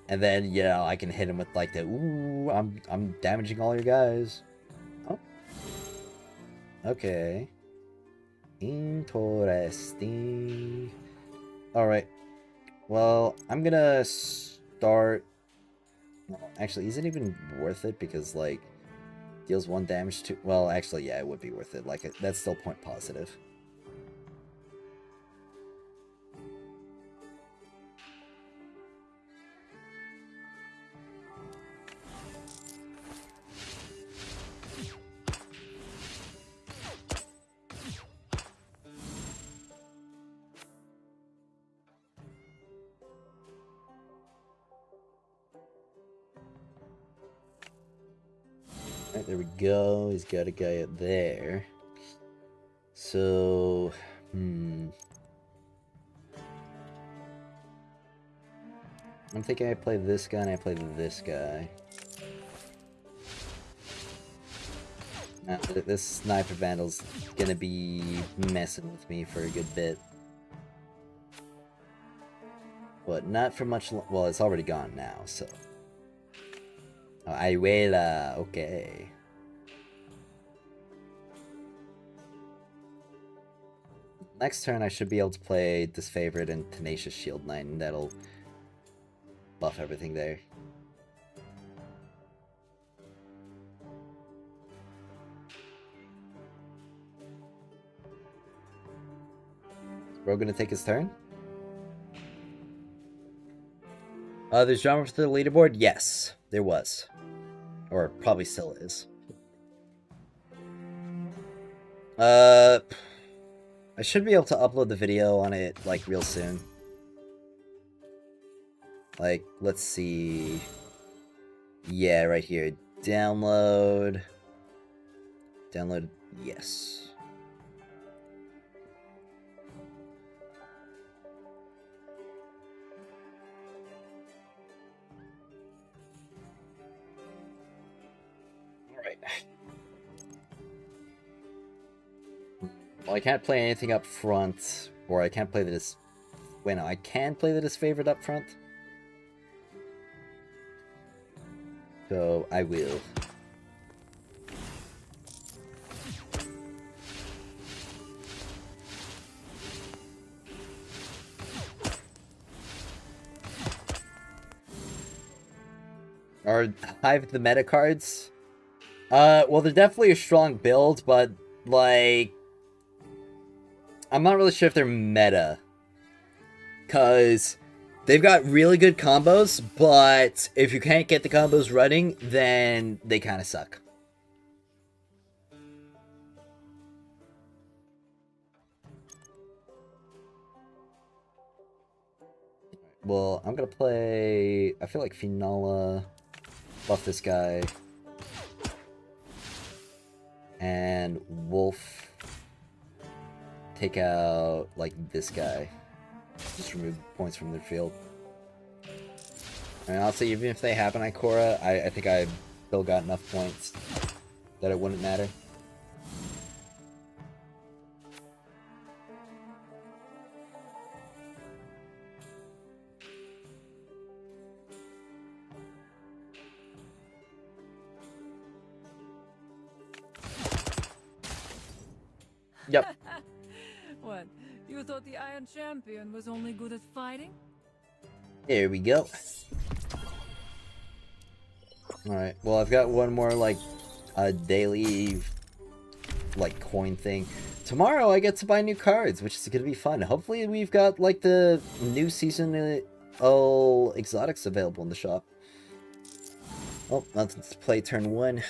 And then, you know, I can hit him with like the ooh, I'm damaging all your guys. Oh. Okay. Interesting. Alright. Well, I'm gonna start... Actually, is it even worth it? Because, like, deals 1 damage to... Well, actually, yeah, it would be worth it. Like, that's still point positive. Alright, there we go. He's got a guy up there. So, I'm thinking I play this guy and I play this guy. Now, this Sniper Vandal's gonna be messing with me for a good bit. But not for much well, it's already gone now, so... Oh, Ayuela, okay. Next turn I should be able to play Disfavored and Tenacious Shield Knight, and that'll buff everything there. Is Bro gonna take his turn? There's drama for the leaderboard? Yes, there was. Or probably still is. I should be able to upload the video on it, like, real soon. Like, let's see... Yeah, right here. Download... Download... Yes. Alright. Well, I can't play anything up front, or I can't play this... Wait, no, I can play the Disfavored up front. So, I will. Are Hive the meta cards? Well, they're definitely a strong build, but, like... I'm not really sure if they're meta. Because they've got really good combos, but if you can't get the combos running, then they kind of suck. well, I'm gonna play... I feel like Finala, buff this guy, and Wolf take out, like, this guy. Just remove points from their field. I mean, honestly, even if they have an Ikora, I think I still got enough points that it wouldn't matter. Yep. What? You thought the Iron Champion was only good at fighting? There we go. Alright, well, I've got one more, like, daily, like, coin thing. Tomorrow I get to buy new cards, which is gonna be fun. Hopefully we've got, like, the new seasonal exotics available in the shop. Oh, let's play turn 1.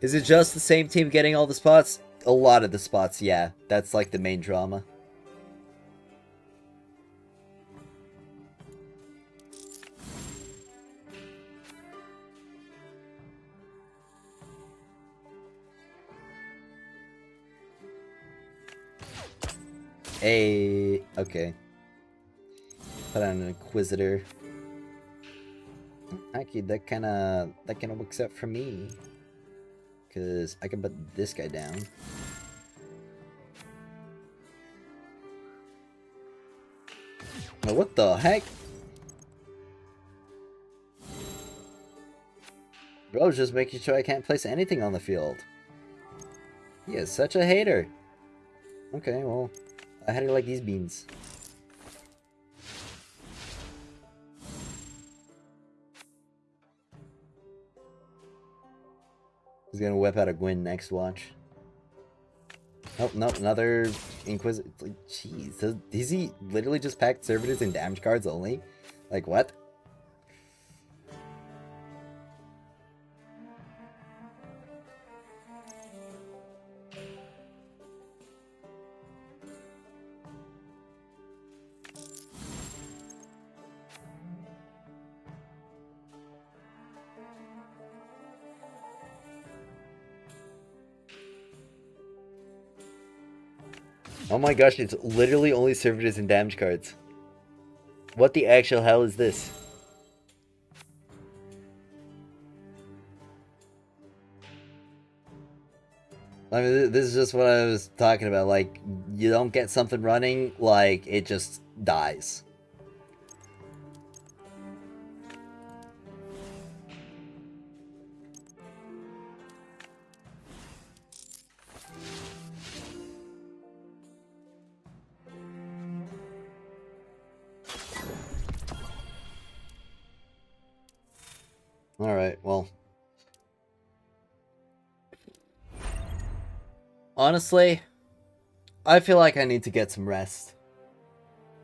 Is it just the same team getting all the spots? A lot of the spots, yeah. That's, like, the main drama. Hey, okay. Put on an Inquisitor. Actually, that kind of works out for me. Because I can put this guy down. Oh, what the heck? Bro's just making sure I can't place anything on the field. He is such a hater. Okay, well, how do you like these beans? He's gonna whip out a Gwyn next, watch. Oh, no, another Inquisitor. Like, jeez, does he literally just pack servitors and damage cards only? Like, what? Oh my gosh, it's literally only servitors and damage cards. What the actual hell is this? I mean, this is just what I was talking about. Like, you don't get something running, like, it just dies. Alright, well. Honestly, I feel like I need to get some rest.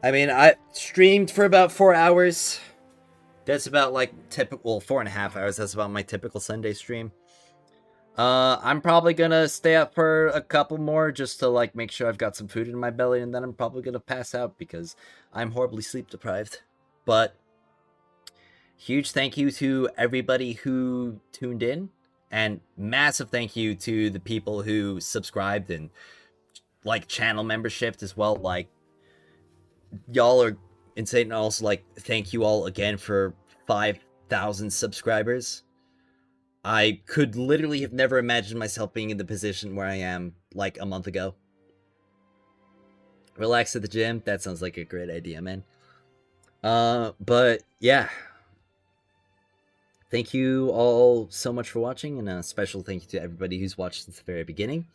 I mean, I streamed for about 4 hours. That's about, like, typical, 4.5 hours. That's about my typical Sunday stream. I'm probably gonna stay up for a couple more just to, like, make sure I've got some food in my belly, and then I'm probably gonna pass out because I'm horribly sleep deprived. But huge thank you to everybody who tuned in, and massive thank you to the people who subscribed and, like, channel membership as well. Like, y'all are insane, and also, like, thank you all again for 5,000 subscribers. I could literally have never imagined myself being in the position where I am, like, a month ago. Relax at the gym? That sounds like a great idea, man. But, yeah. Thank you all so much for watching, and a special thank you to everybody who's watched since the very beginning.